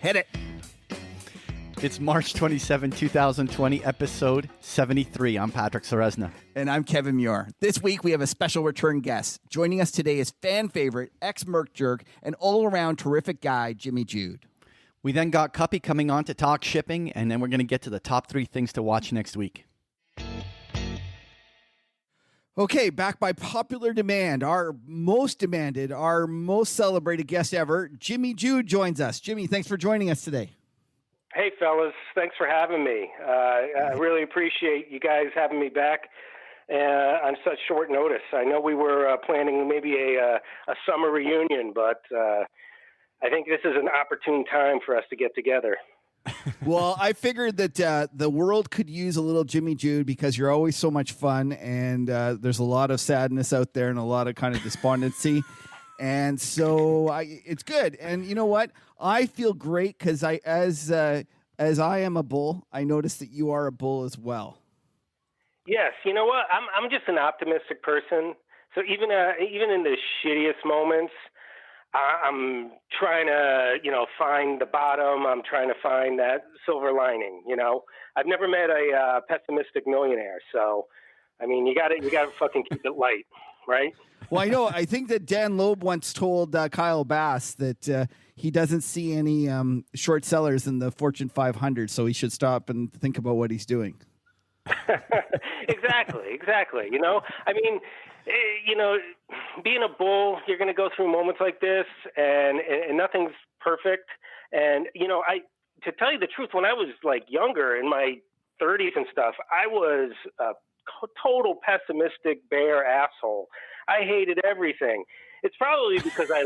Hit it. It's March 27, 2020, episode 73. I'm Patrick Ceresna. And I'm Kevin Muir. This week, we have a special return guest. Joining us today is fan favorite, ex-Merk jerk, and all-around terrific guy, Jimmy Jude. We then got Kuppy coming on to talk shipping, and then we're going to get to the top 3 things to watch next week. Okay, back by popular demand, our most demanded, our most celebrated guest ever, Jimmy Jude joins us. Jimmy, thanks for joining us today. Hey, fellas. Thanks for having me. I really appreciate you guys having me back on such short notice. I know we were planning maybe a summer reunion, but I think this is an opportune time for us to get together. Well, I figured that the world could use a little Jimmy Jude because you're always so much fun, and there's a lot of sadness out there and a lot of kind of despondency. And so it's good. And you know what? I feel great because as I am a bull, I noticed that you are a bull as well. Yes. You know what? I'm just an optimistic person. So even in the shittiest moments, I'm trying to, find the bottom. I'm trying to find that silver lining. I've never met a pessimistic millionaire. So, I mean, you gotta fucking keep it light, right? Well, I know. I think that Dan Loeb once told Kyle Bass that he doesn't see any short sellers in the Fortune 500, so he should stop and think about what he's doing. Exactly. I mean, being a bull, you're going to go through moments like this, and nothing's perfect. And to tell you the truth, when I was like younger, in my 30s and stuff, I was a total pessimistic bear asshole. I hated everything. It's probably because I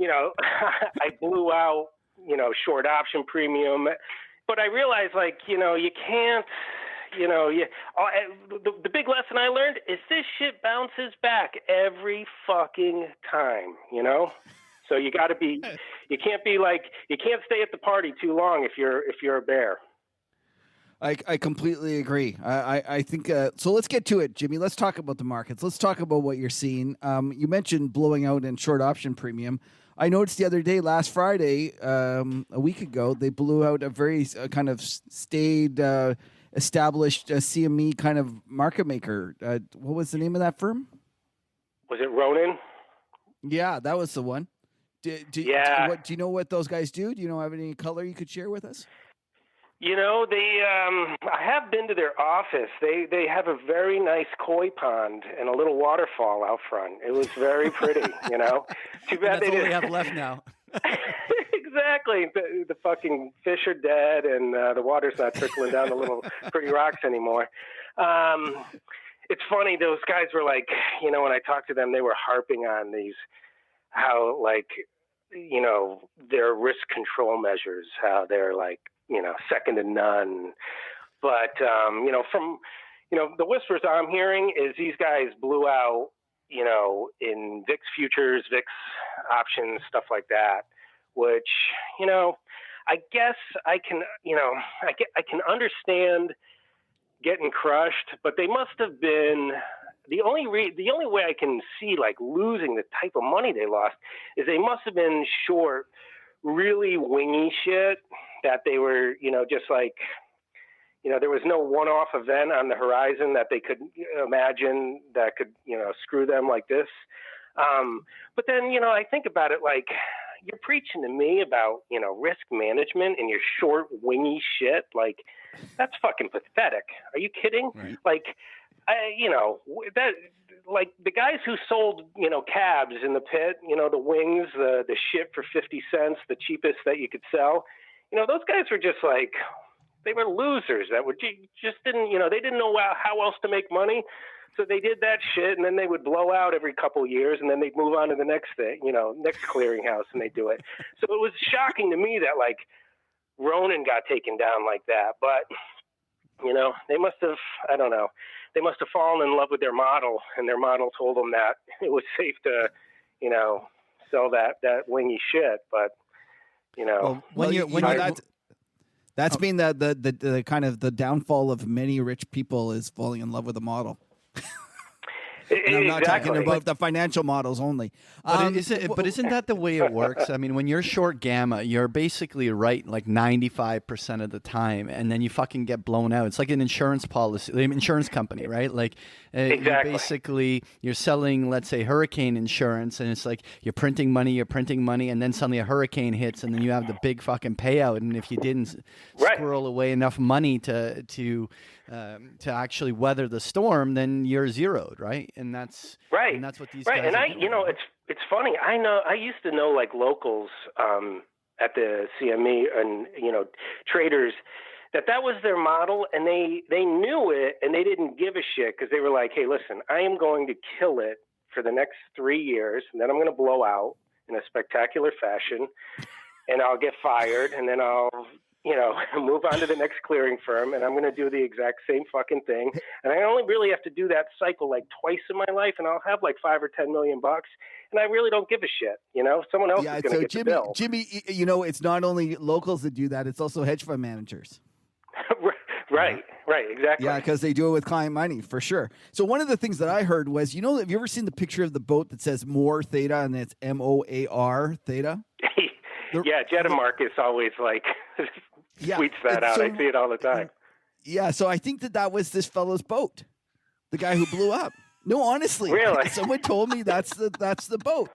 I blew out, short option premium, but I realized you can't, the big lesson I learned is this shit bounces back every fucking time, So you can't stay at the party too long if you're a bear. I completely agree. I think so. Let's get to it, Jimmy. Let's talk about the markets. Let's talk about what you're seeing. You mentioned blowing out in short option premium. I noticed the other day, last Friday, a week ago, they blew out a very kind of established CME kind of market maker. What was the name of that firm? Was it Ronin? Yeah, that was the one. Do you know what those guys do? Do you have any color you could share with us? I have been to their office. They have a very nice koi pond and a little waterfall out front. It was very pretty, Too bad they didn't have left now. Exactly. The fucking fish are dead and the water's not trickling down the little pretty rocks anymore. It's funny. Those guys were like, when I talked to them, they were harping on how their risk control measures, how they're second to none. But, from, the whispers I'm hearing is these guys blew out, in VIX futures, VIX options, stuff like that, which, I guess I can understand getting crushed, but they must have been the only way I can see losing the type of money they lost is they must have been short really wingy shit that they were, there was no one-off event on the horizon that they could imagine that could, screw them like this. But then, I think about it you're preaching to me about, risk management and your short wingy shit. That's fucking pathetic. Are you kidding? Right. The guys who sold, cabs in the pit, the wings, the shit for 50 cents, the cheapest that you could sell, those guys were just they were losers that would just didn't, they didn't know how else to make money. So they did that shit, and then they would blow out every couple of years, and then they'd move on to the next thing, next clearinghouse, and they do it. So it was shocking to me that Ronin got taken down like that. But, they must have, I don't know, they must have fallen in love with their model, and their model told them that it was safe to, sell that wingy shit. But, that's been the kind of the downfall of many rich people is falling in love with the model. And I'm not talking Exactly. about the financial models only. But isn't that the way it works? I mean, when you're short gamma, you're basically right like 95% of the time, and then you fucking get blown out. It's like an insurance policy, insurance company, right? Like Exactly. you're selling, let's say, hurricane insurance, and it's like you're printing money, and then suddenly a hurricane hits, and then you have the big fucking payout. And if you didn't squirrel away enough money to actually weather the storm, then you're zeroed, right? And that's right. And that's what these right. guys And are I, doing, you know, right? it's funny. I used to know like locals at the CME and traders that was their model, and they knew it, and they didn't give a shit because they were like, hey, listen, I am going to kill it for the next 3 years, and then I'm going to blow out in a spectacular fashion, and I'll get fired, and then I'll move on to the next clearing firm, and I'm going to do the exact same fucking thing. And I only really have to do that cycle like twice in my life, and I'll have like $5 or $10 million, and I really don't give a shit. Someone else is going to get the bill. Jimmy, it's not only locals that do that; it's also hedge fund managers. Right, exactly. Yeah, because they do it with client money for sure. So one of the things that I heard was, have you ever seen the picture of the boat that says Moor Theta and it's MOAR Theta? Yeah, Jetta Marcus always tweets that out. I see it all the time. Yeah, so I think that was this fellow's boat, the guy who blew up. No, honestly, really, someone told me that's the boat.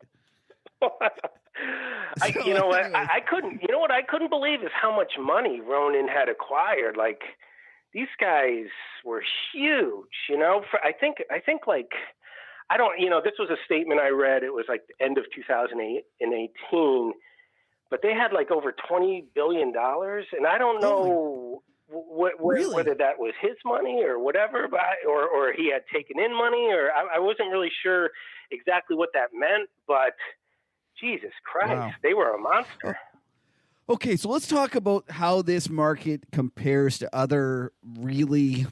I couldn't. You know what I couldn't believe is how much money Ronin had acquired. Like these guys were huge. I think I don't. This was a statement I read. It was like the end of 2018. But they had like over $20 billion, and I don't know whether that was his money or whatever, or he had taken in money, or I wasn't really sure exactly what that meant. But Jesus Christ, They were a monster. Okay, so let's talk about how this market compares to other really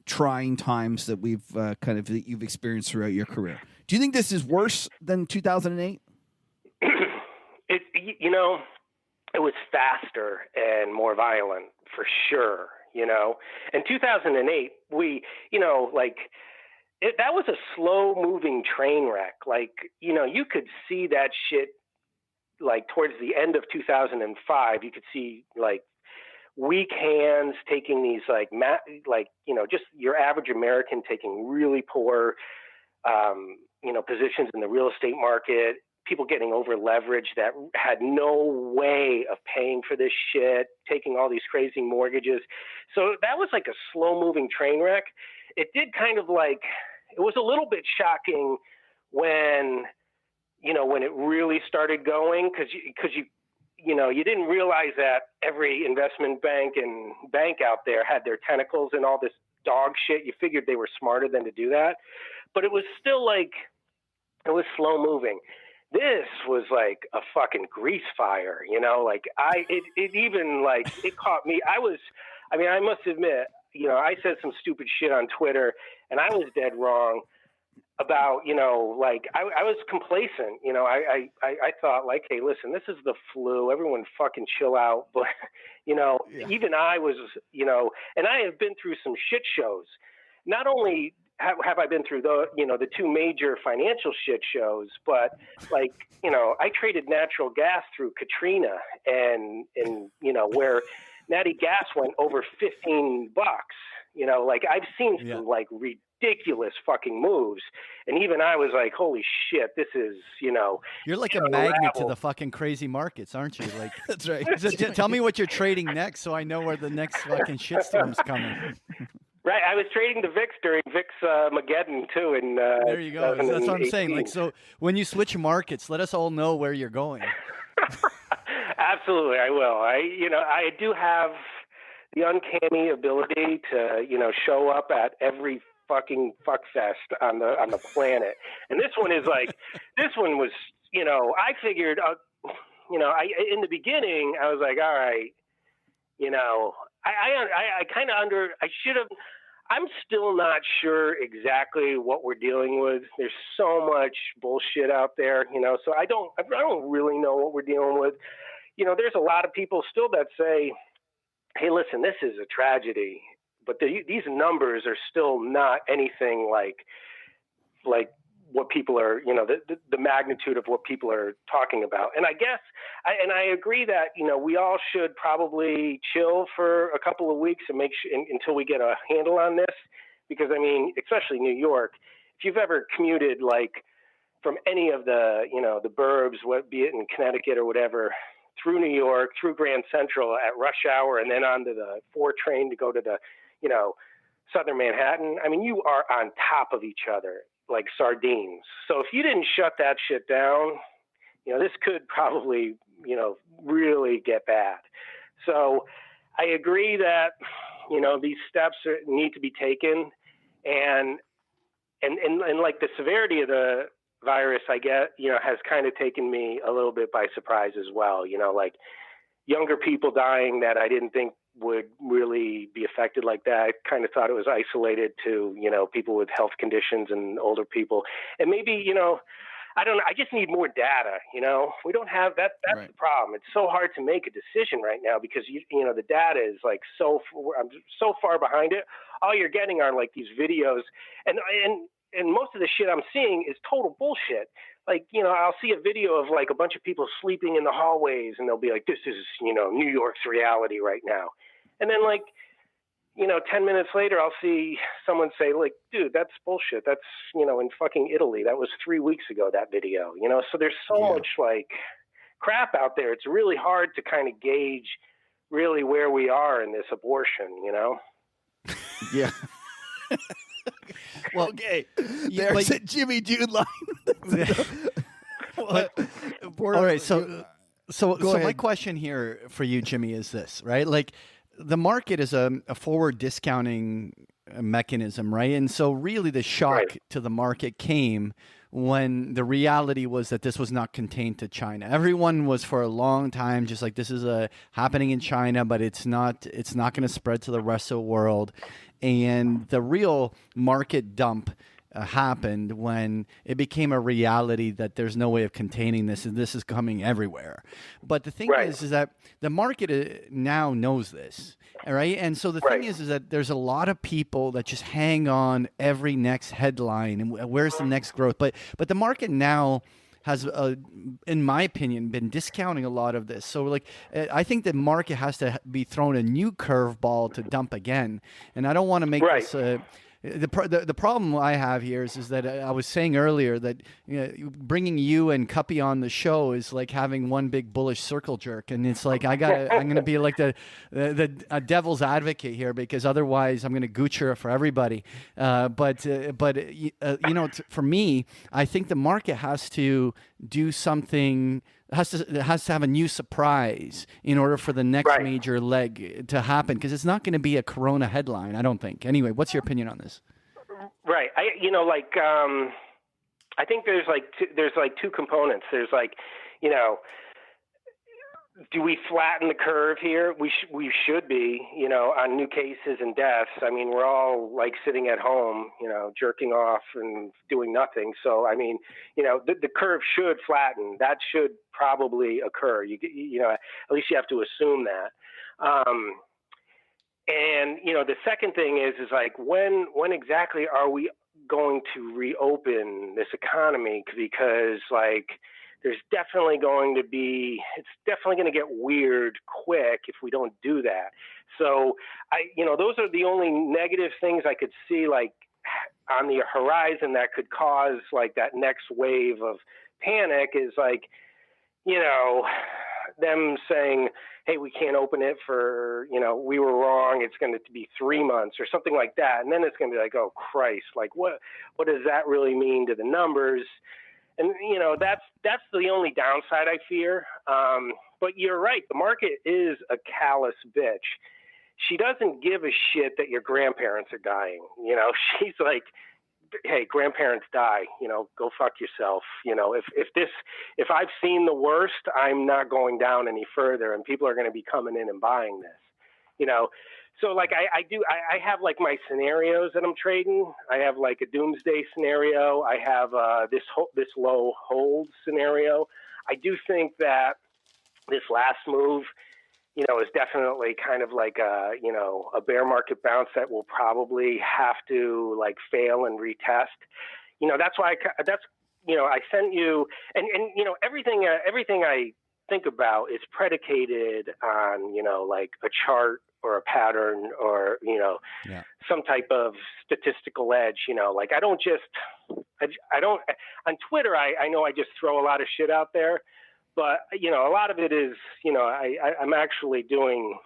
trying times that we've that you've experienced throughout your career. Do you think this is worse than 2008? It was faster and more violent for sure, In 2008, that was a slow moving train wreck. You could see that shit towards the end of 2005. You could see weak hands taking these just your average American taking really poor, positions in the real estate market. People getting over leveraged that had no way of paying for this shit, taking all these crazy mortgages. So that was like a slow moving train wreck. It did it was a little bit shocking when it really started going because you didn't realize that every investment bank and bank out there had their tentacles in all this dog shit. You figured they were smarter than to do that, but it was still it was slow moving. This was like a fucking grease fire, it caught me. I must admit, I said some stupid shit on Twitter and I was dead wrong about, I was complacent, I thought hey, listen, this is the flu. Everyone fucking chill out. But, even I was, and I have been through some shit shows. Not only have I been through the two major financial shit shows, but I traded natural gas through Katrina and where natty gas went over $15. I've seen some ridiculous fucking moves, and even I was like, holy shit, this is You're like a magnet to the fucking crazy markets, aren't you? That's right. Tell me what you're trading next, so I know where the next fucking shitstorm's coming. Right, I was trading the VIX during VIX Mageddon too. There you go. That's what I'm saying. So when you switch markets, let us all know where you're going. Absolutely, I will. I do have the uncanny ability to show up at every fucking fuckfest on the planet, and this one is this one was I figured in the beginning I was like, all right, I kind of I should have. I'm still not sure exactly what we're dealing with. There's so much bullshit out there, so I don't really know what we're dealing with. There's a lot of people still that say, hey, listen, this is a tragedy, but these numbers are still not anything like what people are, the magnitude of what people are talking about. And I guess, I agree that, we all should probably chill for a couple of weeks and until we get a handle on this. Because, I mean, especially New York, if you've ever commuted, like, from any of the, the burbs, be it in Connecticut or whatever, through New York, through Grand Central at rush hour, and then onto the 4 train to go to the, Southern Manhattan, I mean, you are on top of each other like sardines. So if you didn't shut that shit down, this could probably, really get bad. So I agree that, these steps need to be taken, and like the severity of the virus, I get, has kind of taken me a little bit by surprise as well. Like younger people dying that I didn't think would really be affected like that. I kind of thought it was isolated to, people with health conditions and older people. And maybe, I don't know. I just need more data. We don't have that. That's right. The problem. It's so hard to make a decision right now because the data is like I'm so far behind it. All you're getting are like these videos, and most of the shit I'm seeing is total bullshit. Like, I'll see a video of like a bunch of people sleeping in the hallways, and they'll be like, "This is New York's reality right now," and then like 10 minutes later, I'll see someone say, like, dude, that's bullshit. That's, in fucking Italy. That was 3 weeks ago, that video, So there's so much, like, crap out there. It's really hard to kind of gauge really where we are in this abortion, Yeah. Well, okay. There's a Jimmy Jude line. All right. So my question here for you, Jimmy, is this, right? Like, the market is a forward discounting mechanism, right? And so really the shock to the market came when the reality was that this was not contained to China. Everyone was for a long time just like, this is happening in China, but it's not going to spread to the rest of the world. And the real market dump happened when it became a reality that there's no way of containing this, and this is coming everywhere. But the thing is that the market now knows this, all right? And so the thing is that there's a lot of people that just hang on every next headline and where's the next growth. But the market now has, in my opinion, been discounting a lot of this. So, like, I think the market has to be thrown a new curveball to dump again. And I don't want to make this the problem I have here is that I was saying earlier that bringing you and Kuppy on the show is like having one big bullish circle jerk, and it's like I'm gonna be like the devil's advocate here because otherwise I'm gonna goocher for everybody. But for me, I think the market has to do something. Has to have a new surprise in order for the next major leg to happen, because it's not going to be a Corona headline, I don't think. Anyway, what's your opinion on this? Right. I think there's two components. There's like, do we flatten the curve here? We should be, on new cases and deaths. I mean, we're all like sitting at home, jerking off and doing nothing. So, I mean, the curve should flatten. That should probably occur. At least you have to assume that. And the second thing is like, when exactly are we going to reopen this economy? Because like, it's definitely going to get weird quick if we don't do that. So those are the only negative things I could see like on the horizon that could cause like that next wave of panic is like, them saying, hey, we can't open it for, we were wrong. It's going to be 3 months or something like that. And then it's going to be like, oh Christ, like what does that really mean to the numbers? And, that's the only downside I fear. But you're right. The market is a callous bitch. She doesn't give a shit that your grandparents are dying. She's like, hey, grandparents die, go fuck yourself. If I've seen the worst, I'm not going down any further, and people are going to be coming in and buying this, So like I have like my scenarios that I'm trading. I have like a doomsday scenario. I have this low hold scenario. I do think that this last move, is definitely kind of like a bear market bounce that will probably have to like fail and retest. that's why I sent you, and everything I think about is predicated on, like a chart or a pattern or, some type of statistical edge, like I don't on Twitter, I know I just throw a lot of shit out there, but, a lot of it is, I'm actually doing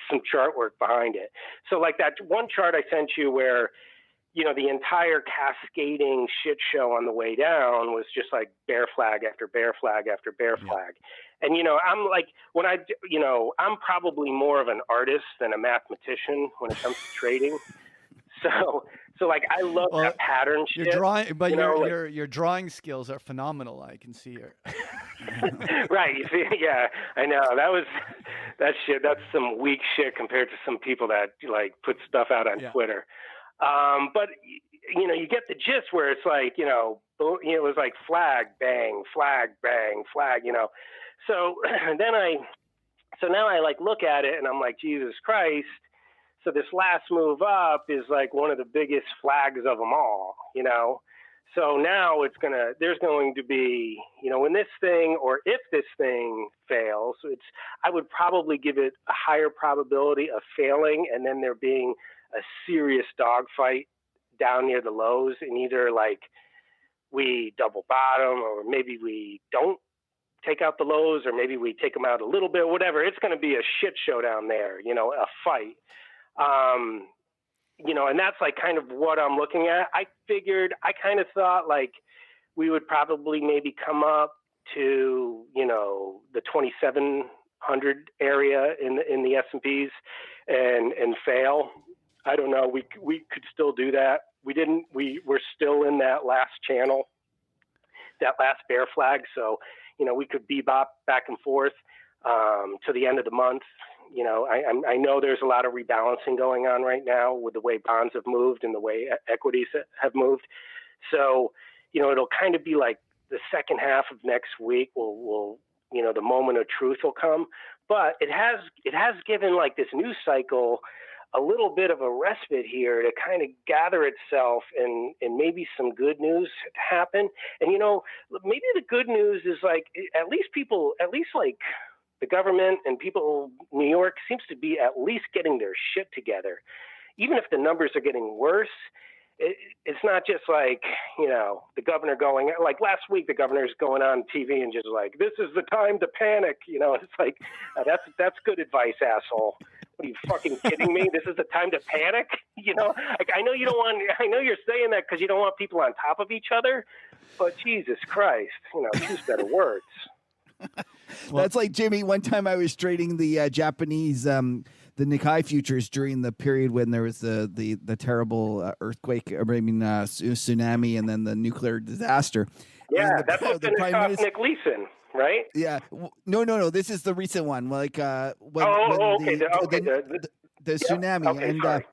some chart work behind it. So like that one chart I sent you where, the entire cascading shit show on the way down was just like bear flag after bear flag after bear flag. And, I'm like, I'm probably more of an artist than a mathematician when it comes to trading. So like, I love that pattern shit. Your drawing skills are phenomenal. I can see it. Right. You see, yeah, I know that shit. That's some weak shit compared to some people that like put stuff out on Twitter. But you get the gist where it's like, it was like flag, bang, flag, bang, flag, So now I like look at it and I'm like, Jesus Christ. So this last move up is like one of the biggest flags of them all, So now there's going to be, when this thing, or if this thing fails, I would probably give it a higher probability of failing and then there being a serious dogfight down near the lows, and either like we double bottom or maybe we don't take out the lows or maybe we take them out a little bit, whatever. It's going to be a shit show down there, a fight. And that's like kind of what I'm looking at. I kind of thought like we would probably maybe come up to, the 2,700 area in the S&Ps and fail. I don't know. We could still do that. We didn't. We're still in that last channel, that last bear flag. So, we could bebop back and forth to the end of the month. I know there's a lot of rebalancing going on right now with the way bonds have moved and the way equities have moved. So, it'll kind of be like the second half of next week will the moment of truth will come. But it has given like this news cycle a little bit of a respite here to kind of gather itself and maybe some good news happen. And, maybe the good news is like, at least like the government and people, New York seems to be at least getting their shit together. Even if the numbers are getting worse, it's not just like, the governor going, like last week, the governor's going on TV and just like, this is the time to panic. It's like, that's good advice, asshole. What are you fucking kidding me? This is the time to panic? Like I know you're saying that because you don't want people on top of each other, but Jesus Christ, choose better words. That's like Jimmy. One time I was trading the Japanese, the Nikkei futures during the period when there was the terrible earthquake, tsunami, and then the nuclear disaster. Yeah, that's what finished off Nick Leeson. Right? Yeah. No. This is the recent one. Like the tsunami. Okay, and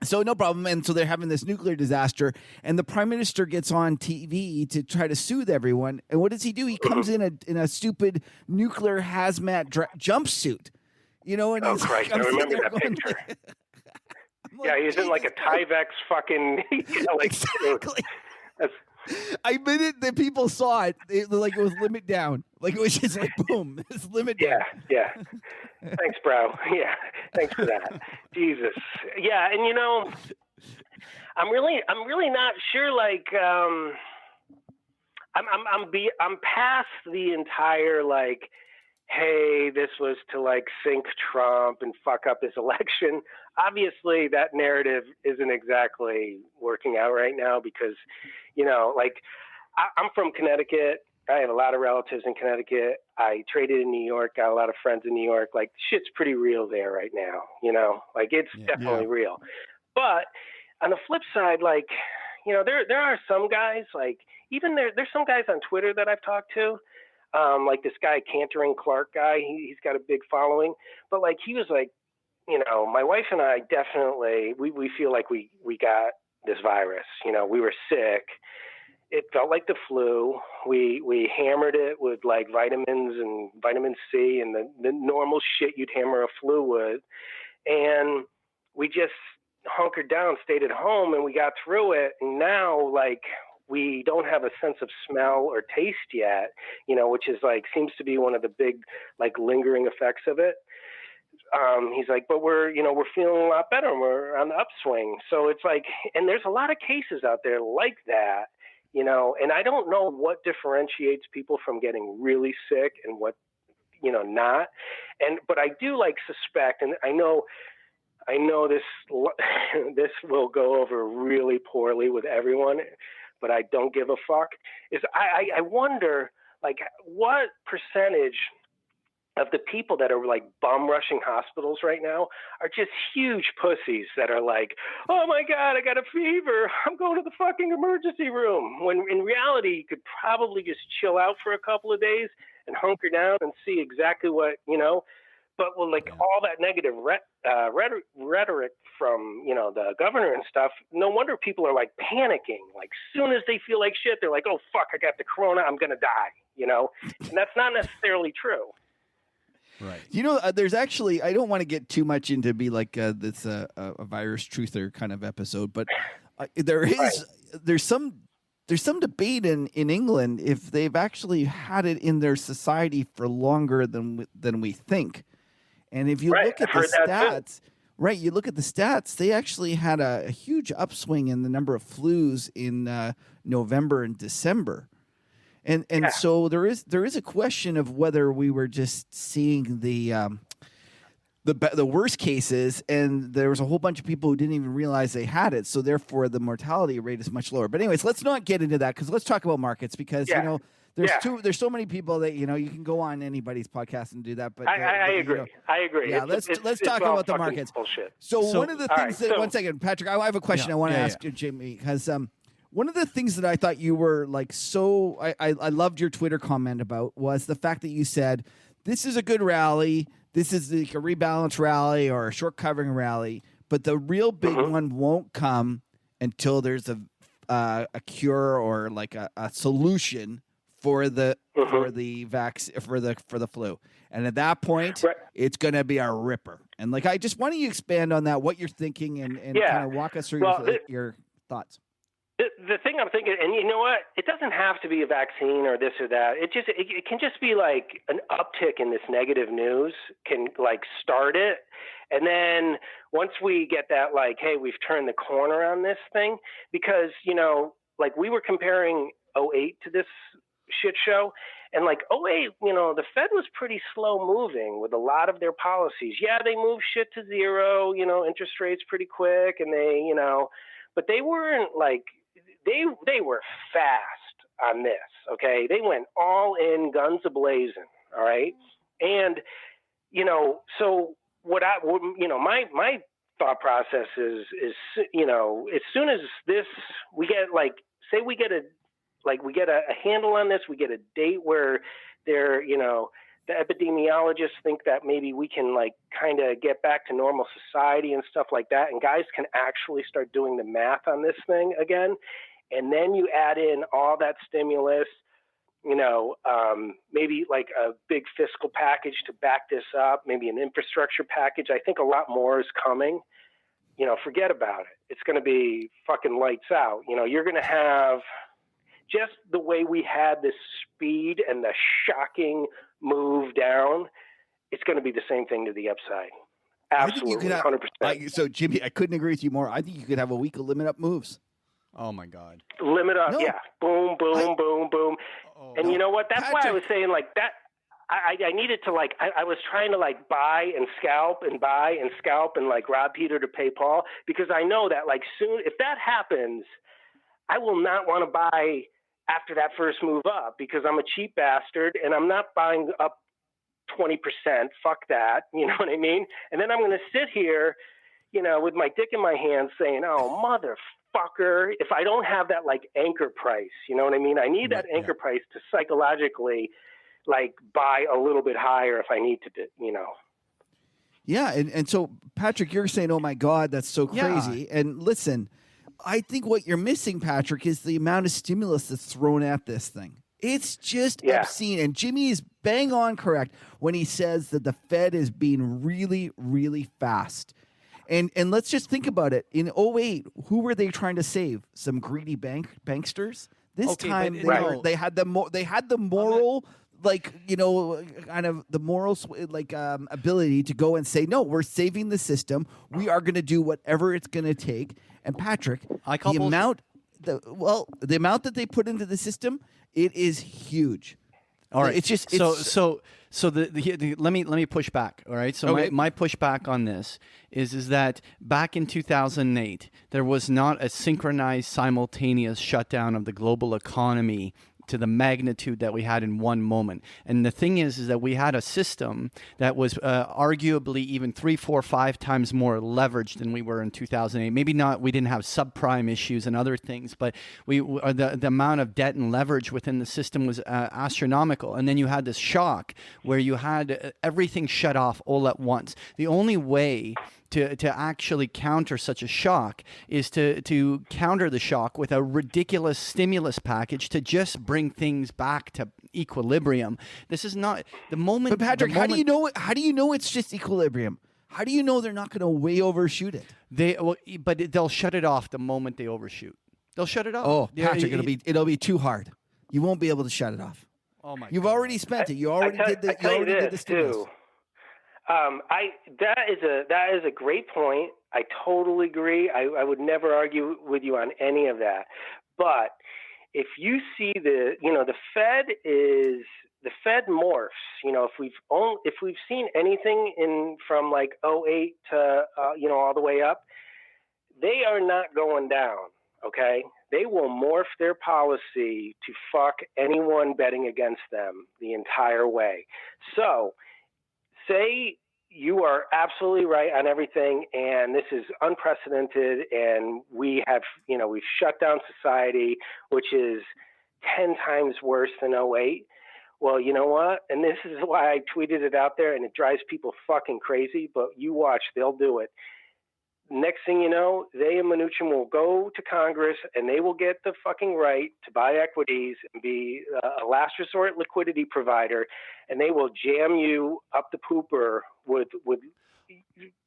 so no problem. And so they're having this nuclear disaster, and the prime minister gets on TV to try to soothe everyone. And what does he do? He comes in a stupid nuclear hazmat jumpsuit. And he's Christ, I remember that picture. Yeah, he's in like a Tyvek fucking. Exactly. I admit that people saw it. It was limit down. Like it was just like boom, it's limit down. Yeah. Thanks, bro. Yeah, thanks for that. Jesus. Yeah, and I'm really not sure. Like, I'm past the entire like, hey, this was to like sink Trump and fuck up his election. Obviously, that narrative isn't exactly working out right now because, like I'm from Connecticut. I have a lot of relatives in Connecticut. I traded in New York, got a lot of friends in New York. Like shit's pretty real there right now, like it's definitely real. But on the flip side, like, there are some guys, like even there's some guys on Twitter that I've talked to, like this guy Cantoring Clark guy, he's got a big following, but like, he was like, my wife and I definitely, we feel like we got this virus, we were sick. It felt like the flu. We hammered it with like vitamins and vitamin C and the normal shit you'd hammer a flu with. And we just hunkered down, stayed at home, and we got through it. And now, like, we don't have a sense of smell or taste yet, which is like, seems to be one of the big, like, lingering effects of it. He's like, but we're feeling a lot better and we're on the upswing. So it's like, and there's a lot of cases out there like that, and I don't know what differentiates people from getting really sick and what, not. But I do like suspect, and I know this will go over really poorly with everyone, but I don't give a fuck, is I wonder, like, what percentage of the people that are like bum rushing hospitals right now are just huge pussies that are like, oh my God, I got a fever, I'm going to the fucking emergency room. When in reality, you could probably just chill out for a couple of days and hunker down and see exactly what, but with like all that negative rhetoric from, the governor and stuff, no wonder people are like panicking. Like, soon as they feel like shit, they're like, oh fuck, I got the corona, I'm going to die, and that's not necessarily true. Right. There's actually, I don't want to get too much into be like this a virus truther kind of episode, but there's some debate in England if they've actually had it in their society for longer than we think. And if you look at the stats, you look at the stats, they actually had a huge upswing in the number of flus in November and December. And so there is a question of whether we were just seeing the worst cases, and there was a whole bunch of people who didn't even realize they had it. So therefore, the mortality rate is much lower. But anyways, let's not get into that, because let's talk about markets, because there's so many people that you can go on anybody's podcast and do that. But I agree. I agree. Yeah, let's talk about the markets. Bullshit. So one of the things one second, Patrick, I have a question I want to ask you, Jimmy, because one of the things that I thought you were like I loved your Twitter comment about was the fact that you said this is a good rally, this is like a rebalance rally or a short covering rally, but the real big one won't come until there's a cure or like a solution for the vaccine for the flu, and at that point it's going to be a ripper. And like, I just want you to expand on that, what you're thinking, and kind of walk us through your thoughts. The thing I'm thinking, and you know what? It doesn't have to be a vaccine or this or that. It can just be like an uptick in this negative news can like start it. And then once we get that, like, hey, we've turned the corner on this thing, because, like we were comparing 2008 to this shit show. And like 2008, the Fed was pretty slow moving with a lot of their policies. Yeah, they moved shit to zero, interest rates pretty quick, and they, but they weren't like, they were fast on this, okay? They went all in, guns a-blazing, all right? And, so my thought process is, as soon as this, we get like, say we get a handle on this, we get a date where they're, the epidemiologists think that maybe we can like kind of get back to normal society and stuff like that, and guys can actually start doing the math on this thing again. And then you add in all that stimulus, maybe like a big fiscal package to back this up, maybe an infrastructure package. I think a lot more is coming. Forget about it. It's going to be fucking lights out. You're going to have just the way we had this speed and the shocking move down. It's going to be the same thing to the upside. Absolutely, 100%. So, Jimmy, I couldn't agree with you more. I think you could have a week of limit up moves. Oh my God! Limit up, yeah. Boom, boom, boom, boom. And you know what? That's why I was saying like that. I needed to like. I was trying to like buy and scalp and like rob Peter to pay Paul, because I know that like soon, if that happens, I will not want to buy after that first move up, because I'm a cheap bastard and I'm not buying up 20%. Fuck that. You know what I mean? And then I'm going to sit here, with my dick in my hand saying, oh, motherfucker, if I don't have that like anchor price, you know what I mean? I need that anchor price to psychologically like buy a little bit higher if I need to, Yeah. And so, Patrick, you're saying, oh my God, that's so crazy. Yeah. And listen, I think what you're missing, Patrick, is the amount of stimulus that's thrown at this thing. It's just obscene. And Jimmy is bang on correct when he says that the Fed is being really, really fast. And let's just think about it. In '08, who were they trying to save? Some greedy banksters. This time they had the moral kind of the moral ability to go and say, no, we're saving the system. We are going to do whatever it's going to take. And Patrick, the amount that they put into the system, it is huge. All right. Let me push back. All right. So my pushback on this is that back in 2008, there was not a synchronized, simultaneous shutdown of the global economy to the magnitude that we had in one moment. And the thing is that we had a system that was arguably even 3, 4, 5 times more leveraged than we were in 2008. Maybe not, we didn't have subprime issues and other things, but the amount of debt and leverage within the system was astronomical. And then you had this shock where you had everything shut off all at once. The only way to actually counter such a shock is to counter the shock with a ridiculous stimulus package to just bring things back to equilibrium. This is not the moment. But Patrick, how do you know it's just equilibrium? How do you know they're not going to way overshoot it? But they'll shut it off the moment they overshoot. They'll shut it off. Oh, Patrick, it'll be too hard. You won't be able to shut it off. Oh my! You've already spent it. You already did the stimulus. Too. That is a great point. I totally agree. I would never argue with you on any of that. But if you see the Fed morphs. If we've seen anything from like '08 to all the way up, they are not going down. Okay, they will morph their policy to fuck anyone betting against them the entire way. So, say you are absolutely right on everything, and this is unprecedented, and we've shut down society, which is 10 times worse than '08. Well, you know what? And this is why I tweeted it out there, and it drives people fucking crazy, but you watch, they'll do it. Next thing you know, they and Mnuchin will go to Congress and they will get the fucking right to buy equities and be a last resort liquidity provider, and they will jam you up the pooper with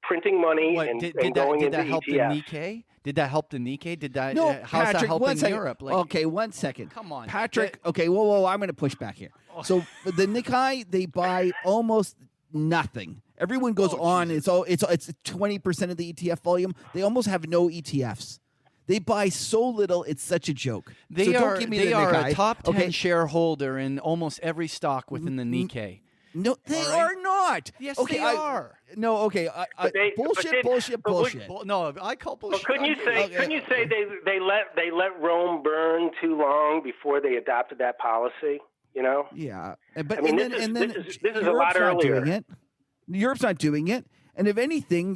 printing money and going into ETFs. Did that help the Nikkei? Did that help the Nikkei? Did that? No, how's Patrick, that helping Europe? Okay, 1 second. Come on, Patrick. Okay, whoa, I'm going to push back here. So the Nikkei, they buy almost nothing. Everyone goes on. Jesus. It's 20% of the ETF volume. They almost have no ETFs. They buy so little. It's such a joke. They are a top 10 shareholder in almost every stock within the Nikkei. No, they are not. Yes, they are. No, okay. Bullshit. No, I call bullshit. But couldn't you say they let Rome burn too long before they adopted that policy? You know? Yeah, but this is a lot earlier. Europe's not doing it. And if anything,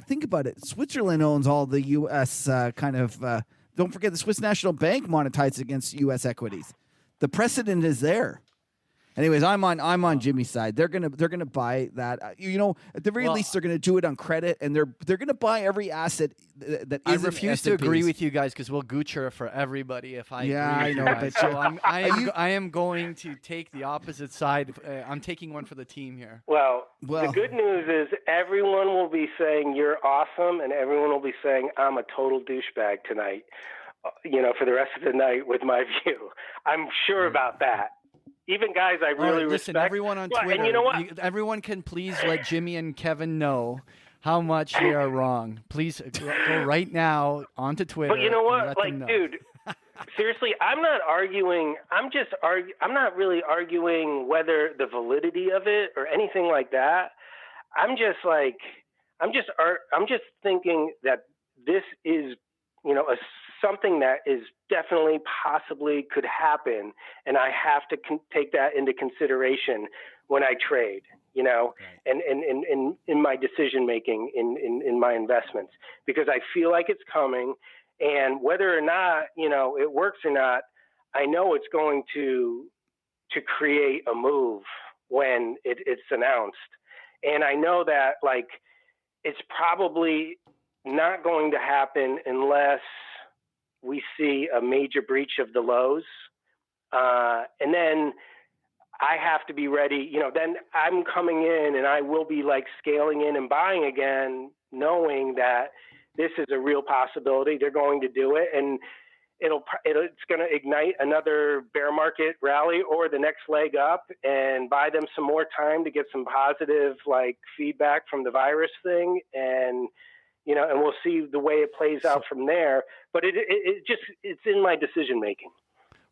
think about it. Switzerland owns all the U.S. Don't forget the Swiss National Bank monetizes against U.S. equities. The precedent is there. Anyways, I'm on Jimmy's side. They're gonna buy that. At the very least, they're gonna do it on credit, and they're gonna buy every asset that. I refuse to agree with you guys because we'll Gucci for everybody if I. Yeah, I know. But so I am going to take the opposite side. I'm taking one for the team here. Well, the good news is everyone will be saying you're awesome, and everyone will be saying I'm a total douchebag tonight. For the rest of the night with my view. I'm sure about that. Even guys I really respect. Listen, everyone on Twitter, and you know what? Everyone can please let Jimmy and Kevin know how much they are wrong. Please go right now onto Twitter. But you know what? Dude, seriously, I'm not arguing. I'm not really arguing whether the validity of it or anything like that. I'm just thinking that this is, something that is definitely possibly could happen, and I have to take that into consideration when I trade, and in my decision making in my investments, because I feel like it's coming, and whether or not it works or not, I know it's going to create a move when it's announced, and I know that it's probably not going to happen unless we see a major breach of the lows. And then I have to be ready. Then I'm coming in and I will be like scaling in and buying again, knowing that this is a real possibility. They're going to do it, and it's going to ignite another bear market rally or the next leg up, and buy them some more time to get some positive like feedback from the virus thing, and and we'll see the way it plays out from there. But it's in my decision making.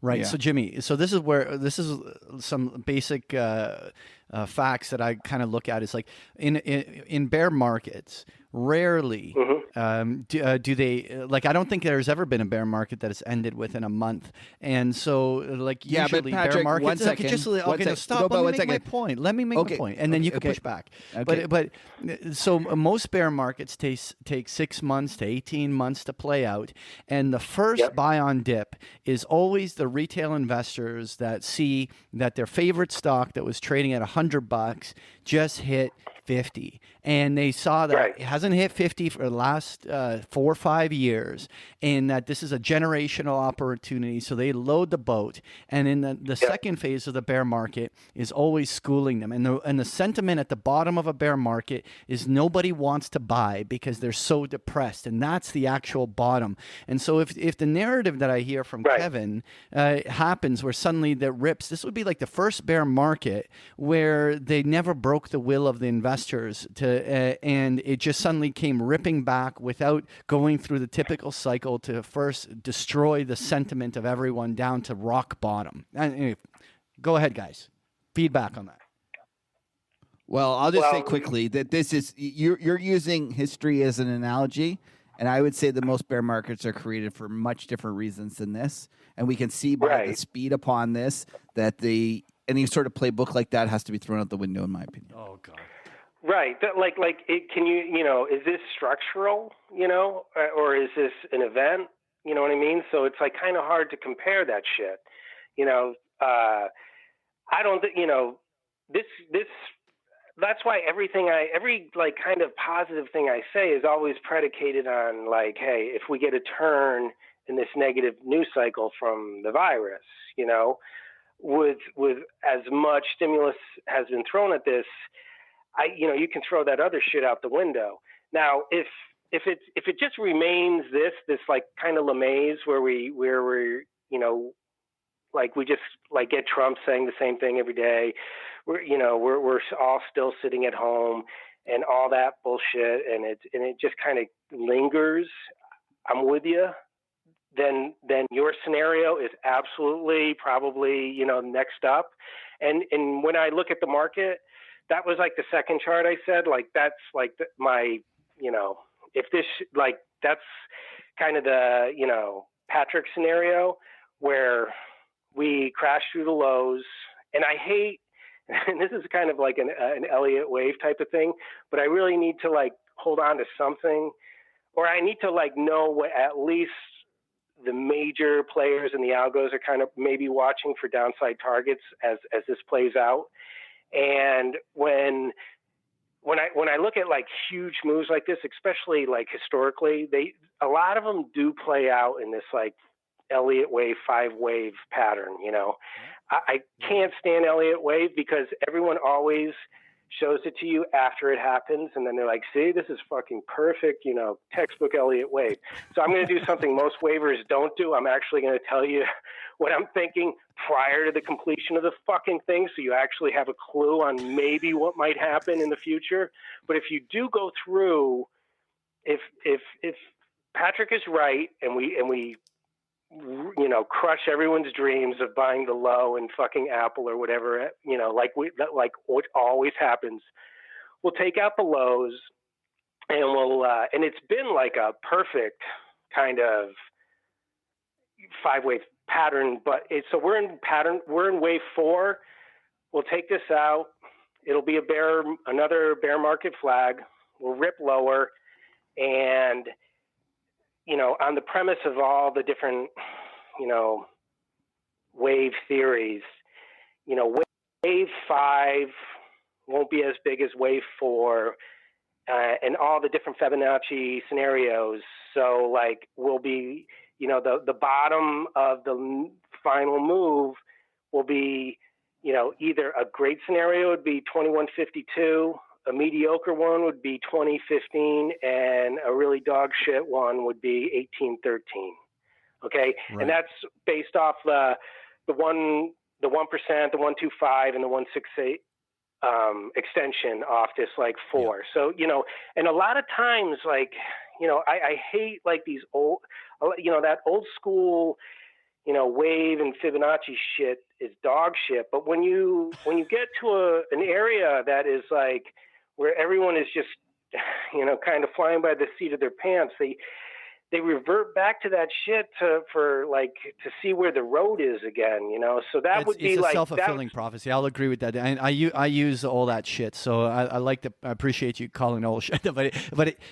Right. Yeah. So Jimmy, this is some basic facts that I kind of look at. Is like in bear markets, rarely do they like. I don't think there's ever been a bear market that has ended within a month. And so like usually but Patrick, bear markets. One second. Stop. Let me make my point. Let me make my point, and then you can push back. Okay. But so most bear markets take 6 months to 18 months to play out, and the first buy on dip is always the retail investors that see that their favorite stock that was trading at $100 just hit 50, and they saw that it hasn't hit 50 for the last 4 or 5 years, and that this is a generational opportunity. So they load the boat, and in the second phase of the bear market is always schooling them, and the sentiment at the bottom of a bear market is nobody wants to buy because they're so depressed, and that's the actual bottom. And so if the narrative that I hear from Kevin happens where suddenly that rips, this would be like the first bear market where they never broke the will of the investors and it just suddenly came ripping back without going through the typical cycle to first destroy the sentiment of everyone down to rock bottom. Anyway, go ahead, guys. Feedback on that. Well, I'll just say quickly that this is you're using history as an analogy, and I would say that most bear markets are created for much different reasons than this, and we can see by the speed upon this that any sort of playbook like that has to be thrown out the window, in my opinion. Oh God. Right. Can you, is this structural, or is this an event? You know what I mean? So it's like kind of hard to compare that shit. I don't think, that's why every like kind of positive thing I say is always predicated on like, hey, if we get a turn in this negative news cycle from the virus, with as much stimulus has been thrown at this, you can throw that other shit out the window. Now, if it just remains this like kind of lamaze where we're like we just like get Trump saying the same thing every day, we're all still sitting at home and all that bullshit, and it just kind of lingers. I'm with you. Then your scenario is absolutely probably next up, and when I look at the market. That was like the second chart I said, like that's like my, if this, like that's kind of the, Patrick scenario where we crash through the lows. And I hate, and this is kind of like an Elliott wave type of thing, but I really need to like hold on to something, or I need to like know what at least the major players in the algos are kind of maybe watching for downside targets as this plays out. And when I look at like huge moves like this, especially like historically, a lot of them do play out in this like Elliott wave, 5-wave pattern. I can't stand Elliott wave because everyone always shows it to you after it happens, and then they're like, see, this is fucking perfect, textbook Elliott wave. So I'm going to do something most waivers don't do. I'm actually going to tell you what I'm thinking prior to the completion of the fucking thing, so you actually have a clue on maybe what might happen in the future. But if you do go through, if Patrick is right, and we crush everyone's dreams of buying the low in fucking Apple or whatever, like what always happens, we'll take out the lows, and and it's been like a perfect kind of 5-wave pattern, but so we're in wave 4. We'll take this out. It'll be another bear market flag. We'll rip lower, and on the premise of all the different wave theories, wave 5 won't be as big as wave 4, and all the different Fibonacci scenarios. So like we'll be the bottom of the final move will be either a great scenario would be 2152, a mediocre one would be 2015, and a really dog shit one would be 1813. Okay, right. And that's based off the 1%, the 125, and the 168 extension off this like 4. Yeah. So and a lot of times I hate like these old, that old school. Wave and Fibonacci shit is dog shit. But when you get to an area that is like where everyone is just, kind of flying by the seat of their pants, they revert back to that shit to see where the road is again, So would be it's like a self-fulfilling prophecy. I'll agree with that. And I use all that shit. So I appreciate you calling all shit. But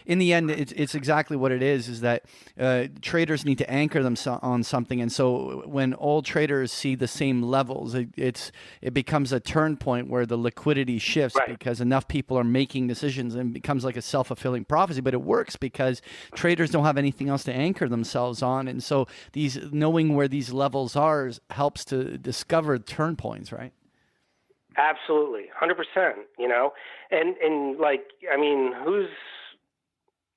in the end, it's exactly what it is that traders need to anchor themselves on something. And so when all traders see the same levels, it becomes a turn point where the liquidity shifts, right, because enough people are making decisions, and becomes like a self-fulfilling prophecy. But it works because traders don't have anything else to anchor themselves on, and so knowing where these levels are helps to discover turn points, right? Absolutely, 100%. And like, I mean, who's,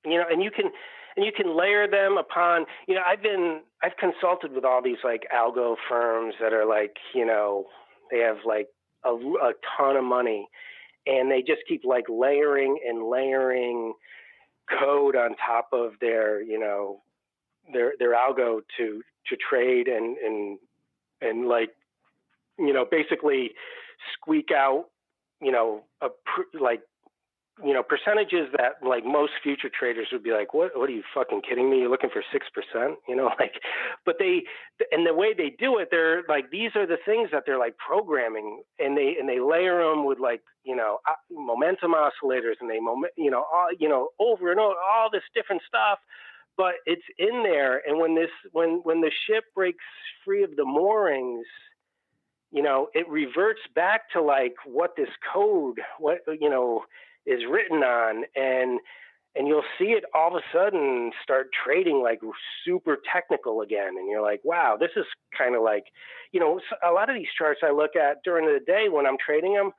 and you can layer them upon. I've consulted with all these like algo firms that are like, they have like a ton of money, and they just keep like layering and layering code on top of their their algo to trade and like basically squeak out percentages that like most future traders would be like, what are you fucking kidding me? You're looking for 6%, but and the way they do it, they're like, these are the things that they're like programming, and they layer them with like, momentum oscillators, and they over and over, all this different stuff, but it's in there. And when the ship breaks free of the moorings, it reverts back to like what this code, is written on, and you'll see it all of a sudden start trading like super technical again. And you're like, wow, this is kind of like, a lot of these charts I look at during the day when I'm trading them,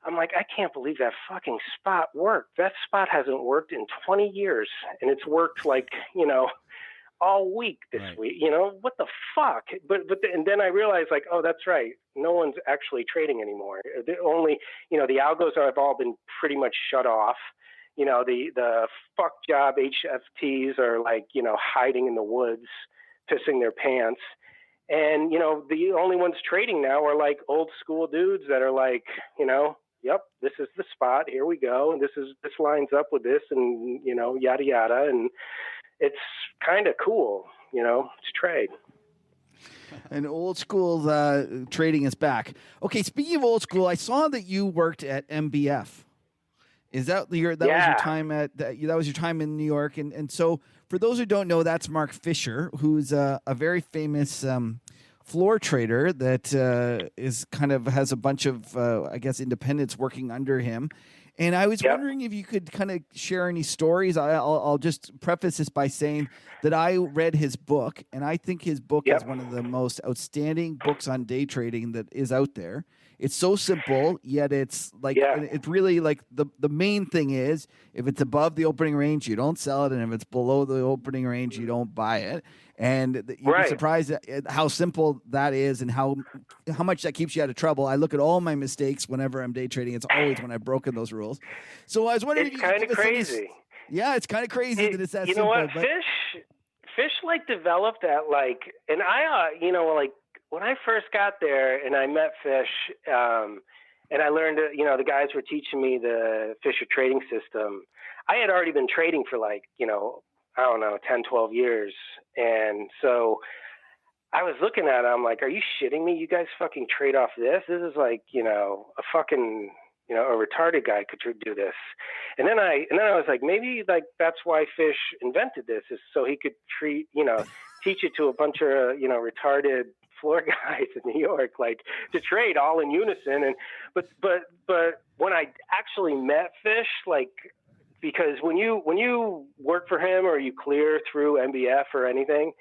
I'm like, I can't believe that fucking spot worked. That spot hasn't worked in 20 years, and it's worked like, all week this right. week. What the fuck? And then I realized like, oh, that's right. No one's actually trading anymore. The only, the algos have all been pretty much shut off. The fuck job HFTs are like, hiding in the woods, pissing their pants. And, the only ones trading now are like old school dudes that are like, yep, this is the spot. Here we go. And this lines up with this, and, yada, yada. And it's kind of cool, to trade. And old school trading is back. Okay, speaking of old school, I saw that you worked at MBF. Is that was your time that was your time in New York? And so for those who don't know, that's Mark Fisher, who's a very famous floor trader that has a bunch of independents working under him. And I was wondering if you could kind of share any stories. I'll just preface this by saying that I read his book, and I think his book is one of the most outstanding books on day trading that is out there. It's so simple, yet it's like it's really like the main thing is if it's above the opening range, you don't sell it, and if it's below the opening range, you don't buy it. And you'd be surprised at how simple that is and how much that keeps you out of trouble. I look at all my mistakes whenever I'm day trading. It's always when I've broken those rules. So I was wondering if you could give us crazy. It's kind of crazy that it's that simple. You know what? Fish like developed that like, and I like when I first got there and I met Fish, and I learned the guys were teaching me the Fisher trading system. I had already been trading for like, I don't know, 10, 12 years. And so I was looking at it, I'm like, are you shitting me? You guys fucking trade off this? This is like, a fucking, a retarded guy could do this. And then I was like, maybe like that's why Fish invented this, is so he could teach it to a bunch of, retarded floor guys in New York, like to trade all in unison. And, but when I actually met Fish, like, because when you work for him or you clear through MBF or anything,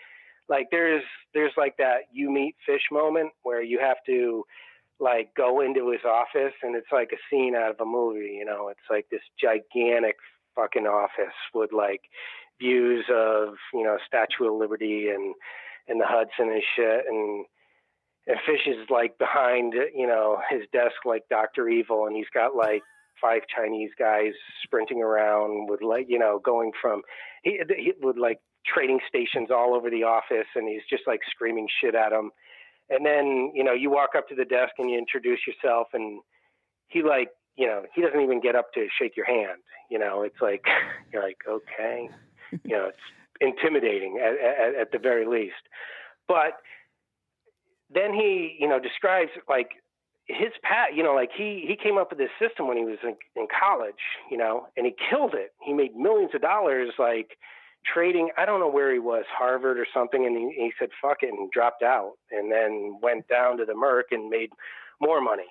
like there's like that you meet Fish moment where you have to like go into his office, and it's like a scene out of a movie. You know, it's like this gigantic fucking office with like views of, you know, Statue of Liberty and the Hudson and shit, and Fish is like behind, you know, his desk like Dr. Evil, and he's got like 5 Chinese guys sprinting around with like, you know, going from he with like trading stations all over the office, and he's just like screaming shit at him. And then, you know, you walk up to the desk and you introduce yourself, and he like, you know, he doesn't even get up to shake your hand. You know, it's like, you're like, okay, you know, it's intimidating at the very least. But then he, you know, describes like his path, you know, like he came up with this system when he was in college, you know, and he killed it. He made millions of dollars, like trading. I don't know where he was, Harvard or something. And he said, fuck it, and dropped out, and then went down to the Merk and made more money.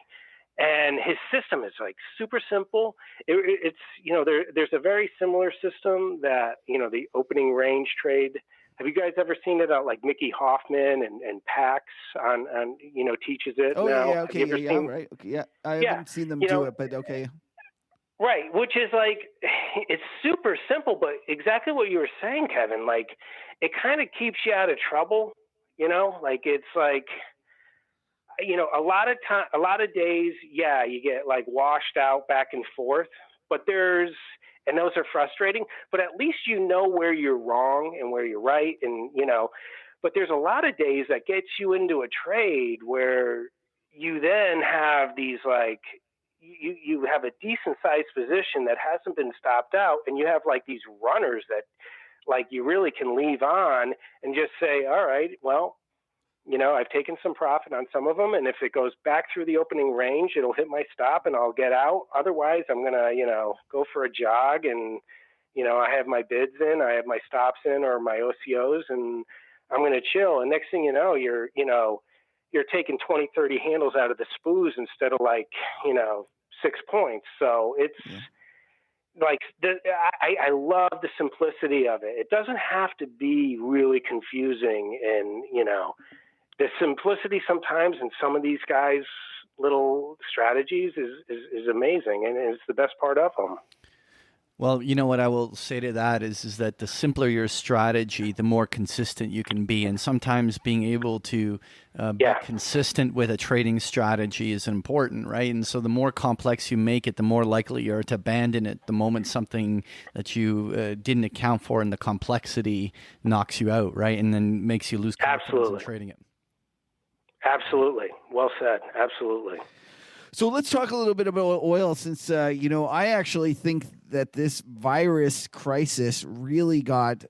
And his system is like super simple. It's, you know, there's a very similar system that, you know, the opening range trade. Have you guys ever seen it out like Mickey Hoffman and Pax on you know, teaches it Oh, now? yeah, okay, yeah, right. Okay, yeah. I haven't seen them do it, but okay. Right, which is like, it's super simple, but exactly what you were saying, Kevin, like it kind of keeps you out of trouble, you know? Like it's like, you know, a lot of days, yeah, you get like washed out back and forth, but and those are frustrating, but at least you know where you're wrong and where you're right. And, you know, but there's a lot of days that gets you into a trade where you then have these like, you have a decent sized position that hasn't been stopped out, and you have like these runners that like you really can leave on and just say, all right, well, you know, I've taken some profit on some of them, and if it goes back through the opening range, it'll hit my stop and I'll get out. Otherwise, I'm going to, you know, go for a jog, and, you know, I have my bids in, I have my stops in or my OCOs, and I'm going to chill. And next thing you know, you're taking 20, 30 handles out of the spoos instead of like, you know, 6 points. So it's like, I love the simplicity of it. It doesn't have to be really confusing, and, you know, the simplicity sometimes in some of these guys' little strategies is amazing, and it's the best part of them. Well, you know what I will say to that is that the simpler your strategy, the more consistent you can be. And sometimes being able to be consistent with a trading strategy is important, right? And so the more complex you make it, the more likely you are to abandon it the moment something that you didn't account for in the complexity knocks you out, right? And then makes you lose confidence in trading it. Absolutely. Well said. Absolutely. So let's talk a little bit about oil, since, you know, I actually think that this virus crisis really got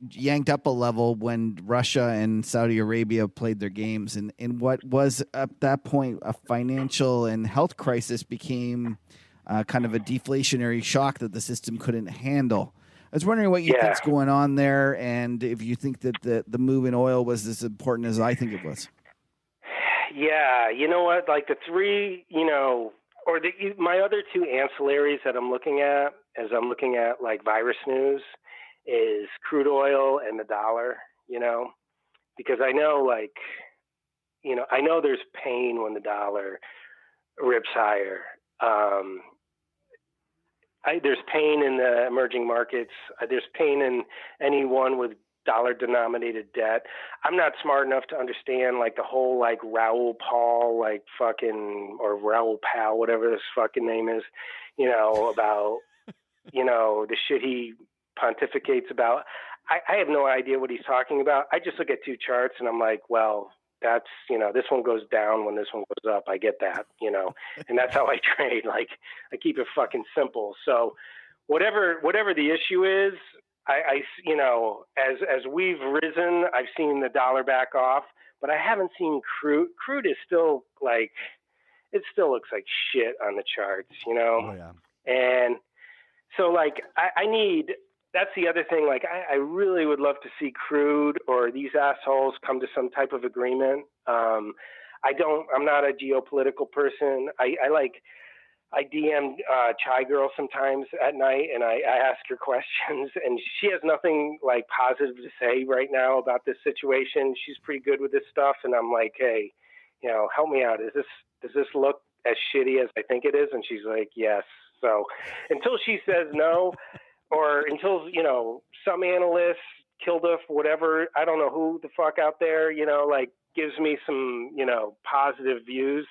yanked up a level when Russia and Saudi Arabia played their games. And what was at that point a financial and health crisis became kind of a deflationary shock that the system couldn't handle. I was wondering what you think's going on there, and if you think that the move in oil was as important as I think it was. Yeah, you know what? Like the three, you know, or my other two ancillaries that I'm looking at as I'm looking at like virus news is crude oil and the dollar, you know, because I know, like, you know, I know there's pain when the dollar rips higher. There's pain in the emerging markets. There's pain in anyone with dollar-denominated debt. I'm not smart enough to understand like the whole like Raoul Paul like fucking, or Raoul Pal, whatever this fucking name is, you know, about, you know, the shit he pontificates about. I have no idea what he's talking about. I just look at two charts and I'm like, well, that's, you know, this one goes down when this one goes up. I get that, you know, and that's how I trade. Like I keep it fucking simple. So whatever the issue is, I you know, as we've risen, I've seen the dollar back off, but I haven't seen crude. Crude is still like, it still looks like shit on the charts, you know? Oh, yeah. And so like, I need, that's the other thing. Like I really would love to see crude or these assholes come to some type of agreement. I'm not a geopolitical person. I DM Chai Girl sometimes at night, and I ask her questions, and she has nothing like positive to say right now about this situation. She's pretty good with this stuff, and I'm like, hey, you know, help me out. Is does this look as shitty as I think it is? And she's like, yes. So until she says no, or until, you know, some analyst, Kilduff, whatever, I don't know who the fuck out there, you know, like gives me some, you know, positive views,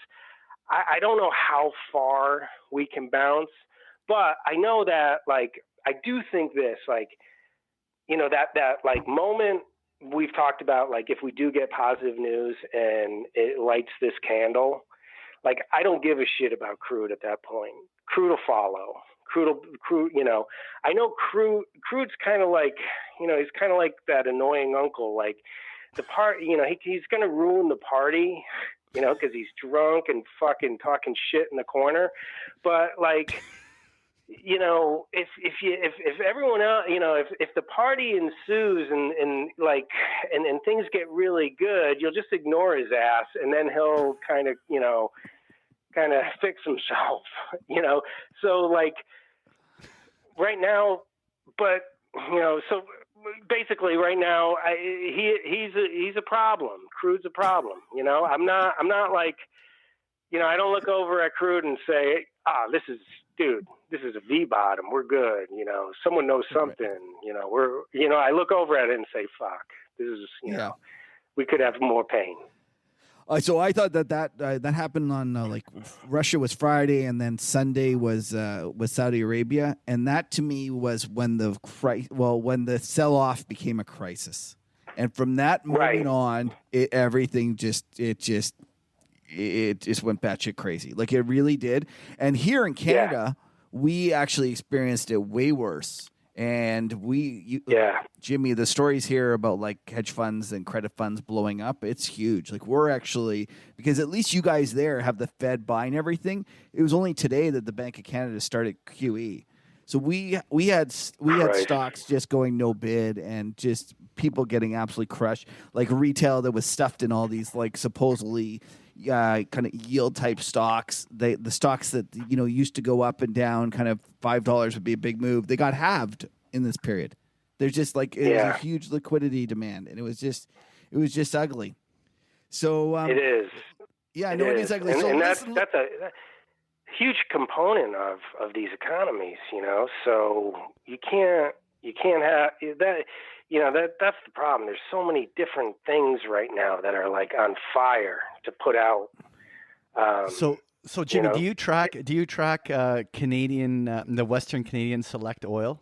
I don't know how far we can bounce, but I know that, like, I do think this, like, you know, that like moment we've talked about, like, if we do get positive news and it lights this candle, like, I don't give a shit about Crude at that point. Crude will follow. Crude, you know, I know Crude's kind of like, you know, he's kind of like that annoying uncle, like the part, you know, he's going to ruin the party, you know, because he's drunk and fucking talking shit in the corner. But, like, you know, if everyone else, you know, if the party ensues and things get really good, you'll just ignore his ass, and then he'll kind of fix himself, you know. So, like, right now, but, you know, so basically right now, he's a problem. Crude's a problem, you know. I'm not like, you know, I don't look over at Crude and say, this is a V bottom. We're good. You know, someone knows something, you know, I look over at it and say, fuck, this is, you know, we could have more pain. So I thought that happened on like Russia was Friday, and then Sunday was Saudi Arabia, and that to me was when the sell-off became a crisis, and from that moment on, everything just went batshit crazy. Like, it really did. And here in Canada, we actually experienced it way worse. And Jimmy, the stories here about like hedge funds and credit funds blowing up, it's huge. Like, we're actually, because at least you guys there have the Fed buying everything. It was only today that the Bank of Canada started QE. So we had stocks just going no bid, and just people getting absolutely crushed. Like retail that was stuffed in all these like supposedly kind of yield type stocks. The stocks that, you know, used to go up and down, kind of $5 would be a big move. They got halved in this period. There's just like it was a huge liquidity demand, and it was just ugly. So it is. Yeah, I know it is ugly. And, so and that's a huge component of these economies, you know. So you can't have that. You know, that's the problem. There's so many different things right now that are like on fire to put out. So Jimmy, you know, do you track Canadian, the Western Canadian Select Oil?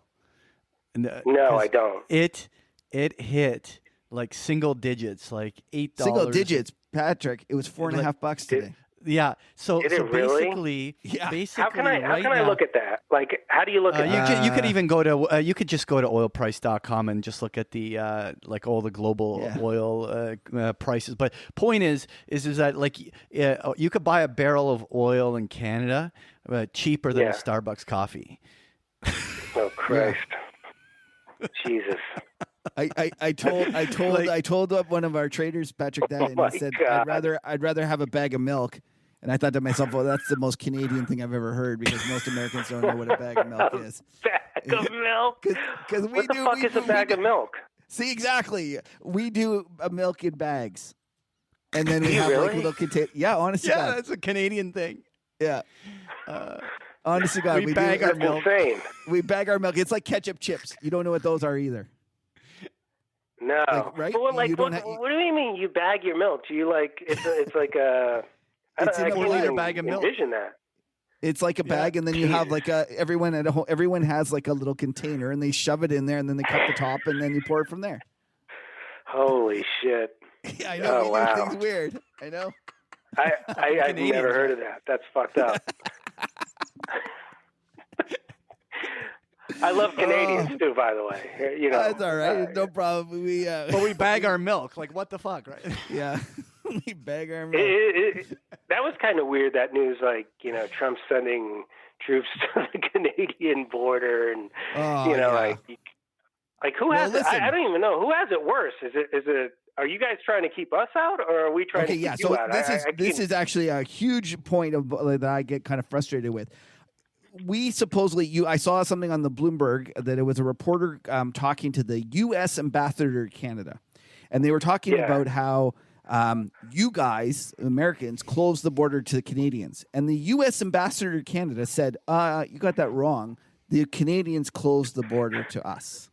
No, I don't. It hit like single digits, like $8. Single digits, Patrick. It was $4.50 today. Yeah. So really? basically, how can I look at that? Like, how do you look at that? You could even go to you could just go to oilprice.com and just look at the like all the global oil prices. But point is that like you could buy a barrel of oil in Canada cheaper than a Starbucks coffee. Oh Christ. Jesus. I told one of our traders, Patrick, that, and he said, I'd rather have a bag of milk. And I thought to myself, well, that's the most Canadian thing I've ever heard, because most Americans don't know what a bag of milk is. Bag of milk? What the fuck is a bag of milk? See, exactly. We do a milk in bags. And then we have like little containers. Yeah, honestly. Yeah, that's a Canadian thing. Yeah. Honestly, God, we bag our milk. Insane. We bag our milk. It's like ketchup chips. You don't know what those are either. No. Like, right? But what do you mean you bag your milk? Do you like it's like a it's in a can't bag of milk. Envision that. It's like a bag, and then you have like everyone has like a little container, and they shove it in there, and then they cut the top, and then you pour it from there. Holy shit! Yeah, I know. Wow. Things weird. I know. I've never heard of that. That's fucked up. I love Canadians too, by the way. You know, that's all right. No problem. But we bag our milk. Like, what the fuck, right? Yeah, we bag our milk. That was kind of weird. That news, like, you know, Trump sending troops to the Canadian border, and you know, like who has it? I don't even know who has it worse. Is it? Are you guys trying to keep us out, or are we trying to keep you out? This is actually a huge point that I get kind of frustrated with. We supposedly, I saw something on the Bloomberg that it was a reporter talking to the U.S. ambassador to Canada, and they were talking about how you guys, Americans, closed the border to the Canadians. And the U.S. ambassador to Canada said, you got that wrong. The Canadians closed the border to us.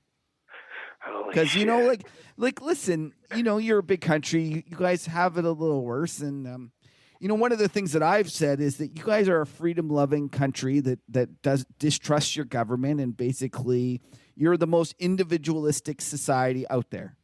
Because, you know, like, listen, you know, you're a big country. You guys have it a little worse. And, you know, one of the things that I've said is that you guys are a freedom-loving country that does distrust your government, and basically you're the most individualistic society out there.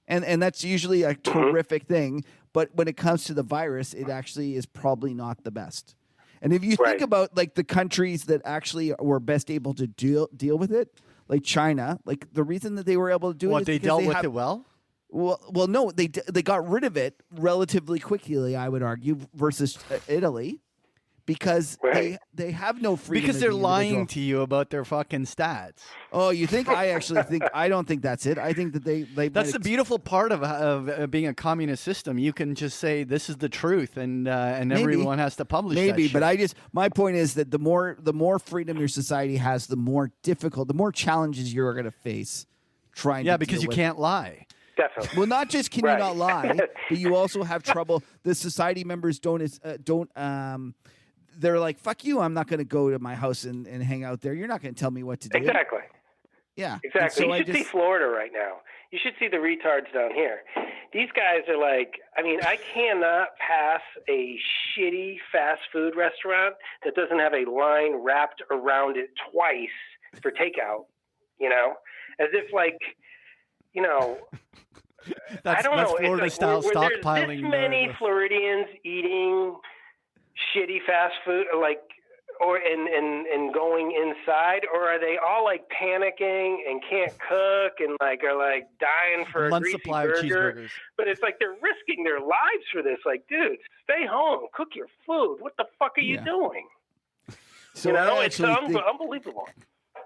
And that's usually a terrific thing. But when it comes to the virus, it actually is probably not the best. And if you think about, like, the countries that actually were best able to deal with it, like China, like the reason that they were able to do it is they dealt with it well? Well, no, they got rid of it relatively quickly, I would argue, versus Italy, because they have no freedom. Because they're lying to you about their fucking stats. Oh, you think? I don't think that's it. I think that they That's the beautiful part of being a communist system. You can just say this is the truth, and everyone has to publish that shit. But my point is that the more freedom your society has, the more challenges you're going to face trying to because you with can't lie. Definitely. Well, not just can you not lie, but you also have trouble. The society members don't. They're like, fuck you. I'm not going to go to my house and hang out there. You're not going to tell me what to do. Exactly. Yeah. Exactly. So you should see Florida right now. You should see the retards down here. These guys are like, I mean, I cannot pass a shitty fast food restaurant that doesn't have a line wrapped around it twice for takeout, you know, as if like, you know, I don't know. Florida it's style like, stockpiling. There's this many Floridians eating shitty fast food, like, and going inside, or are they all like panicking and can't cook and like are like dying for a greasy supply burger? of cheeseburgers. But it's like they're risking their lives for this. Like, dude, stay home, cook your food. What the fuck are you doing? So you know, it's unbelievable.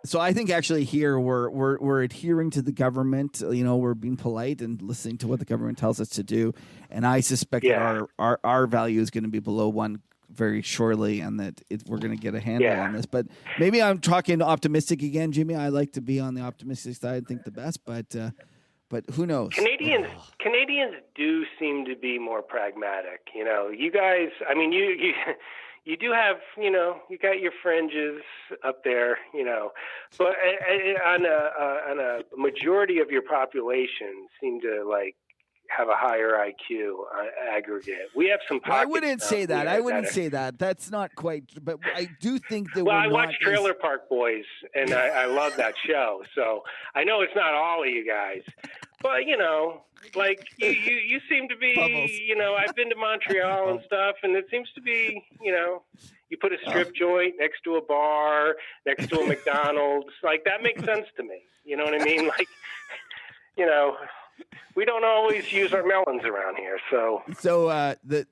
So I think actually here we're adhering to the government. You know, we're being polite and listening to what the government tells us to do. And I suspect that our value is going to be below 1 very shortly, and that we're going to get a handle on this. But maybe I'm talking optimistic again, Jimmy. I like to be on the optimistic side and think the best, but who knows? Canadians do seem to be more pragmatic. You know, you guys. I mean, you do have, you know, you got your fringes up there, you know, but on a majority of your population seem to like have a higher IQ on aggregate. We have some. I wouldn't say that. I wouldn't say that. That's not quite. But I do think that. Well, I watch Trailer Park Boys, and I love that show. So I know it's not all of you guys, but you know, like you seem to be. Bubbles. You know, I've been to Montreal and stuff, and it seems to be. You know, you put a strip joint next to a bar, next to a McDonald's. Like that makes sense to me. You know what I mean? Like, you know. We don't always use our melons around here, so. So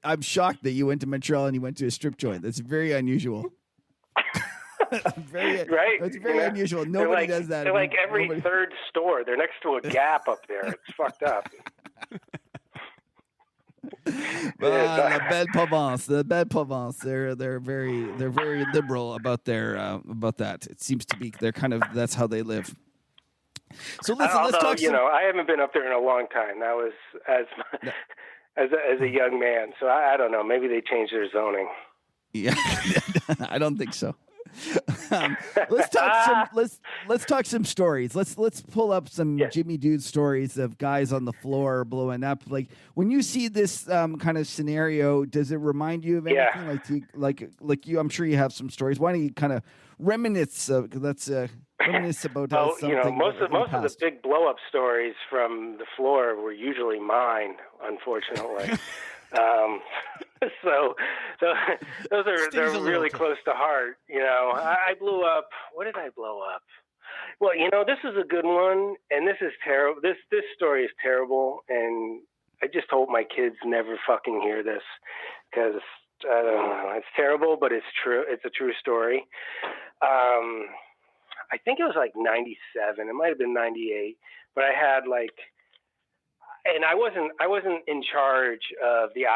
I'm shocked that you went to Montreal and you went to a strip joint. That's very unusual. Right? It's very unusual. Nobody does that. They're like every third store. They're next to a Gap up there. It's fucked up. The Belle Provence. They're very liberal about about that. It seems to be that's how they live. So let's talk. You know, I haven't been up there in a long time. That was as a young man. So I don't know. Maybe they changed their zoning. Yeah, I don't think so. Let's talk some stories. Let's pull up some Jimmy Dude stories of guys on the floor blowing up. Like when you see this kind of scenario, does it remind you of anything? Like you, I'm sure you have some stories. Why don't you kind of reminisce? Reminisce about something. You know, most of the big blow up stories from the floor were usually mine, unfortunately. So they're really close to heart. You know, I blew up. What did I blow up? Well, you know, this is a good one, and this is terrible. This story is terrible, and I just hope my kids never fucking hear this because I don't know. It's terrible, but it's true. It's a true story. I think it was like 97. It might have been 98, but I had like. And I wasn't in charge of the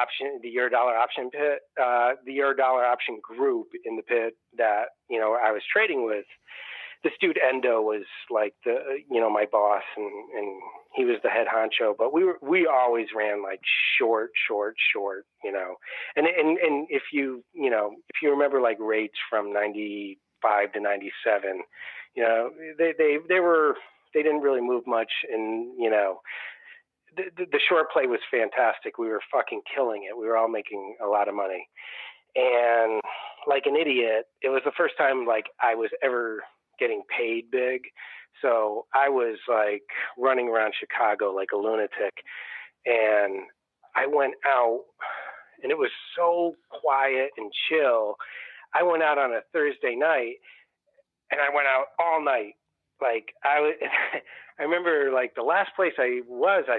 Euro Dollar option pit, the Euro Dollar option group in the pit that, you know, I was trading with. this dude Endo was like my boss, and he was the head honcho, but we always ran like short, and if you remember like rates from 95 to 97, they didn't really move much, and the short play was fantastic. We were fucking killing it. We were all making a lot of money. And like an idiot, it was the first time like I was ever getting paid big. So I was like running around Chicago like a lunatic. And I went out, and it was so quiet and chill. I went out on a Thursday night, and I went out all night. Like I remember like the last place I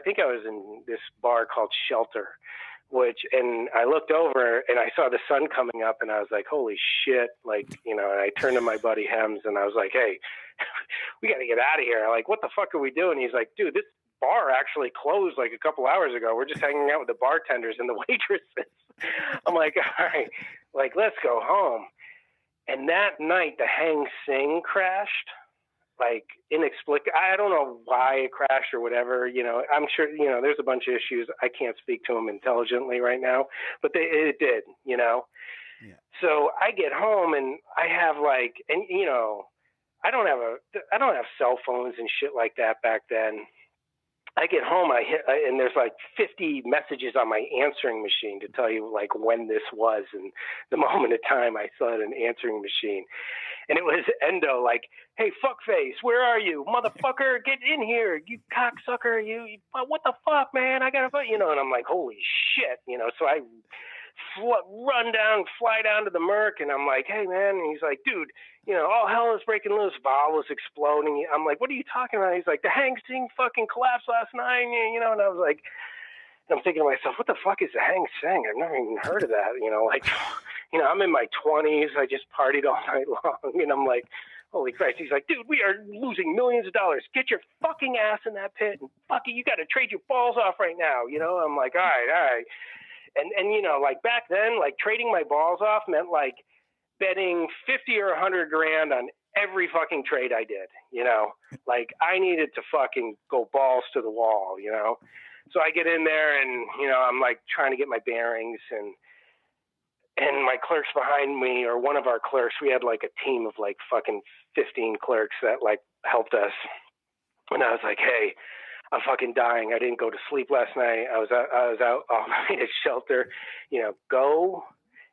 think I was in this bar called Shelter, and I looked over and I saw the sun coming up, and I was like, holy shit. Like, and I turned to my buddy Hems, and I was like, hey, we got to get out of here. Like, what the fuck are we doing? He's like, dude, this bar actually closed like a couple hours ago. We're just hanging out with the bartenders and the waitresses. I'm like, all right, like, let's go home. And that night the Hang Sing crashed. Like inexplicable. I don't know why it crashed or whatever. I'm sure, there's a bunch of issues. I can't speak to them intelligently right now, but it did, Yeah. So I get home, and I have like, and I don't have cell phones and shit like that back then. I get home, and there's like 50 messages on my answering machine to tell you like when this was and the moment of time I saw an answering machine. And it was Endo, like, hey, fuckface, where are you? Motherfucker, get in here. You cocksucker. You what the fuck, man? I got to, and I'm like, holy shit. So I fly down to the Merk, and I'm like, hey, man. And he's like, dude, all hell is breaking loose. Val was exploding. I'm like, what are you talking about? He's like, the Hang Sing fucking collapsed last night, and I was like, I'm thinking to myself, what the fuck is the Hang Sing? I've never even heard of that. I'm in my 20s. I just partied all night long, and I'm like, holy Christ. He's like, dude, we are losing millions of dollars. Get your fucking ass in that pit, and fuck it, you got to trade your balls off right now. I'm like, all right. And like back then, like trading my balls off meant like betting 50 or 100 grand on every fucking trade I did, like I needed to fucking go balls to the wall, So I get in there, and, I'm like trying to get my bearings, and my clerks behind me, or one of our clerks, we had like a team of like fucking 15 clerks that like helped us. And I was like, hey, I'm fucking dying. I didn't go to sleep last night. I was out all night at Shelter, go.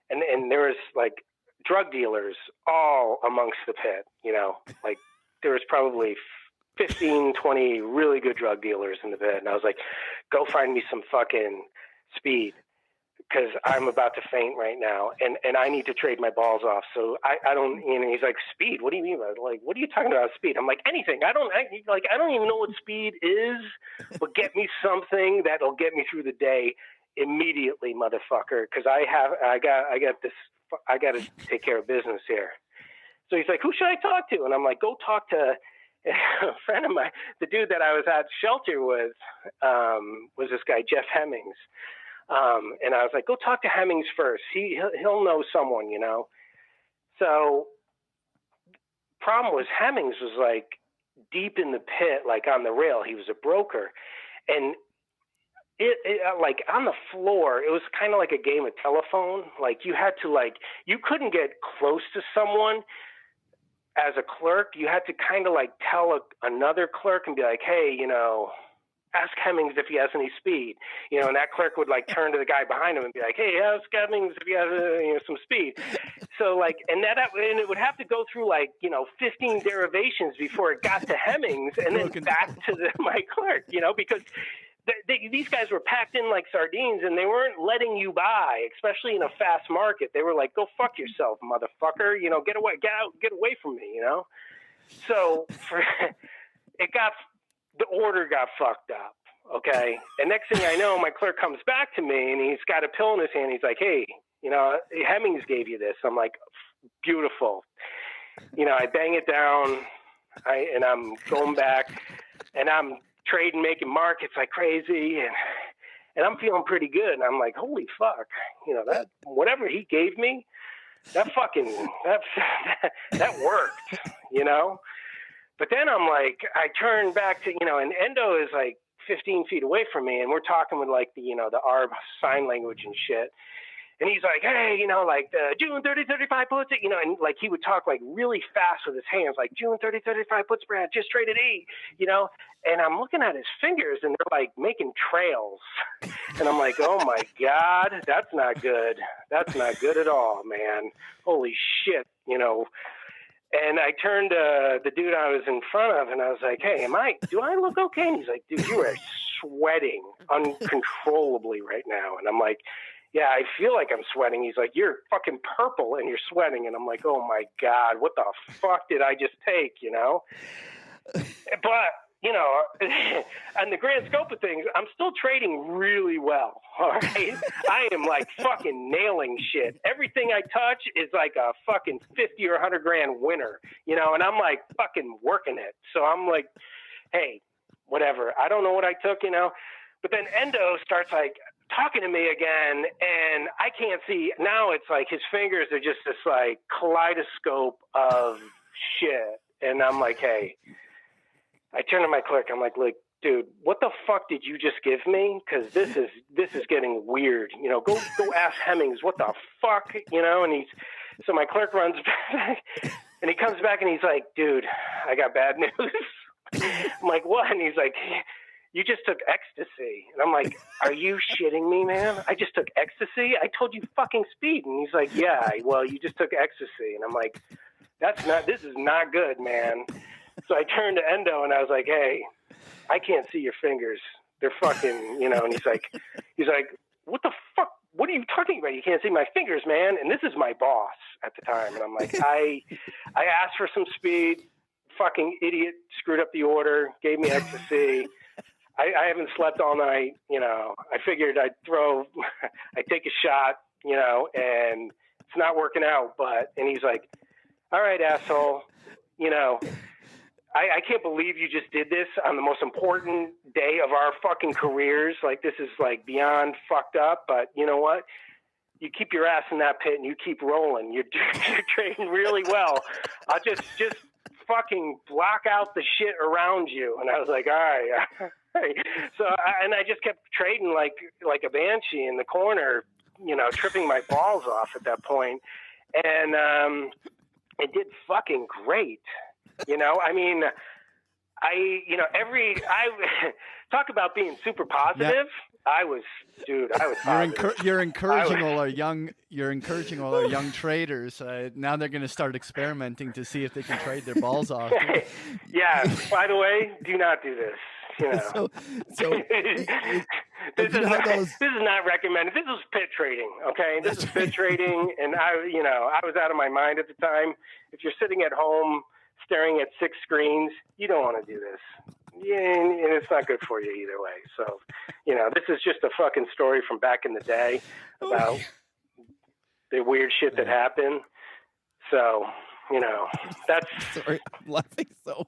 And there was like drug dealers all amongst the pit, like there was probably 15, 20 really good drug dealers in the pit. And I was like, go find me some fucking speed, because I'm about to faint right now, and I need to trade my balls off. So I don't, he's like, speed? What do you mean by it? Like, what are you talking about speed? I'm like, anything. I don't even know what speed is, but get me something that'll get me through the day immediately, motherfucker. Cause I got to take care of business here. So he's like, who should I talk to? And I'm like, go talk to a friend of mine. The dude that I was at Shelter with, was this guy, Jeff Hemmings. And I was like, go talk to Hemmings first. He'll know someone, So problem was Hemmings was like deep in the pit, like on the rail. He was a broker, and it like on the floor, it was kind of like a game of telephone. Like you had to you couldn't get close to someone as a clerk. You had to kind of like tell another clerk and be like, hey, ask Hemmings if he has any speed, and that clerk would like turn to the guy behind him and be like, hey, ask Hemmings if he has some speed. So like, and it would have to go through 15 derivations before it got to Hemmings and then back to my clerk, because these guys were packed in like sardines, and they weren't letting you buy, especially in a fast market. They were like, go fuck yourself, motherfucker, get away from me, So the order got fucked up. Okay. And next thing I know, my clerk comes back to me, and he's got a pill in his hand. He's like, hey, Hemmings gave you this. I'm like, beautiful. I bang it down, and I'm going back, and I'm trading, making markets like crazy. And I'm feeling pretty good. And I'm like, holy fuck, that whatever he gave me, that fucking, that worked, But then I'm like, I turn back to, and Endo is like 15 feet away from me, and we're talking with like the ARB sign language and shit. And he's like, hey, like June 30, 35 puts it, and like he would talk like really fast with his hands, like June 30, 35 puts Brad, just traded 8, and I'm looking at his fingers and they're like making trails. And I'm like, oh my God, that's not good. That's not good at all, man. Holy shit, And I turned to the dude I was in front of and I was like, hey, do I look okay? And he's like, dude, you are sweating uncontrollably right now. And I'm like, yeah, I feel like I'm sweating. He's like, you're fucking purple and you're sweating. And I'm like, oh my God, what the fuck did I just take, But, on the grand scope of things, I'm still trading really well, all right? I am like fucking nailing shit. Everything I touch is like a fucking 50 or 100 grand winner, and I'm like fucking working it. So I'm like, hey, whatever. I don't know what I took, But then Endo starts like talking to me again, and I can't see. Now it's like his fingers are just this like kaleidoscope of shit. And I'm like, hey, I turn to my clerk. I'm like, look, dude, what the fuck did you just give me? Because this is getting weird. Go ask Hemmings what the fuck, And so my clerk runs back, and he comes back and he's like, dude, I got bad news. I'm like, what? And he's like, you just took ecstasy. And I'm like, are you shitting me, man? I just took ecstasy? I told you fucking speed. And he's like, yeah, well, you just took ecstasy. And I'm like, this is not good, man. So I turned to Endo and I was like, hey, I can't see your fingers. They're fucking, and he's like, what the fuck? What are you talking about? You can't see my fingers, man. And this is my boss at the time. And I'm like, I asked for some speed. Fucking idiot screwed up the order, gave me ecstasy. I haven't slept all night. I figured I'd take a shot, and it's not working out. And he's like, all right, asshole, I can't believe you just did this on the most important day of our fucking careers. Like, this is like beyond fucked up, but you know what? You keep your ass in that pit and you keep rolling. You're trading really well. I'll just fucking block out the shit around you. And I was like, all right. So, I just kept trading like a banshee in the corner, tripping my balls off at that point. And it did fucking great. Talk about being super positive. Yep. I was positive. You're encouraging all our young traders. Now they're going to start experimenting to see if they can trade their balls off. Yeah. By the way, do not do this. So this is not recommended. This is pit trading. Okay. This is pit trading. And I was out of my mind at the time. If you're sitting at home staring at 6 screens, you don't want to do this. Yeah, and it's not good for you either way. So, this is just a fucking story from back in the day about the weird shit that happened. So, that's sorry, I'm laughing so hard.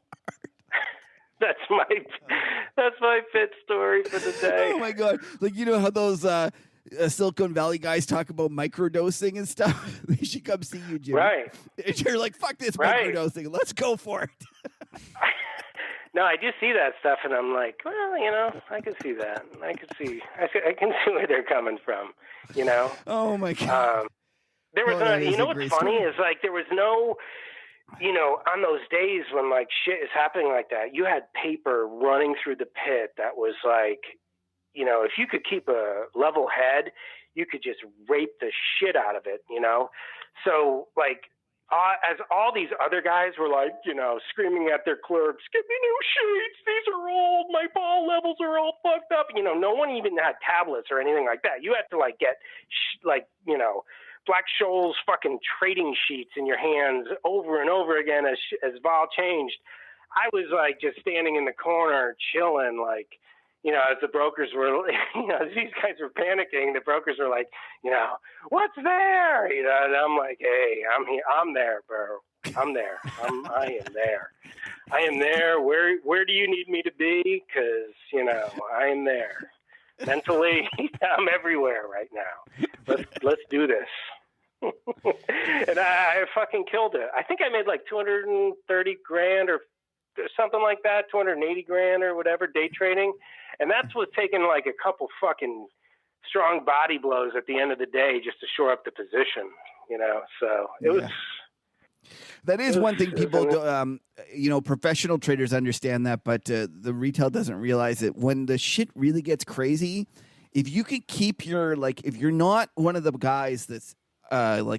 That's my pit story for the day. Oh my God. Like, how those Silicon Valley guys talk about microdosing and stuff? They should come see you, Jim. Right. And you're like, fuck this microdosing. Let's go for it. No, I do see that stuff, and I'm like, well, I can see that. I can see where they're coming from, Oh my God. There was what's funny is like there was no, on those days when like shit is happening like that, you had paper running through the pit that was like, if you could keep a level head, you could just rape the shit out of it, So like, as all these other guys were like, screaming at their clerks, give me new sheets. These are old. My ball levels are all fucked up. No one even had tablets or anything like that. You had to like get Black Scholes fucking trading sheets in your hands over and over again as vol changed. I was like just standing in the corner chilling, like, as the brokers were, as these guys were panicking, the brokers were like, what's there? And I'm like, hey, I'm here. I'm there, bro. I'm there. I am there. I am there. Where do you need me to be? Because, I am there. Mentally, I'm everywhere right now. Let's do this. And I fucking killed it. I think I made like 230 grand or or something like that, 280 grand or whatever, day trading. And that's what's taking like a couple fucking strong body blows at the end of the day just to shore up the position, So it was. That is one thing people do, professional traders understand that, but the retail doesn't realize it. When the shit really gets crazy, if you can keep if you're not one of the guys that's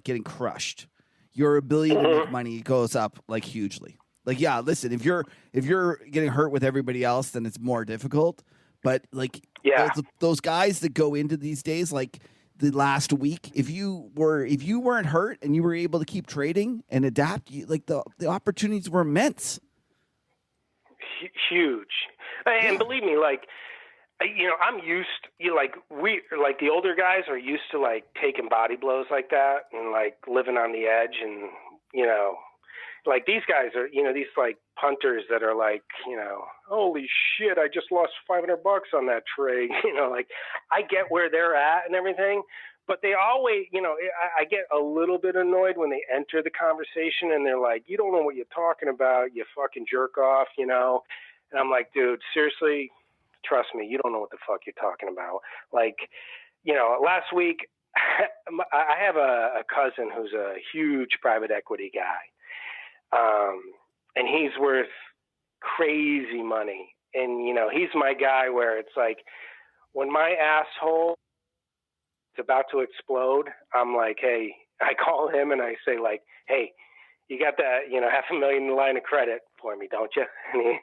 getting crushed, your ability to make money goes up like hugely. Like, yeah, listen, if you're getting hurt with everybody else, then it's more difficult. But those guys that go into these days, like the last week, if you weren't hurt and you were able to keep trading and adapt, the opportunities were immense. Huge. And believe me, I'm used the older guys are used to taking body blows like that and living on the edge, and these guys are, these punters that are holy shit, I just lost $500 on that trade. I get where they're at and everything, but they always, I get a little bit annoyed when they enter the conversation and they're like, you don't know what you're talking about, you fucking jerk off, And I'm like, dude, seriously, trust me, you don't know what the fuck you're talking about. Last week, I have a cousin who's a huge private equity guy. And he's worth crazy money. And, he's my guy where it's when my asshole is about to explode, I'm like, hey, I call him and I say hey, you got that, $500,000 line of credit for me, don't you? And he,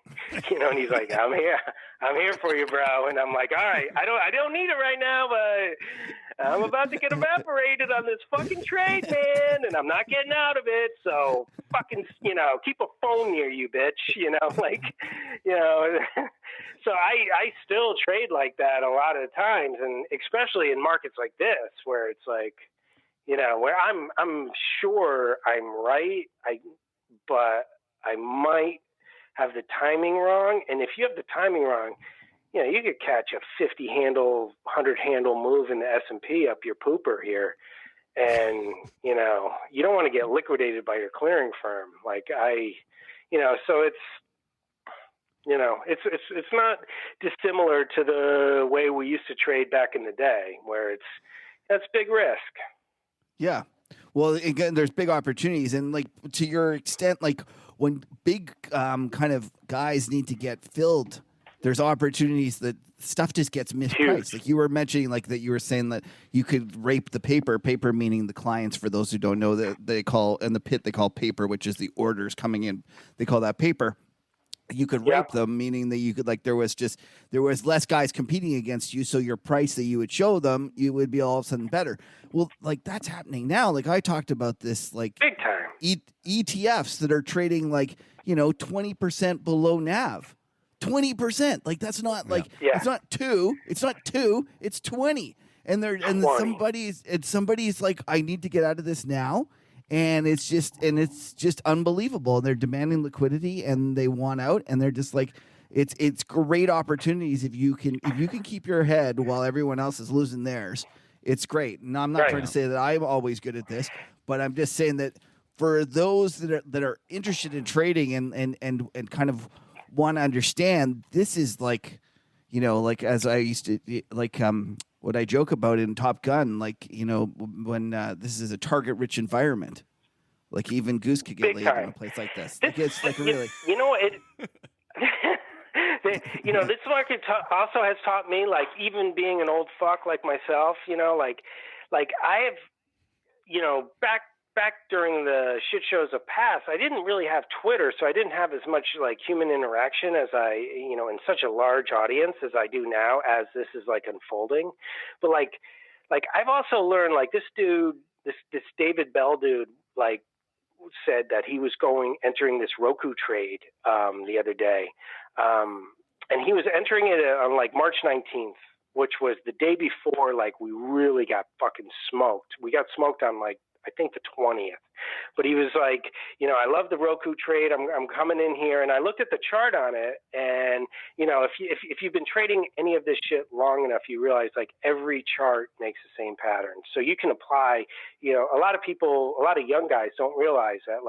and he's like, I'm here for you, bro. And I'm like, all right, I don't need it right now, but I'm about to get evaporated on this fucking trade, man, and I'm not getting out of it. So fucking, keep a phone near you, bitch. So I still trade like that a lot of times, and especially in markets like this, where it's where I'm sure I'm right, but I might have the timing wrong. And if you have the timing wrong, you could catch a 50 handle, 100 handle move in the S&P up your pooper here. And, you don't want to get liquidated by your clearing firm. So it's not dissimilar to the way we used to trade back in the day, where that's big risk. Yeah. Well, again, there's big opportunities. And to your extent, when big kind of guys need to get filled, there's opportunities that stuff just gets mispriced. Like you were mentioning, that you were saying that you could rape the paper meaning the clients, for those who don't know, that they call in the pit, they call paper, which is the orders coming in. They call that paper. You could rape them, meaning that you could there was less guys competing against you, so your price that you would show them, you would be all of a sudden better. Well, that's happening now. I talked about this big time ETFs that are trading 20% below NAV. 20%. That's not it's not two, it's 20. And somebody's like, I need to get out of this now. And it's just unbelievable. And they're demanding liquidity and they want out, and they're just it's great opportunities if you can keep your head while everyone else is losing theirs. It's great. And I'm not trying to say that I'm always good at this, but I'm just saying that for those that are interested in trading and kind of want to understand, this is as I used to what I joke about in Top Gun, when this is a target-rich environment, even Goose could get laid in a place like this. Really. This market also has taught me, even being an old fuck like myself, I have, back during the shit shows of past, I didn't really have Twitter, so I didn't have as much human interaction as I, in such a large audience as I do now, as this is unfolding. But I've also learned this dude, this David Bell dude, said that he was entering this Roku trade the other day, and he was entering it on March 19th, which was the day before we really got fucking smoked. We got smoked on I think the 20th, but he was I love the Roku trade. I'm coming in here, and I looked at the chart on it, and if you've been trading any of this shit long enough, you realize every chart makes the same pattern. So you can apply. A lot of young guys don't realize that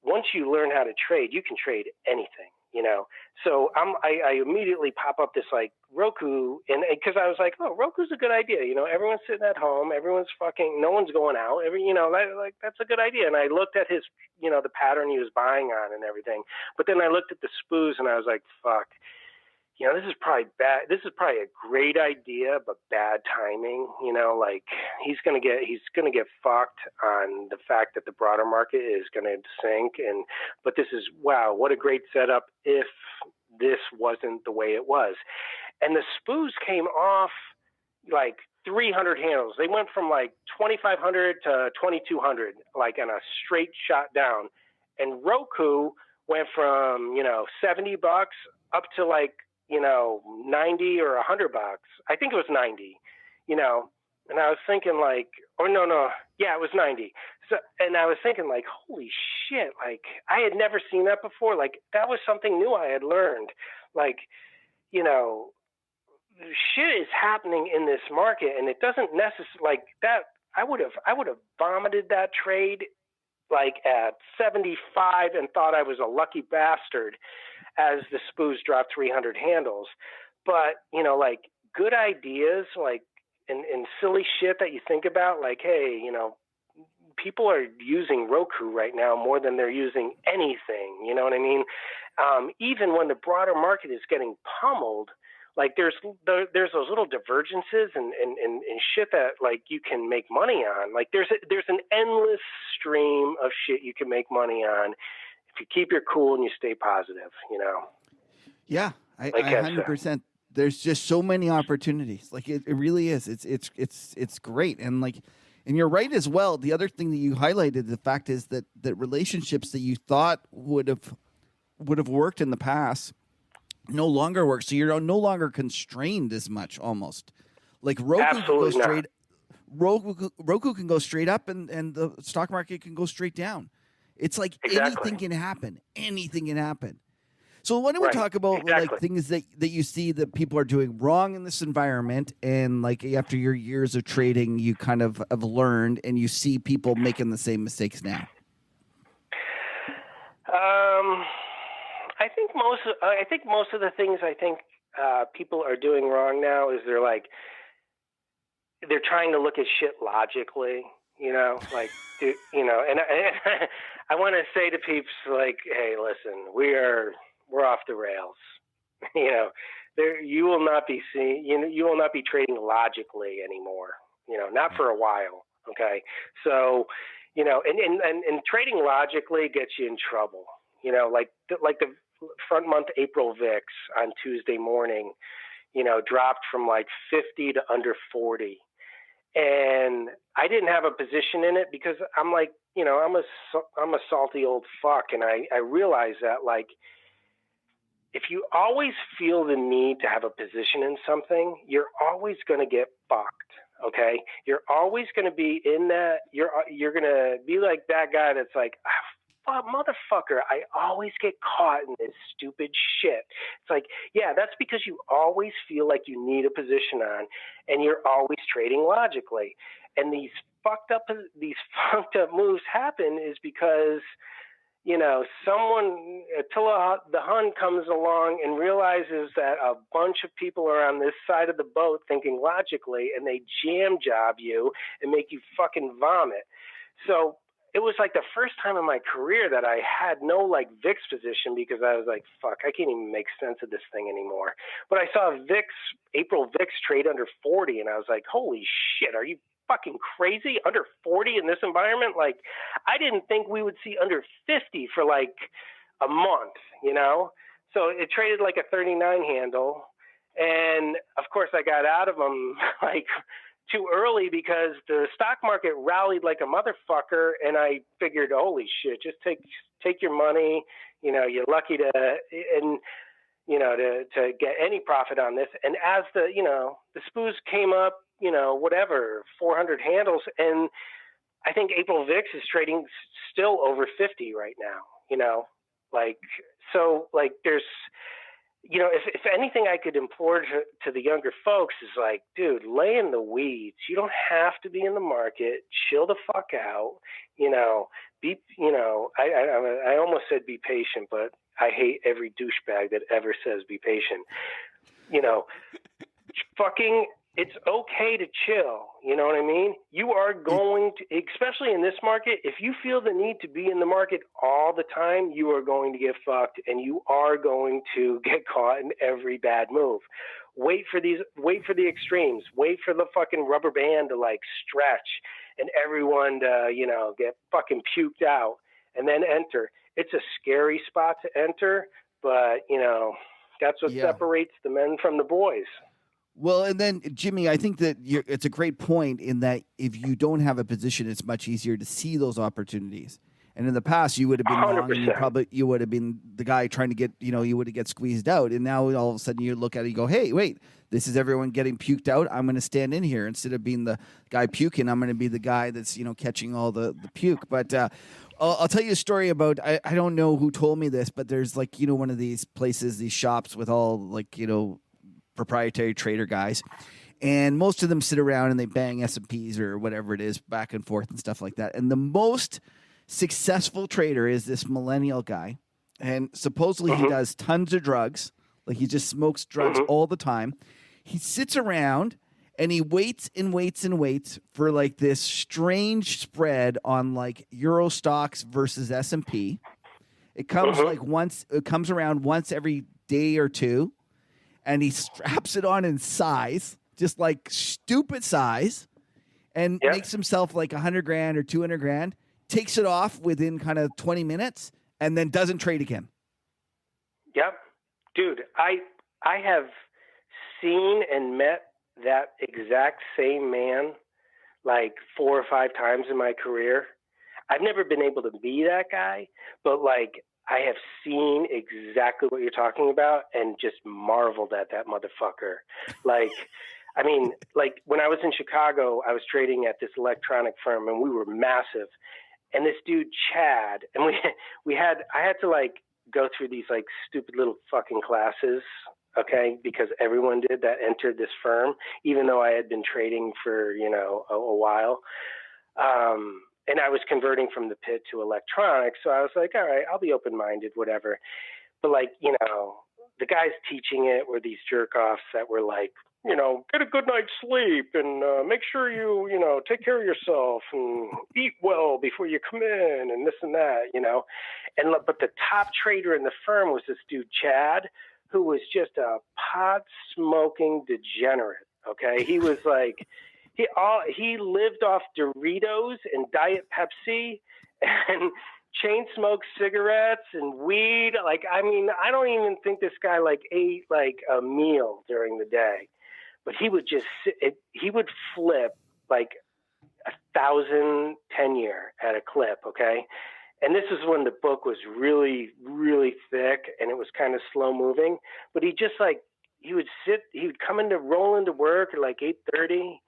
once you learn how to trade, you can trade anything, you know? So I immediately pop up this like Roku, and because I was like, oh, Roku's a good idea. You know, everyone's sitting at home, everyone's no one's going out. Like that's a good idea. And I looked at his, you know, the pattern he was buying on and everything. But then I looked at the SPUs and I was like, fuck. You know, this is probably bad. This is probably a great idea, but bad timing. You know, like he's gonna get fucked on the fact that the broader market is gonna sink. But this is, wow, what a great setup if this wasn't the way it was. And the SPUs came off like 300 handles. They went from like 2,500 to 2,200, like on a straight shot down. And Roku went from, you know, $70 up to like, you know, 90 or $100. I think it was 90, you know, and I was thinking like, oh no. Yeah, it was 90. So, and I was thinking like, holy shit. Like I had never seen that before. Like that was something new I had learned. Like, you know, shit is happening in this market and it doesn't necessarily like that. I would have vomited that trade like at 75 and thought I was a lucky bastard as the SPUs dropped 300 handles. But, you know, like good ideas, like, and silly shit that you think about, like, hey, you know, people are using Roku right now more than they're using anything. You know what I mean? Even when the broader market is getting pummeled, like there's those little divergences and shit that like you can make money on. Like there's an endless stream of shit you can make money on if you keep your cool and you stay positive, you know? Yeah, I 100%. There's just so many opportunities. Like it really is. It's great. And like, and you're right as well. The other thing that you highlighted, the fact is that relationships that you thought would have worked in the past no longer work. So you're no longer constrained as much almost. Like Roku can go straight. Roku can go straight up and the stock market can go straight down. It's like anything can happen. Anything can happen. So why don't we talk about like things that you see that people are doing wrong in this environment, and like after your years of trading, you kind of have learned and you see people making the same mistakes now? I think most of the things people are doing wrong now is they're trying to look at shit logically. You know, like, you know, and I want to say to peeps like, hey, listen, we're off the rails. You know, you will not be trading logically anymore. You know, not for a while. Okay, so, you know, and trading logically gets you in trouble. You know, like the front month April VIX on Tuesday morning, you know, dropped from like 50 to under 40. And I didn't have a position in it because I'm like, you know, I'm a salty old fuck. And I realize that like, if you always feel the need to have a position in something, you're always going to get fucked. Okay. You're always going to be in that. You're going to be like that guy that's like, motherfucker, I always get caught in this stupid shit. It's like, yeah, that's because you always feel like you need a position on and you're always trading logically. And these fucked up moves happen is because, you know, someone, Attila the Hun comes along and realizes that a bunch of people are on this side of the boat thinking logically, and they jam job you and make you fucking vomit. So it was like the first time in my career that I had no like VIX position because I was like, fuck, I can't even make sense of this thing anymore. But I saw April VIX trade under 40, and I was like, holy shit, are you fucking crazy? Under 40 in this environment? Like, I didn't think we would see under 50 for like a month, you know? So it traded like a 39 handle. And of course I got out of them like too early because the stock market rallied like a motherfucker. And I figured, holy shit, just take your money. You know, you're lucky to get any profit on this. And as the SPUs came up, you know, whatever, 400 handles. And I think April VIX is trading still over 50 right now, you know, like, so like there's, you know, if anything I could implore to the younger folks is like, dude, lay in the weeds. You don't have to be in the market. Chill the fuck out. You know, I said be patient, but I hate every douchebag that ever says be patient. You know, fucking, it's okay to chill. You know what I mean? You are going to, especially in this market, if you feel the need to be in the market all the time, you are going to get fucked, and you are going to get caught in every bad move. Wait for the extremes. Wait for the fucking rubber band to like stretch and everyone to, you know, get fucking puked out and then enter. It's a scary spot to enter, but you know, that's what separates the men from the boys. Well, and then, Jimmy, I think that it's a great point in that if you don't have a position, it's much easier to see those opportunities. And in the past, you would have been 100%. long, and you would have been the guy trying to get, you know, you would get squeezed out. And now all of a sudden you look at it, you go, hey, wait, this is everyone getting puked out. I'm going to stand in here. Instead of being the guy puking, I'm going to be the guy that's, you know, catching all the puke. But I'll tell you a story about, I don't know who told me this, but there's like, you know, one of these places, these shops with all like, you know, proprietary trader guys, and most of them sit around and they bang S&Ps or whatever it is back and forth and stuff like that. And the most successful trader is this millennial guy, and supposedly he does tons of drugs, like he just smokes drugs all the time. He sits around and he waits and waits and waits for like this strange spread on like Euro stocks versus S&P. It comes it comes around once every day or two. And he straps it on in size, just like stupid size, and makes himself like $100,000 or $200,000, takes it off within kind of 20 minutes, and then doesn't trade again. Yep. Dude, I have seen and met that exact same man like 4 or 5 times in my career. I've never been able to be that guy, but like, I have seen exactly what you're talking about and just marveled at that motherfucker. Like, I mean, like when I was in Chicago, I was trading at this electronic firm and we were massive. And this dude, Chad, and I had to like go through these like stupid little fucking classes, okay, because everyone did that entered this firm, even though I had been trading for, you know, a while. And I was converting from the pit to electronics. So I was like, all right, I'll be open-minded, whatever. But like, you know, the guys teaching it were these jerk-offs that were like, you know, get a good night's sleep and make sure you know, take care of yourself and eat well before you come in and this and that, you know. But the top trader in the firm was this dude, Chad, who was just a pot-smoking degenerate, okay? He was like... He lived off Doritos and Diet Pepsi and chain smoked cigarettes and weed. Like, I mean, I don't even think this guy like ate like a meal during the day, but he would just he would flip like 1,000 10-year at a clip. Okay. And this is when the book was really, really thick and it was kind of slow moving, but he would roll into work at like 8:30.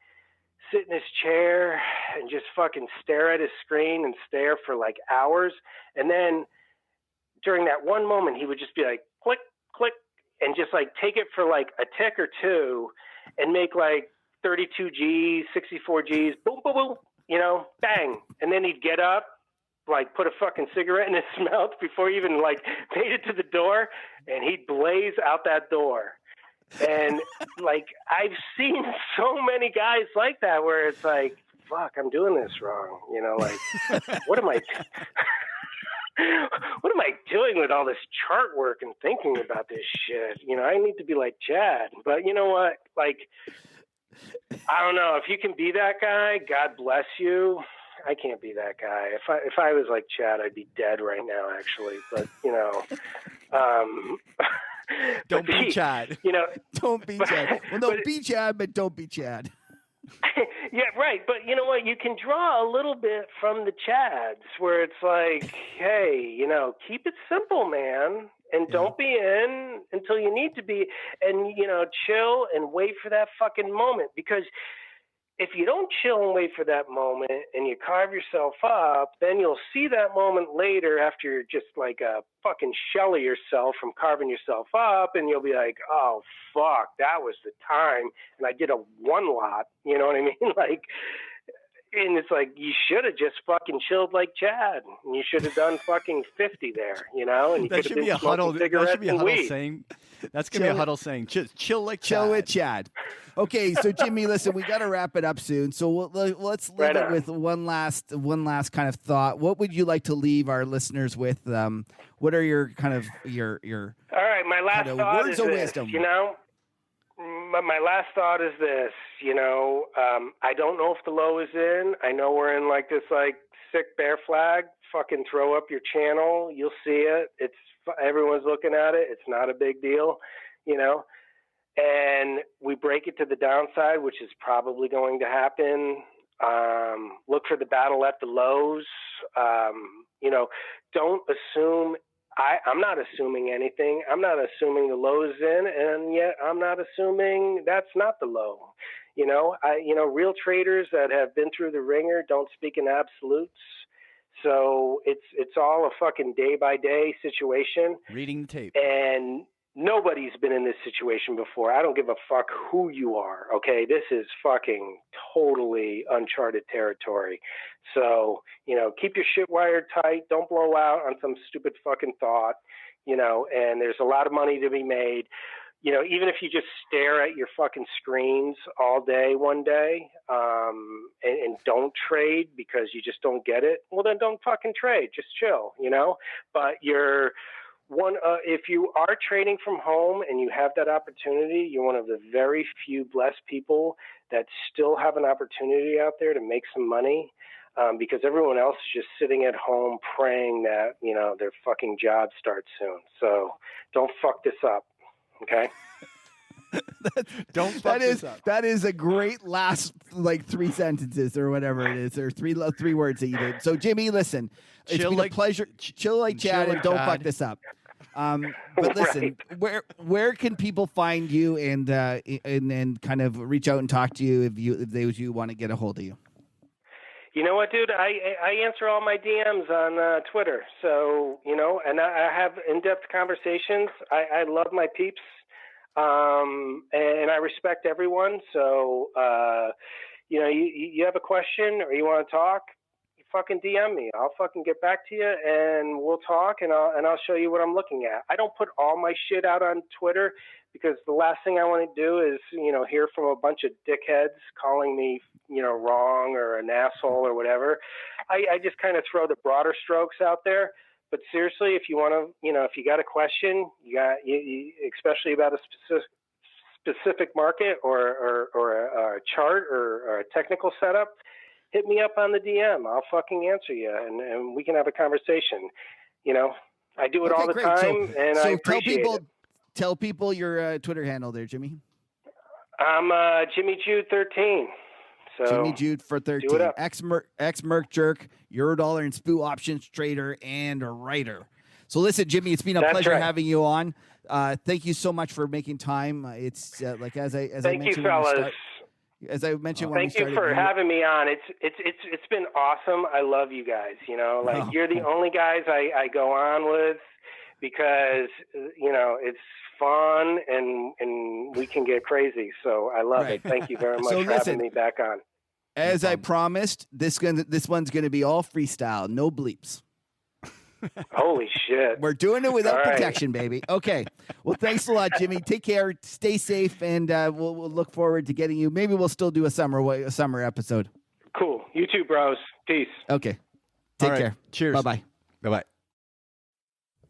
Sit in his chair and just fucking stare at his screen and stare for like hours. And then during that one moment, he would just be like, click, click, and just like take it for like a tick or two and make like 32 Gs, 64 Gs, boom, boom, boom, you know, bang. And then he'd get up, like put a fucking cigarette in his mouth before he even like made it to the door, and he'd blaze out that door. And like, I've seen so many guys like that where it's like, fuck, I'm doing this wrong. You know, like, what am I doing with all this chart work and thinking about this shit? You know, I need to be like Chad. But you know what? Like, I don't know. If you can be that guy, God bless you. I can't be that guy. If I was like Chad, I'd be dead right now, actually. But, you know, don't be Chad. You know, don't be Chad. Well, no, be Chad, but don't be Chad. Yeah, right. But you know what? You can draw a little bit from the Chads where it's like, hey, you know, keep it simple, man. And don't be in until you need to be. And, you know, chill and wait for that fucking moment. Because if you don't chill and wait for that moment and you carve yourself up, then you'll see that moment later after you're just like a fucking shell of yourself from carving yourself up, and you'll be like, oh, fuck, that was the time. And I did a one lot, you know what I mean? Like, And it's like, you should have just fucking chilled like Chad. And you should have done fucking 50 there, you know? And you That could should have be a been smoking Huddle. That cigarettes should be a and Huddle weed. saying. That's going to be a Huddle saying, chill like Chad. Chill with Chad. Okay, so Jimmy, listen, we got to wrap it up soon. So let's leave it with one last kind of thought. What would you like to leave our listeners with? What are your kind of your All right, my last thought words is of this, wisdom? you know? My last thought is this, you know, I don't know if the low is in. I know we're in like this like sick bear flag. Fucking throw up your channel. You'll see it. Everyone's looking at it. It's not a big deal, you know. And we break it to the downside, which is probably going to happen. Look for the battle at the lows. You know, don't assume. I'm not assuming anything. I'm not assuming the low is in, and yet I'm not assuming that's not the low. You know, real traders that have been through the ringer don't speak in absolutes. So it's all a fucking day by day situation. Reading the tape. And nobody's been in this situation before. I don't give a fuck who you are. Okay, this is fucking totally uncharted territory. So, you know, keep your shit wired tight. Don't blow out on some stupid fucking thought, you know, and there's a lot of money to be made. You know, even if you just stare at your fucking screens all day one day and don't trade because you just don't get it, well, then don't fucking trade. Just chill, you know. But if you are trading from home and you have that opportunity, you're one of the very few blessed people that still have an opportunity out there to make some money. Because everyone else is just sitting at home praying that, you know, their fucking job starts soon. So don't fuck this up, okay? Don't fuck this up. That is a great last, like, 3 sentences or whatever it is, or three words that you did. So, Jimmy, listen, it's been a pleasure. Chill like Chad and don't fuck this up. But listen, where can people find you and kind of reach out and talk to you if they want to get a hold of you? You know what, dude? I answer all my DMs on Twitter. So, you know, and I have in-depth conversations. I love my peeps, and I respect everyone. So, you know, you have a question or you want to talk, you fucking DM me. I'll fucking get back to you, and we'll talk, and I'll show you what I'm looking at. I don't put all my shit out on Twitter because the last thing I want to do is, you know, hear from a bunch of dickheads calling me, you know, wrong or an asshole or whatever. I just kind of throw the broader strokes out there. But seriously, if you want to, you know, if you got a question, you especially about a specific market or a chart or a technical setup, hit me up on the DM. I'll fucking answer you, and we can have a conversation. You know, I do it all the time, and I appreciate it. Tell people your Twitter handle there, Jimmy. I'm Jimmy Jude 13. So Jimmy Jude for 13. Ex-Merk jerk, Eurodollar and SPU options trader and a writer. So listen, Jimmy, it's been a pleasure having you on. Thank you so much for making time. It's like as I mentioned. Thank you, fellas. As I mentioned when we started. Thank you for having me on. It's been awesome. I love you guys. You know, like you're the only guys I go on with because you know it's fun and we can get crazy. So I love it. Thank you very much for having me back on. As I promised, this one's going to be all freestyle, no bleeps. Holy shit. We're doing it without protection, baby. Okay. Well, thanks a lot, Jimmy. Take care. Stay safe, and we'll look forward to getting you. Maybe we'll still do a summer episode. Cool. You too, bros. Peace. Okay. Take care. Cheers. Bye-bye. Bye-bye.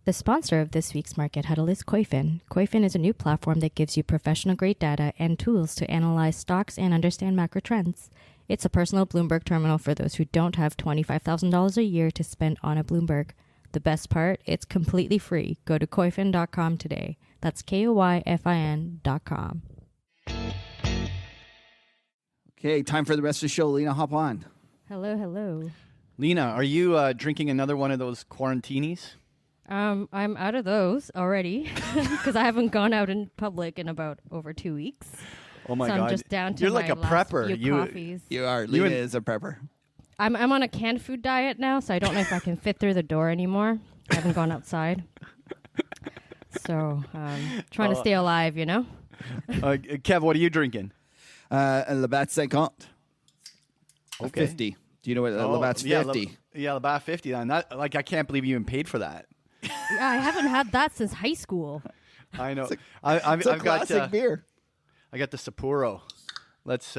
The sponsor of this week's Market Huddle is Koifin. Koifin is a new platform that gives you professional-grade data and tools to analyze stocks and understand macro trends. It's a personal Bloomberg terminal for those who don't have $25,000 a year to spend on a Bloomberg. The best part, it's completely free. Go to koifin.com today. That's KOYFIN.com. Okay, time for the rest of the show. Lena, hop on. Hello. Lena, are you drinking another one of those quarantinis? I'm out of those already because I haven't gone out in public in about over 2 weeks. Oh my God! I'm just down to You're my like a last prepper. few coffees. You are. Lena is a prepper. I'm on a canned food diet now, so I don't know if I can fit through the door anymore. I haven't gone outside, so trying to stay alive, you know. Kev, what are you drinking? Le Bat 50. Okay. 50. Do you know what Labatt's 50? Yeah, Labatt 50. I'm not, I can't believe you even paid for that. Yeah, I haven't had that since high school. I know. It's a classic beer. I got the Sapporo. Let's.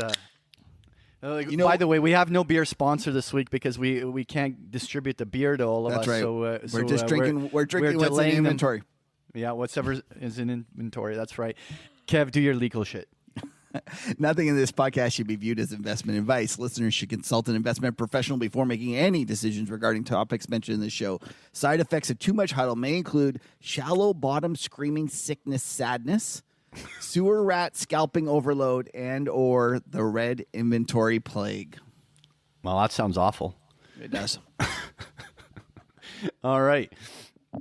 You know, by the way, we have no beer sponsor this week because we can't distribute the beer to all of us. That's right. So, we're just drinking. We're drinking what's in inventory. Yeah, whatever is in inventory. That's right. Kev, do your legal shit. Nothing in this podcast should be viewed as investment advice. Listeners should consult an investment professional before making any decisions regarding topics mentioned in the show. Side effects of too much huddle may include shallow bottom screaming sickness, sadness, sewer rat scalping overload, and or the red inventory plague. Well, that sounds awful. It does. All right.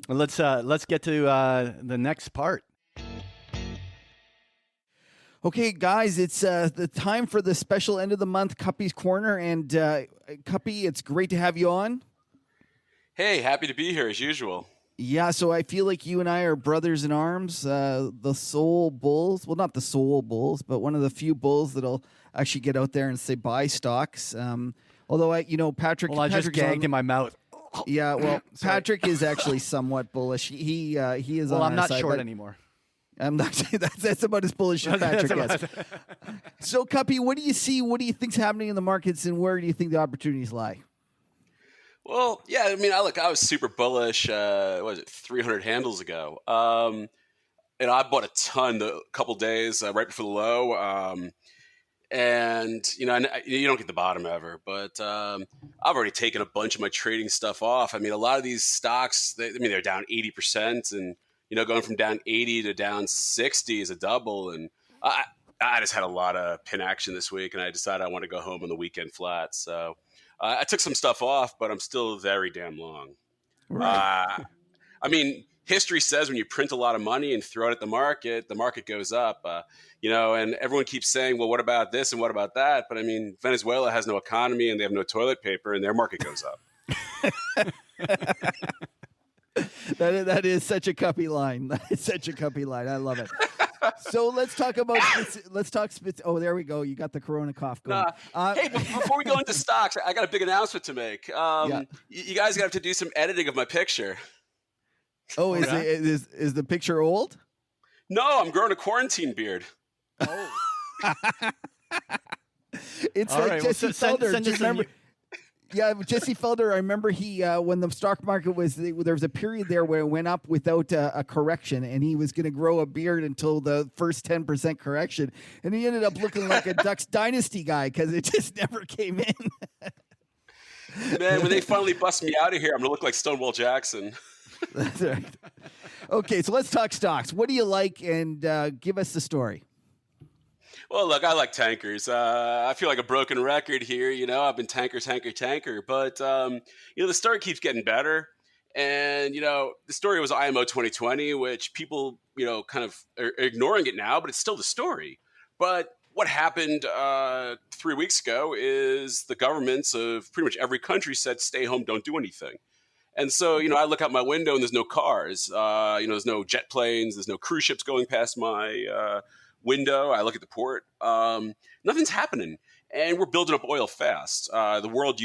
Well, let's get to the next part. Okay, guys, it's the time for the special end of the month Kuppy's Corner. And Kuppy, it's great to have you on. Hey, happy to be here as usual. Yeah, so I feel like you and I are brothers in arms, the sole bulls. Well, not the sole bulls, but one of the few bulls that'll actually get out there and say buy stocks. Although, Patrick... Well, I just gagged in my mouth. Yeah, well, Patrick is actually somewhat bullish. He is on Well, I'm our not side, short anymore. I'm not saying that's about as bullish as Patrick is. So, Kuppy, what do you see? What do you think's happening in the markets, and where do you think the opportunities lie? Well, yeah, I mean, I was super bullish. 300 handles ago, and I bought a ton a couple days right before the low. And you don't get the bottom ever, but I've already taken a bunch of my trading stuff off. I mean, a lot of these stocks, they're down 80%, and going from down 80 to down 60 is a double. And I just had a lot of pin action this week, and I decided I want to go home on the weekend flat. So I took some stuff off, but I'm still very damn long. Right. I mean, history says when you print a lot of money and throw it at the market goes up. And everyone keeps saying, well, what about this and what about that? But I mean, Venezuela has no economy and they have no toilet paper, and their market goes up. That is such a Kuppy line. That is such a Kuppy line. I love it. So let's talk about Oh, there we go. You got the Corona cough going. Hey, before we go into stocks, I got a big announcement to make. You guys have to do some editing of my picture. Oh, is the picture old? No, I'm growing a quarantine beard. Oh. It's All like right, Jesse Felder. send Do you us remember? Yeah, Jesse Felder. I remember he when the stock market there was a period there where it went up without a correction, and he was going to grow a beard until the first 10% correction, and he ended up looking like a Ducks Dynasty guy because it just never came in. Man, when they finally bust me out of here, I'm going to look like Stonewall Jackson. That's right. Okay, so let's talk stocks. What do you like, and give us the story. Well, look, I like tankers. I feel like a broken record here. I've been tanker. But, the story keeps getting better. And, the story was IMO 2020, which people, kind of are ignoring it now, but it's still the story. But what happened 3 weeks ago is the governments of pretty much every country said, stay home, don't do anything. And so, I look out my window and there's no cars. There's no jet planes. There's no cruise ships going past my window. I look at the port. Nothing's happening. And we're building up oil fast. The world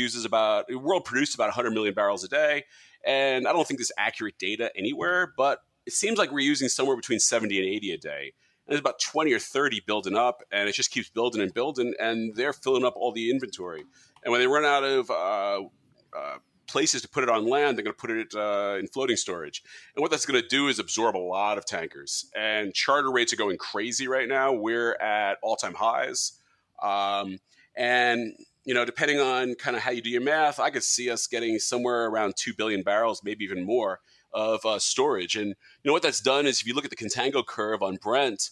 produced about 100 million barrels a day. And I don't think there's accurate data anywhere, but it seems like we're using somewhere between 70 and 80 a day. And there's about 20 or 30 building up, and it just keeps building and building, and they're filling up all the inventory. And when they run out of places to put it on land, they're going to put it in floating storage. And what that's going to do is absorb a lot of tankers. And charter rates are going crazy right now. We're at all-time highs. And, depending on kind of how you do your math, I could see us getting somewhere around 2 billion barrels, maybe even more, of storage. And what that's done is if you look at the contango curve on Brent,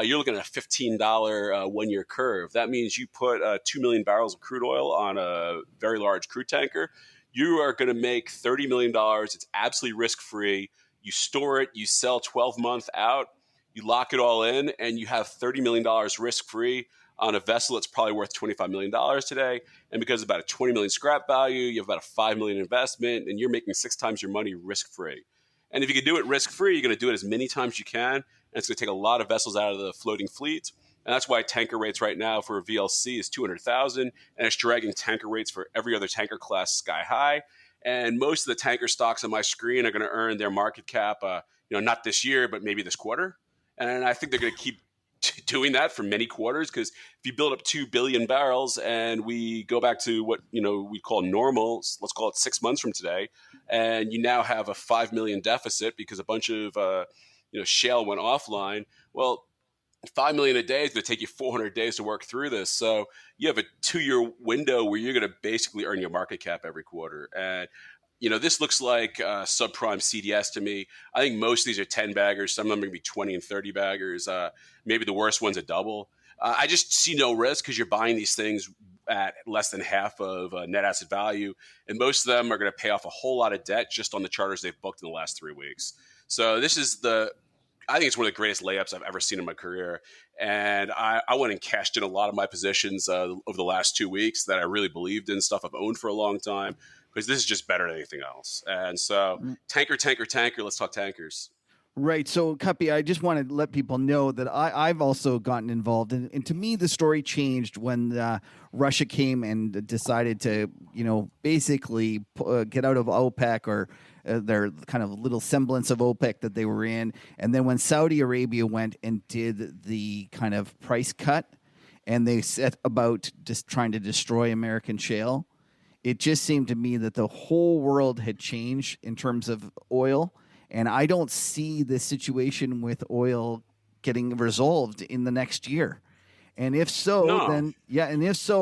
you're looking at a $15 one-year curve. That means you put 2 million barrels of crude oil on a very large crude tanker. You are going to make $30 million. It's absolutely risk-free. You store it, you sell 12 months out, you lock it all in, and you have $30 million risk-free on a vessel that's probably worth $25 million today. And because of about a $20 million scrap value, you have about a $5 million investment, and you're making 6 times your money risk-free. And if you can do it risk-free, you're going to do it as many times as you can, and it's going to take a lot of vessels out of the floating fleet. And that's why tanker rates right now for a VLC is 200,000, and it's dragging tanker rates for every other tanker class sky high. And most of the tanker stocks on my screen are going to earn their market cap, not this year, but maybe this quarter. And I think they're going to keep doing that for many quarters, because if you build up 2 billion barrels and we go back to what we call normal, let's call it 6 months from today, and you now have a 5 million deficit because a bunch of shale went offline. Well, 5 million a day is going to take you 400 days to work through this. So you have a 2-year window where you're going to basically earn your market cap every quarter. And this looks like subprime CDS to me. I think most of these are 10 baggers. Some of them are going to be 20 and 30 baggers. Maybe the worst one's a double. I just see no risk because you're buying these things at less than half of net asset value. And most of them are going to pay off a whole lot of debt just on the charters they've booked in the last 3 weeks. So this is I think it's one of the greatest layups I've ever seen in my career. And I went and cashed in a lot of my positions over the last 2 weeks that I really believed in, stuff I've owned for a long time, because this is just better than anything else. And so tanker, let's talk tankers. Right. So, Kuppy, I just want to let people know that I've also gotten involved. And to me, the story changed when Russia came and decided to, basically get out of OPEC, or their kind of little semblance of OPEC that they were in. And then when Saudi Arabia went and did the kind of price cut, and they set about just trying to destroy American shale, it just seemed to me that the whole world had changed in terms of oil. And I don't see this situation with oil getting resolved in the next year. And if so,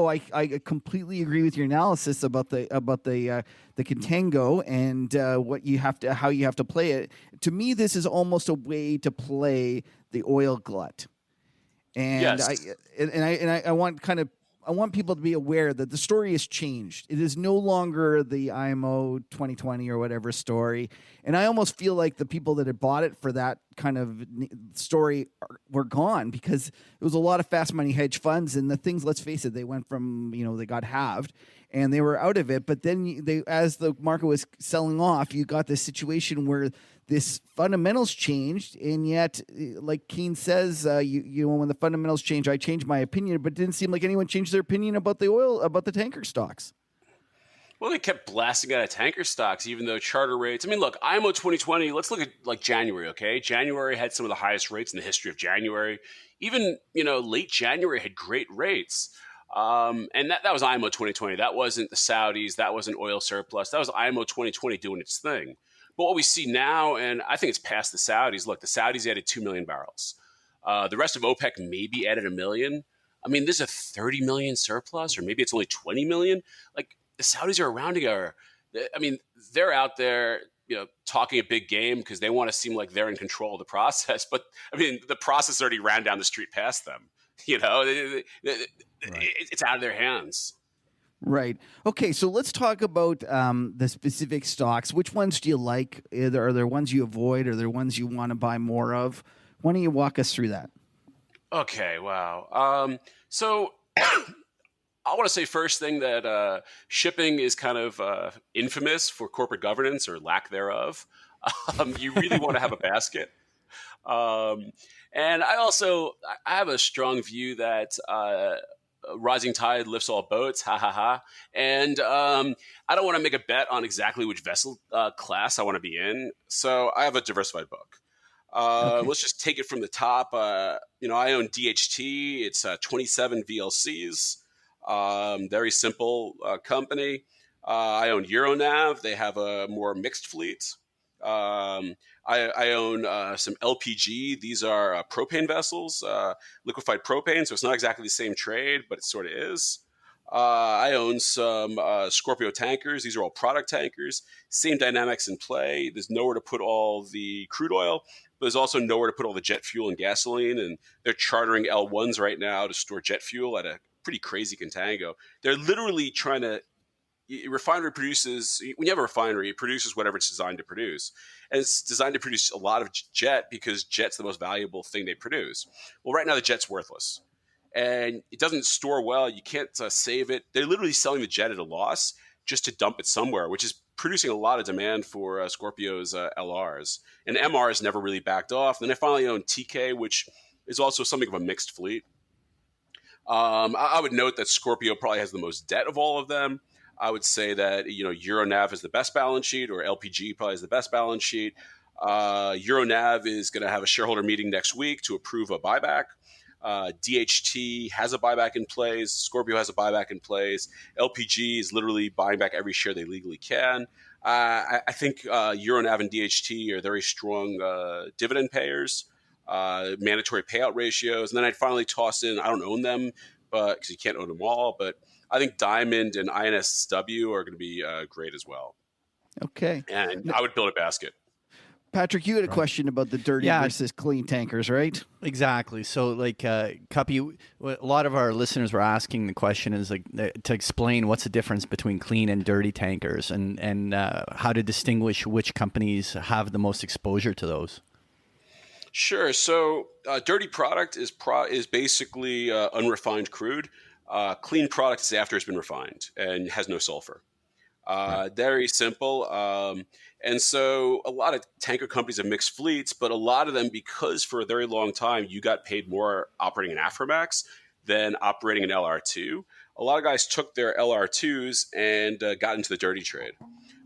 I completely agree with your analysis about the contango and how you have to play it. To me, this is almost a way to play the oil glut. And yes. I want people to be aware that the story has changed. It is no longer the IMO 2020 or whatever story. And I almost feel like the people that had bought it for that kind of story were gone, because it was a lot of fast money hedge funds, and the things, let's face it, they went from, they got halved and they were out of it. But then as the market was selling off, you got this situation where this fundamentals changed, and yet, like Keane says, when the fundamentals change, I changed my opinion, but it didn't seem like anyone changed their opinion about the tanker stocks. Well, they kept blasting out of tanker stocks, even though charter rates. I mean, look, IMO 2020. Let's look at like January. Okay, January had some of the highest rates in the history of January. Even late January had great rates. And that was IMO 2020. That wasn't the Saudis. That wasn't oil surplus. That was IMO 2020 doing its thing. But what we see now, and I think it's past the Saudis. Look, the Saudis added 2 million barrels. The rest of OPEC maybe added 1 million. I mean, there's a 30 million surplus, or maybe it's only 20 million. Like, the Saudis are a rounding error. I mean, they're out there, talking a big game because they want to seem like they're in control of the process. But I mean, the process already ran down the street past them. It's out of their hands. Right. Okay, so let's talk about the specific stocks. Which ones do you like? Are there ones you avoid? Are there ones you want to buy more of? Why don't you walk us through that? Okay, wow. So I want to say first thing that shipping is kind of infamous for corporate governance or lack thereof. You really want to have a basket. And I have a strong view that rising tide lifts all boats, ha ha ha. And I don't want to make a bet on exactly which vessel class I want to be in. So I have a diversified book. Okay. Let's just take it from the top. I own DHT. It's 27 VLCs. Very simple company. I own Euronav. They have a more mixed fleet. I own some LPG. These are propane vessels, liquefied propane. So it's not exactly the same trade, but it sort of is. I own some Scorpio tankers. These are all product tankers. Same dynamics in play. There's nowhere to put all the crude oil, but there's also nowhere to put all the jet fuel and gasoline. And they're chartering L1s right now to store jet fuel at a pretty crazy contango. They're literally trying to refinery produces, when you have a refinery, it produces whatever it's designed to produce. And it's designed to produce a lot of jet because jet's the most valuable thing they produce. Well, right now the jet's worthless. And it doesn't store well. You can't save it. They're literally selling the jet at a loss just to dump it somewhere, which is producing a lot of demand for Scorpio's LRs. And MR has never really backed off. Then I finally own TK, which is also something of a mixed fleet. I would note that Scorpio probably has the most debt of all of them. I would say that Euronav is the best balance sheet, or LPG probably is the best balance sheet. Euronav is going to have a shareholder meeting next week to approve a buyback. DHT has a buyback in place. Scorpio has a buyback in place. LPG is literally buying back every share they legally can. I think Euronav and DHT are very strong dividend payers, mandatory payout ratios. And then I'd finally toss in, I don't own them, but because you can't own them all, but I think Diamond and INSW are going to be great as well. Okay. And I would build a basket. Patrick, you had a question about the dirty versus clean tankers, right? Exactly. So, like, Kuppy, a lot of our listeners were asking the question is like to explain what's the difference between clean and dirty tankers, and how to distinguish which companies have the most exposure to those. Sure. So, dirty product is basically unrefined crude. Clean product is after it's been refined and has no sulfur. Very simple. And so a lot of tanker companies have mixed fleets, but a lot of them, because for a very long time, you got paid more operating an Aframax than operating an LR2. A lot of guys took their LR2s and got into the dirty trade.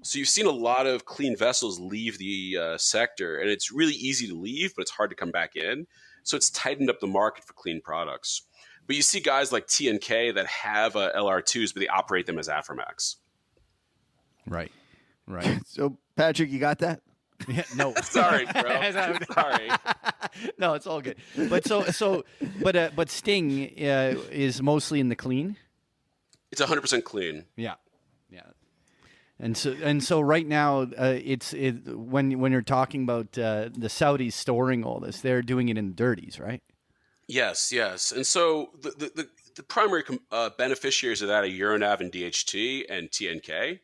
So you've seen a lot of clean vessels leave the sector, and it's really easy to leave, but it's hard to come back in. So it's tightened up the market for clean products. But you see guys like TNK that have LR2s, but they operate them as Aframax. Right. So, Patrick, you got that? Yeah, no. Sorry, bro. Sorry. No, it's all good. But Sting is mostly in the clean. It's 100% clean. Yeah. And so right now, when you're talking about the Saudis storing all this, they're doing it in dirties, right? Yes. And so the primary beneficiaries of that are Euronav and DHT and TNK.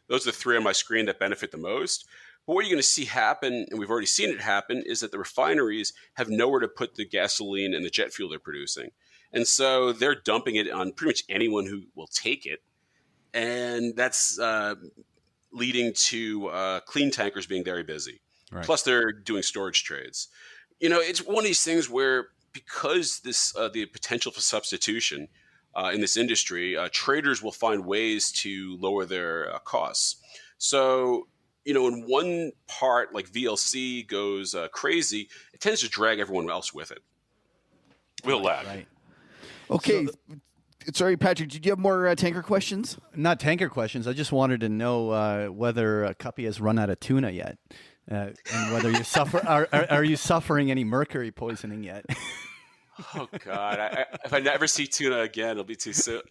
Those are the three on my screen that benefit the most. But what you're going to see happen, and we've already seen it happen, is that the refineries have nowhere to put the gasoline and the jet fuel they're producing. And so they're dumping it on pretty much anyone who will take it. And that's leading to clean tankers being very busy. Right. Plus, they're doing storage trades. It's one of these things where, because the potential for substitution in this industry, traders will find ways to lower their costs. So, when one part like VLC goes crazy, it tends to drag everyone else with it. We'll lag. Right. Okay. Sorry, Patrick, did you have more tanker questions? Not tanker questions. I just wanted to know whether Kuppy has run out of tuna yet, and whether you are you suffering any mercury poisoning yet? Oh God! If I never see tuna again, it'll be too soon.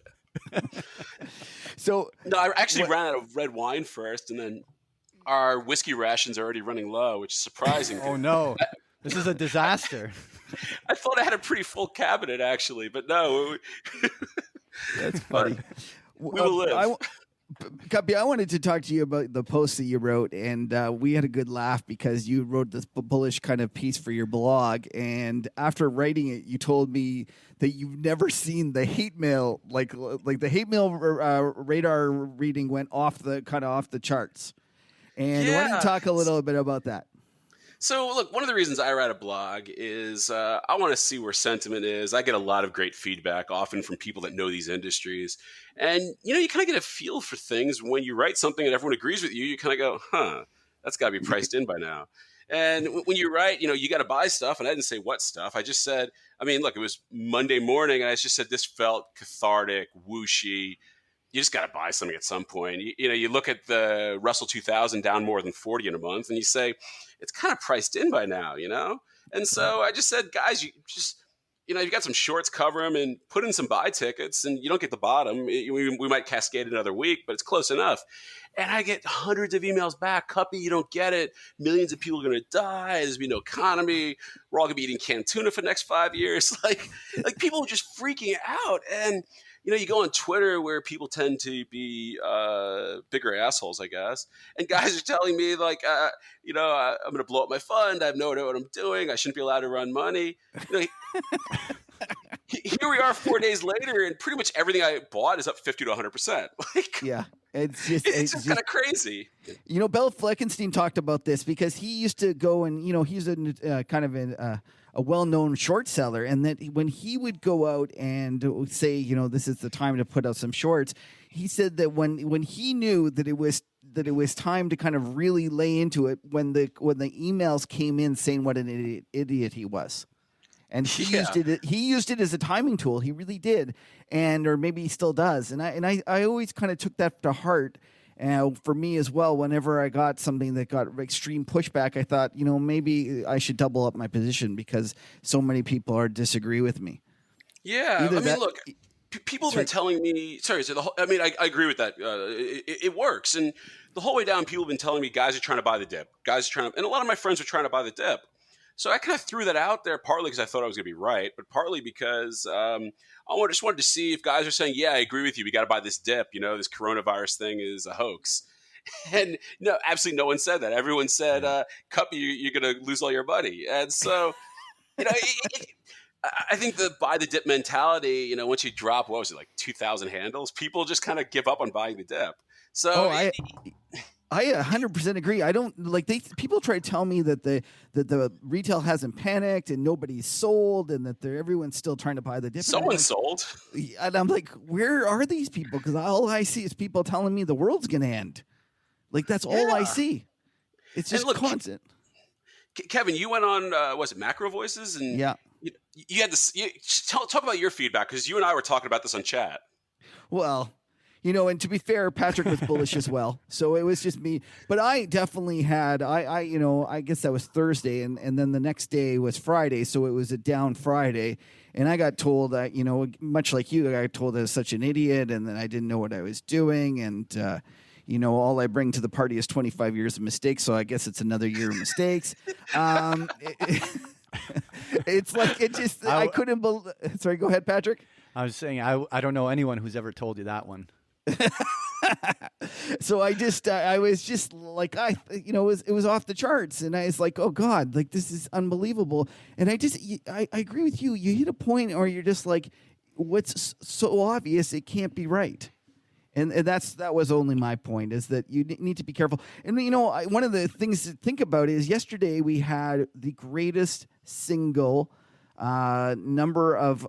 So no, I actually ran out of red wine first, and then our whiskey rations are already running low, which is surprising. Oh no! This is a disaster. I thought I had a pretty full cabinet, actually, but no. That's funny. We will live. Kuppy, I wanted to talk to you about the post that you wrote, and we had a good laugh because you wrote this bullish kind of piece for your blog, and after writing it, you told me that you've never seen the hate mail, like the hate mail radar reading went off the charts. And why don't you talk a little bit about that? So, look, one of the reasons I write a blog is I want to see where sentiment is. I get a lot of great feedback, often from people that know these industries. And, you kind of get a feel for things when you write something and everyone agrees with you. You kind of go, that's got to be priced in by now. And when you write, you got to buy stuff. And I didn't say what stuff. I just said, look, it was Monday morning. And I just said this felt cathartic, whooshy. You just got to buy something at some point. You look at the Russell 2000 down more than 40 in a month, and you say, it's kind of priced in by now, And so I just said, guys, you just, you've got some shorts, cover them, and put in some buy tickets, and you don't get the bottom. We might cascade another week, but it's close enough. And I get hundreds of emails back. Kuppy, you don't get it. Millions of people are going to die. There's going to be no economy. We're all going to be eating canned tuna for the next 5 years. Like people are just freaking out. And you go on Twitter where people tend to be bigger assholes, I guess. And guys are telling me I'm going to blow up my fund. I have no idea what I'm doing. I shouldn't be allowed to run money. Here we are 4 days later, and pretty much everything I bought is up 50 to 100%. Yeah. It's just kind of crazy. Bell Fleckenstein talked about this because he used to go and, he's a kind of a well-known short seller, and that when he would go out and say, you know, this is the time to put out some shorts, he said that when he knew that it was time to kind of really lay into it when the emails came in saying what an idiot he was. And he used it as a timing tool. He really did. Or maybe he still does. And I always kind of took that to heart. For me as well, whenever I got something that got extreme pushback, I thought, you know, maybe I should double up my position because so many people are disagree with me. Yeah. Look, people have been telling me, I agree with that. It works. And the whole way down, people have been telling me guys are trying to buy the dip. And a lot of my friends are trying to buy the dip. So I kind of threw that out there, partly because I thought I was going to be right, but partly because I just wanted to see if guys are saying, yeah, I agree with you. We got to buy this dip. You know, this coronavirus thing is a hoax. And no, absolutely no one said that. Everyone said, Kuppy, you're going to lose all your money. And so, you know, I think the buy the dip mentality, you know, once you drop, what was it, like 2,000 handles, people just kind of give up on buying the dip. So I 100% agree. I don't like people try to tell me that the retail hasn't panicked and nobody's sold and that everyone's still trying to buy the dip. Someone sold. And I'm like, where are these people? Because all I see is people telling me the world's going to end. Like, that's all I see. It's just constant. Kevin, you went on, was it Macro Voices? And yeah. You had this. Talk about your feedback, because you and I were talking about this on chat. Well, you know, and to be fair, Patrick was bullish as well. So it was just me. But I definitely had, I guess that was Thursday. And then the next day was Friday. So it was a down Friday. And I got told that, you know, much like you, I got told I was such an idiot and that I didn't know what I was doing. And, you know, all I bring to the party is 25 years of mistakes. So I guess it's another year of mistakes. It's like, it just, I couldn't believe. Sorry, go ahead, Patrick. I was saying, I don't know anyone who's ever told you that one. So I was just like, it was off the charts, and I was like, oh God, like this is unbelievable. And I agree with you. You hit a point where you're just like, what's so obvious, it can't be right. And that was only my point, is that you need to be careful. And, you know, one of the things to think about is yesterday we had the greatest single number of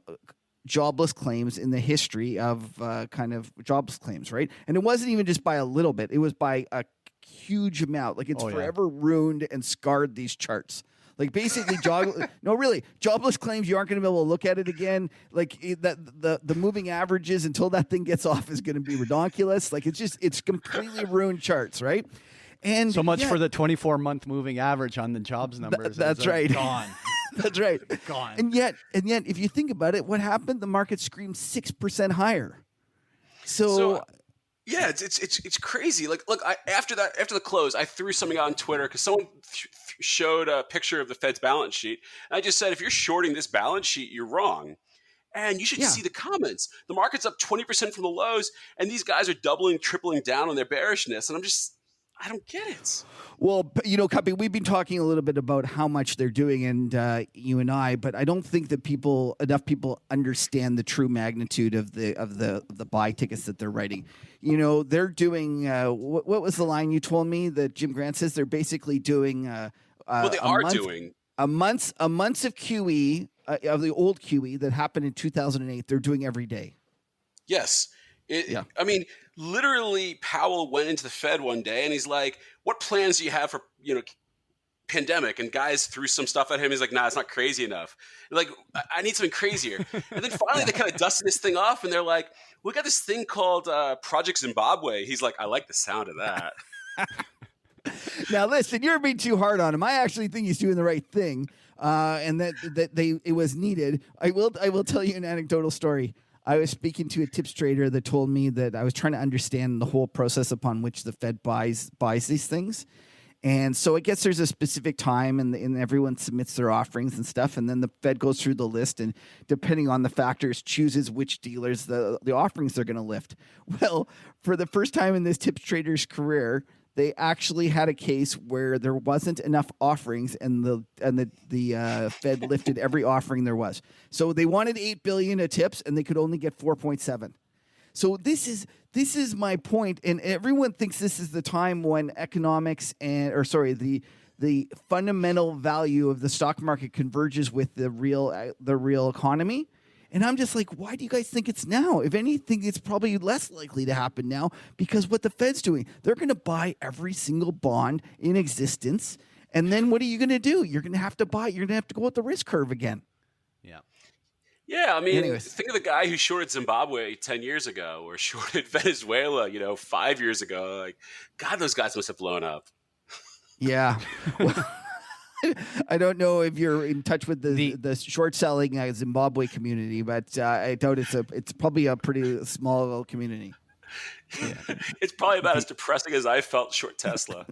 jobless claims in the history of kind of jobless claims, right? And it wasn't even just by a little bit. It was by a huge amount. Like, it's forever ruined and scarred these charts. Like, basically, jobless claims, you aren't going to be able to look at it again. Like, the moving averages until that thing gets off is going to be ridiculous. Like, it's completely ruined charts, right? And so much for the 24-month moving average on the jobs numbers. That's right. Gone. That's right. Gone. And yet, if you think about it, what happened? The market screamed 6% higher. So yeah, it's crazy. Like, look, after the close, I threw something out on Twitter because someone showed a picture of the Fed's balance sheet. And I just said, if you're shorting this balance sheet, you're wrong. And you should see the comments. The market's up 20% from the lows, and these guys are doubling, tripling down on their bearishness. And I don't get it. Well, you know, Kuppy, we've been talking a little bit about how much they're doing, and you and I, but I don't think that enough people understand the true magnitude of the buy tickets that they're writing. You know, they're doing what was the line you told me that Jim Grant says? They're basically doing a months of QE of the old QE that happened in 2008. They're doing every day. Yes. I mean, literally, Powell went into the Fed one day and he's like, what plans do you have for, you know, pandemic? And guys threw some stuff at him. He's like, nah, it's not crazy enough. Like, I need something crazier. And then finally they kind of dusted this thing off and they're like, we got this thing called Project Zimbabwe. He's like, I like the sound of that. Now, listen, you're being too hard on him. I actually think he's doing the right thing, and that it was needed. I will tell you an anecdotal story. I was speaking to a tips trader that told me that I was trying to understand the whole process upon which the Fed buys these things. And so I guess there's a specific time and everyone submits their offerings and stuff. And then the Fed goes through the list and depending on the factors, chooses which dealers the offerings they're going to lift. Well, for the first time in this tips trader's career, they actually had a case where there wasn't enough offerings, and the Fed lifted every offering there was. So they wanted $8 billion of tips, and they could only get 4.7. So this is my point, and everyone thinks this is the time when economics the the fundamental value of the stock market converges with the real economy. And I'm just like, why do you guys think it's now? If anything, it's probably less likely to happen now, because what the Fed's doing, they're going to buy every single bond in existence. And then what are you going to do? You're going to have to buy. You're going to have to go up the risk curve again. Yeah. Yeah, I mean, Anyways. think of the guy who shorted Zimbabwe 10 years ago, or shorted Venezuela, 5 years ago. Like, God, those guys must have blown up. Yeah. Well, I don't know if you're in touch with the short selling Zimbabwe community, but I doubt it's probably a pretty small community. Yeah. It's probably about as depressing as I felt short Tesla.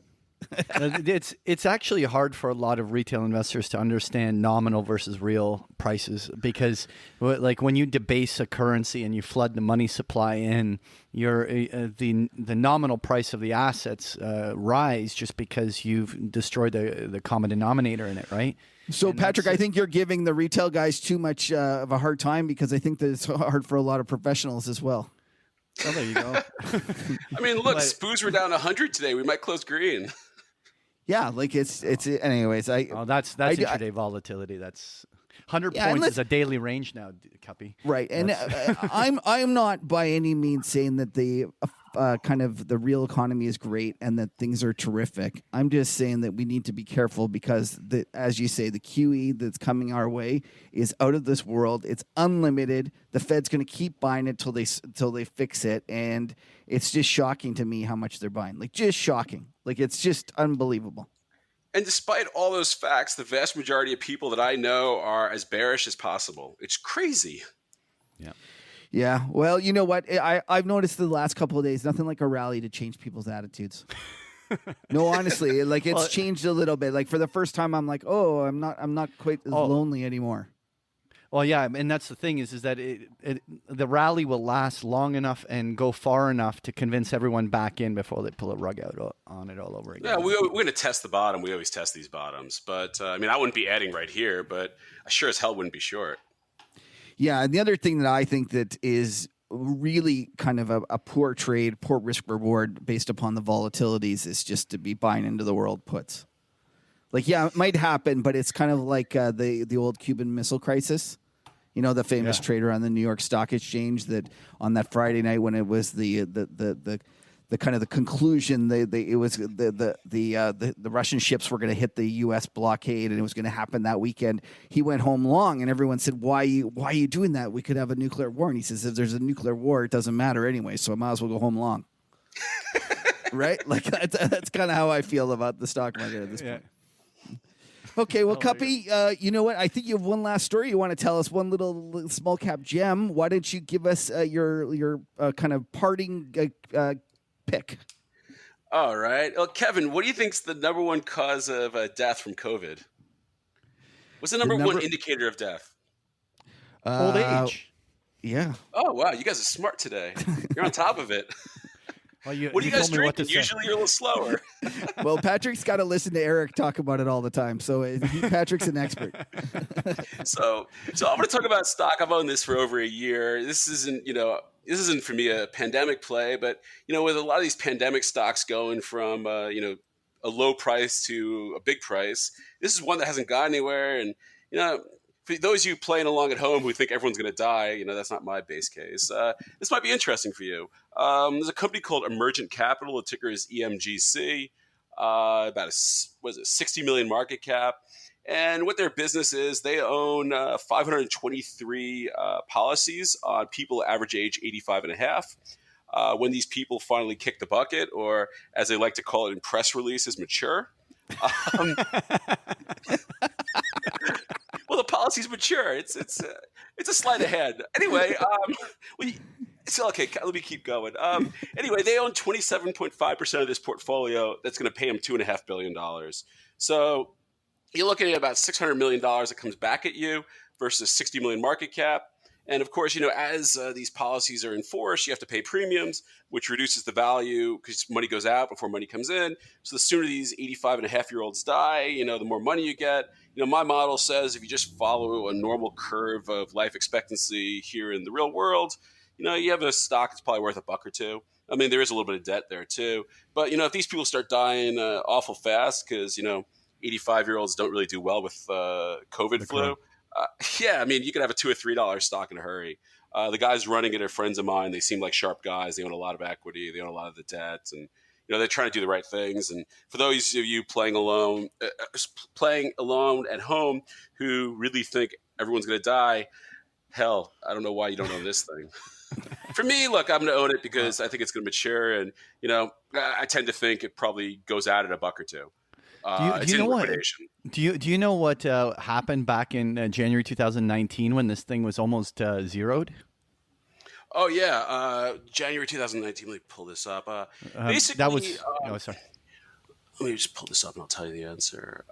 It's actually hard for a lot of retail investors to understand nominal versus real prices, because like when you debase a currency and you flood the money supply in, the nominal price of the assets rise just because you've destroyed the common denominator in it, right? So, Patrick, I think you're giving the retail guys too much of a hard time, because I think that it's hard for a lot of professionals as well. Oh, there you go. I mean, look, SPOOs were down 100 today. We might close green. Yeah, like it's anyways. That's intraday volatility. That's 100 points is a daily range now, Kuppy. Right, and I'm not by any means saying that the kind of the real economy is great and that things are terrific. I'm just saying that we need to be careful, because as you say, the QE that's coming our way is out of this world. It's unlimited. The Fed's going to keep buying it till they fix it, and it's just shocking to me how much they're buying. Like, just shocking. Like, it's just unbelievable. And despite all those facts, the vast majority of people that I know are as bearish as possible. It's crazy. Yeah. Yeah. Well, you know what? I've noticed the last couple of days, nothing like a rally to change people's attitudes. No, honestly, like it's changed a little bit. Like for the first time, I'm like, oh, I'm not quite as lonely anymore. Well, yeah, and that's the thing is that the rally will last long enough and go far enough to convince everyone back in before they pull a rug out on it all over again. Yeah, we're going to test the bottom. We always test these bottoms. But, I mean, I wouldn't be adding right here, but I sure as hell wouldn't be short. Yeah, and the other thing that I think that is really kind of a poor trade, poor risk reward based upon the volatilities is just to be buying into the world puts. Like, yeah, it might happen, but it's kind of like the old Cuban Missile Crisis. You know, the famous trader on the New York Stock Exchange that on that Friday night when it was the kind of the conclusion, it was the Russian ships were going to hit the U.S. blockade and it was going to happen that weekend. He went home long, and everyone said, "Why are you doing that? We could have a nuclear war." And he says, "If there's a nuclear war, it doesn't matter anyway, so I might as well go home long." Right? Like that's kind of how I feel about the stock market at this point. Okay, well, Kuppy, you know what? I think you have one last story you want to tell us, one little small cap gem. Why don't you give us your kind of parting pick? All right. Well, Kevin, what do you think's the number one cause of death from COVID? What's the number one indicator of death? Old age. Yeah. Oh, wow. You guys are smart today. You're on top of it. Well, what do you guys drink? Usually you're a little slower. Well, Patrick's got to listen to Eric talk about it all the time. So Patrick's an expert. So I'm going to talk about stock. I've owned this for over a year. This isn't for me a pandemic play, but with a lot of these pandemic stocks going from a low price to a big price, this is one that hasn't gone anywhere. And for those of you playing along at home who think everyone's going to die, that's not my base case. This might be interesting for you. There's a company called Emergent Capital. The ticker is EMGC. About a $60 million market cap. And what their business is, they own 523 policies on people average age 85 and a half. When these people finally kick the bucket, or as they like to call it in press releases, mature. Well, the policy's mature. It's a slide ahead. Anyway, okay. Let me keep going. Anyway, they own 27.5% of this portfolio. That's going to pay them $2.5 billion. So you're looking at about $600 million that comes back at you versus 60 million market cap. And of course, as these policies are enforced, you have to pay premiums, which reduces the value because money goes out before money comes in. So the sooner these 85-and-a-half-year-olds die, the more money you get. My model says if you just follow a normal curve of life expectancy here in the real world, you have a stock that's probably worth $1 or $2. I mean, there is a little bit of debt there too. But, if these people start dying awful fast because, 85-year-olds don't really do well with COVID flu. Yeah, I mean, you could have a $2 or $3 stock in a hurry. The guys running it are friends of mine. They seem like sharp guys. They own a lot of equity. They own a lot of the debt, and they're trying to do the right things. And for those of you playing alone at home who really think everyone's going to die, hell, I don't know why you don't own this thing. For me, look, I'm going to own it because I think it's going to mature, and I tend to think it probably goes out at $1 or $2. Do you know what? Do you know what happened back in January 2019 when this thing was almost zeroed? Oh yeah, January 2019. Let me pull this up. Basically, that was. Sorry. Let me just pull this up and I'll tell you the answer.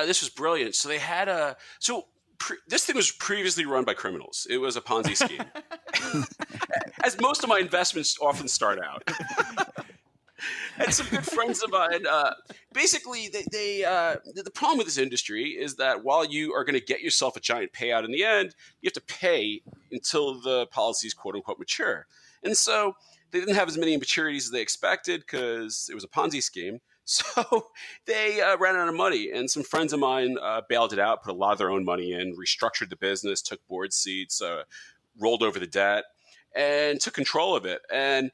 This was brilliant. So they had this thing was previously run by criminals. It was a Ponzi scheme, as most of my investments often start out. And some good friends of mine, basically, the problem with this industry is that while you are going to get yourself a giant payout in the end, you have to pay until the policies, quote unquote, mature. And so they didn't have as many maturities as they expected because it was a Ponzi scheme. So they ran out of money. And some friends of mine bailed it out, put a lot of their own money in, restructured the business, took board seats, rolled over the debt, and took control of it. And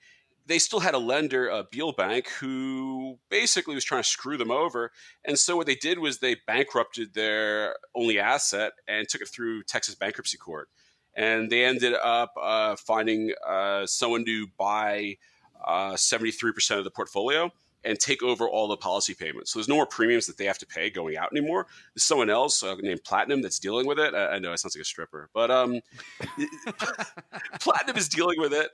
they still had a lender, Beal Bank, who basically was trying to screw them over. And so what they did was they bankrupted their only asset and took it through Texas bankruptcy court. And they ended up finding someone to buy 73% of the portfolio and take over all the policy payments. So there's no more premiums that they have to pay going out anymore. There's someone else named Platinum that's dealing with it. I know it sounds like a stripper, but Platinum is dealing with it.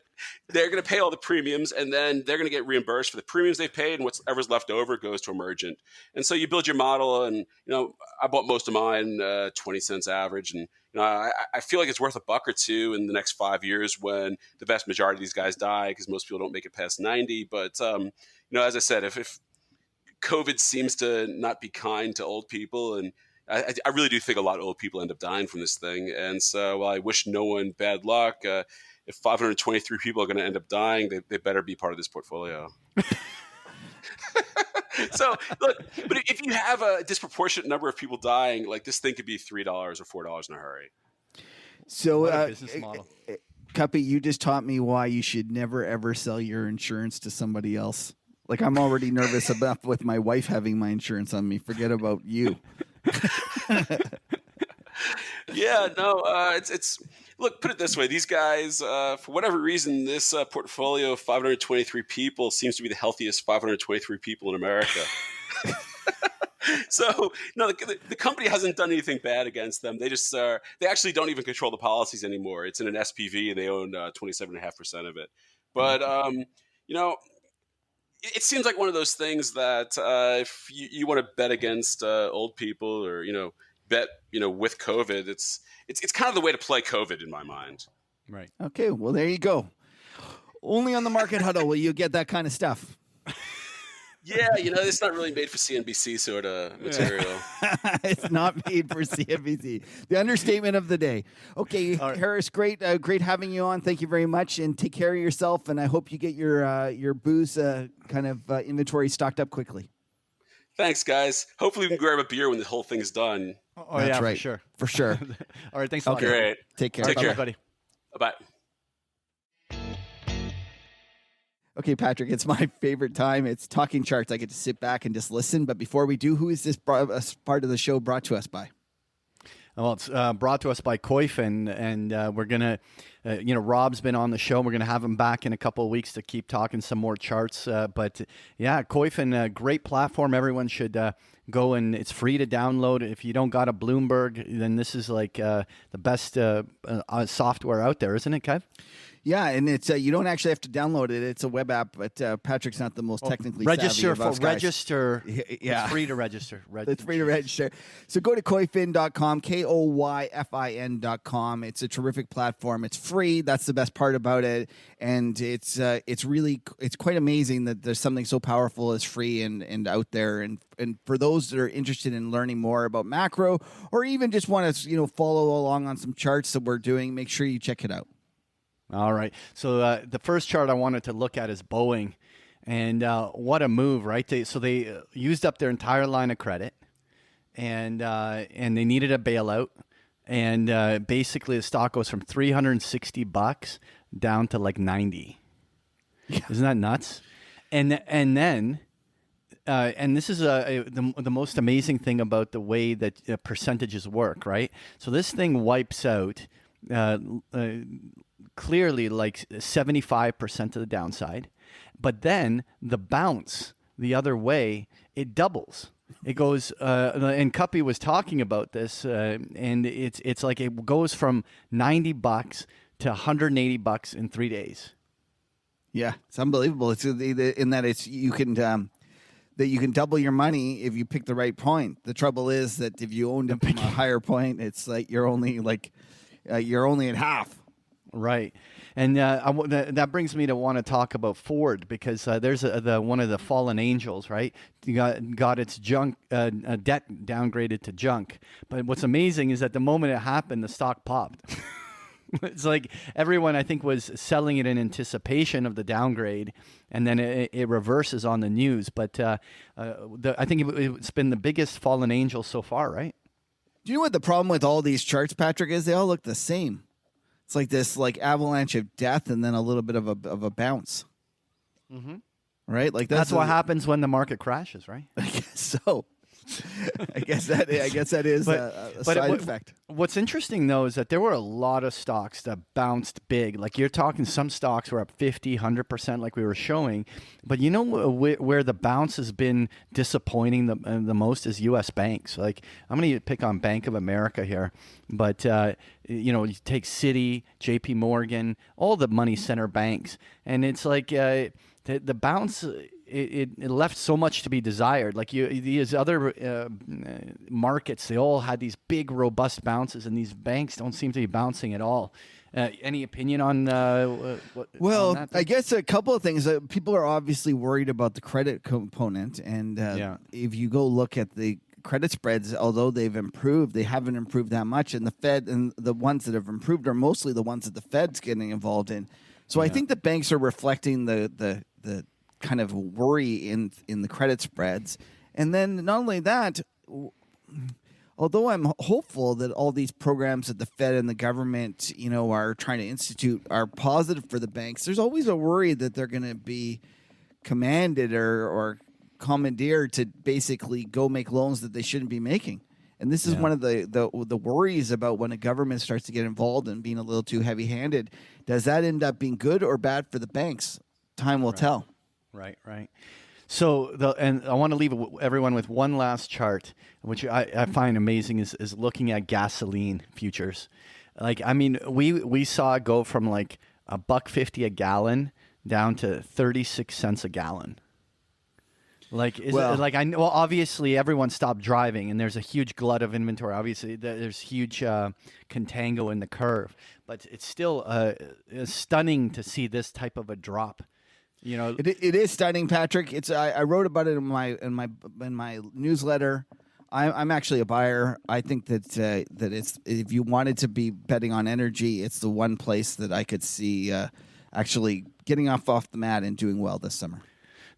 They're going to pay all the premiums, and then they're going to get reimbursed for the premiums they paid, and whatever's left over goes to Emergent. And so you build your model, and I bought most of mine 20 cents average, and I feel like it's worth $1 or $2 in the next 5 years when the vast majority of these guys die, because most people don't make it past 90. But as I said, if COVID seems to not be kind to old people, and I really do think a lot of old people end up dying from this thing. And so while I wish no one bad luck, if 523 people are going to end up dying, they better be part of this portfolio. So look, but if you have a disproportionate number of people dying, like this thing could be $3 or $4 in a hurry. So what a business model. Kuppy, you just taught me why you should never ever sell your insurance to somebody else. Like, I'm already nervous enough with my wife having my insurance on me. Forget about you. Yeah, no, it's look, put it this way. These guys, for whatever reason, this portfolio of 523 people seems to be the healthiest 523 people in America. So, no, the company hasn't done anything bad against them. They just, they actually don't even control the policies anymore. It's in an SPV, and they own 27.5% of it. But, it seems like one of those things that if you want to bet against old people or, bet, with COVID, it's kind of the way to play COVID in my mind. Right. Okay. Well, there you go. Only on the Market Huddle will you get that kind of stuff. Yeah, it's not really made for CNBC sort of material. It's not made for CNBC. The understatement of the day. Okay, right. Harris, great having you on. Thank you very much, and take care of yourself. And I hope you get your booze inventory stocked up quickly. Thanks, guys. Hopefully, we can grab a beer when the whole thing is done. Oh, that's right. For sure. All right, thanks a lot. Great. Take care. Take care, buddy. Bye. Okay, Patrick, it's my favorite time. It's Talking Charts. I get to sit back and just listen. But before we do, who is this part of the show brought to us by? Well, it's brought to us by Koifin, and we're going to, Rob's been on the show. We're going to have him back in a couple of weeks to keep talking some more charts. But yeah, Koifin, a great platform. Everyone should go, and it's free to download. If you don't got a Bloomberg, then this is like the best software out there, isn't it, Kev? Yeah, and it's you don't actually have to download it. It's a web app, but Patrick's not the most technically savvy of us guys. Register. Yeah. It's free to register. It's free to register. So go to koifin.com, KOYFIN.com. It's a terrific platform. It's free. That's the best part about it. And it's quite amazing that there's something so powerful as free and out there. And for those that are interested in learning more about macro, or even just want to follow along on some charts that we're doing, make sure you check it out. All right. So the first chart I wanted to look at is Boeing. And what a move, right? They used up their entire line of credit, and they needed a bailout. And basically, the stock goes from $360 down to like 90. Yeah. Isn't that nuts? And then this is the most amazing thing about the way that percentages work, right? So this thing wipes out clearly like 75% of the downside, but then the bounce the other way, it doubles. It goes, and Kuppy was talking about this, and it's like it goes from $90 to $180 in 3 days. Yeah, it's unbelievable. It's in that you can double your money if you pick the right point. The trouble is that if you owned it from a higher point, it's like you're only at half. Right. And that brings me to want to talk about Ford, because there's one of the fallen angels, right? Got its junk debt downgraded to junk. But what's amazing is that the moment it happened, the stock popped. It's like everyone, I think, was selling it in anticipation of the downgrade, and then it reverses on the news. But I think it's been the biggest fallen angel so far, right? Do you know what the problem with all these charts, Patrick, is? They all look the same. It's like this avalanche of death and then a little bit of a bounce. Mm-hmm. Right? Like that's what happens when the market crashes, right? I guess so. I guess that is a side effect. What's interesting, though, is that there were a lot of stocks that bounced big. Like you're talking, some stocks were up 50, 100%, like we were showing. But you know where the bounce has been disappointing the most is U.S. banks. Like I'm going to pick on Bank of America here, but you take Citi, J.P. Morgan, all the money center banks, and it's like the bounce. It left so much to be desired. Like these other markets, they all had these big, robust bounces, and these banks don't seem to be bouncing at all. Any opinion on what? Well, on that I guess a couple of things. People are obviously worried about the credit component, and if you go look at the credit spreads, although they've improved, they haven't improved that much. And the Fed and the ones that have improved are mostly the ones that the Fed's getting involved in. So I think the banks are reflecting the kind of worry in the credit spreads. And then not only that, although I'm hopeful that all these programs that the Fed and the government, are trying to institute are positive for the banks, there's always a worry that they're going to be commanded or commandeered to basically go make loans that they shouldn't be making. And this is one of the worries about when a government starts to get involved and being a little too heavy-handed. Does that end up being good or bad for the banks? Time will tell. Right. So, and I want to leave everyone with one last chart, which I find amazing, is looking at gasoline futures. Like, I mean, we saw it go from like $1.50 a gallon down to 36 cents a gallon. Like, obviously everyone stopped driving, and there's a huge glut of inventory. Obviously, there's huge contango in the curve, but it's still stunning to see this type of a drop. It is stunning, Patrick. I wrote about it in my newsletter. I'm actually a buyer. I think that it's, if you wanted to be betting on energy, it's the one place that I could see actually getting off the mat and doing well this summer.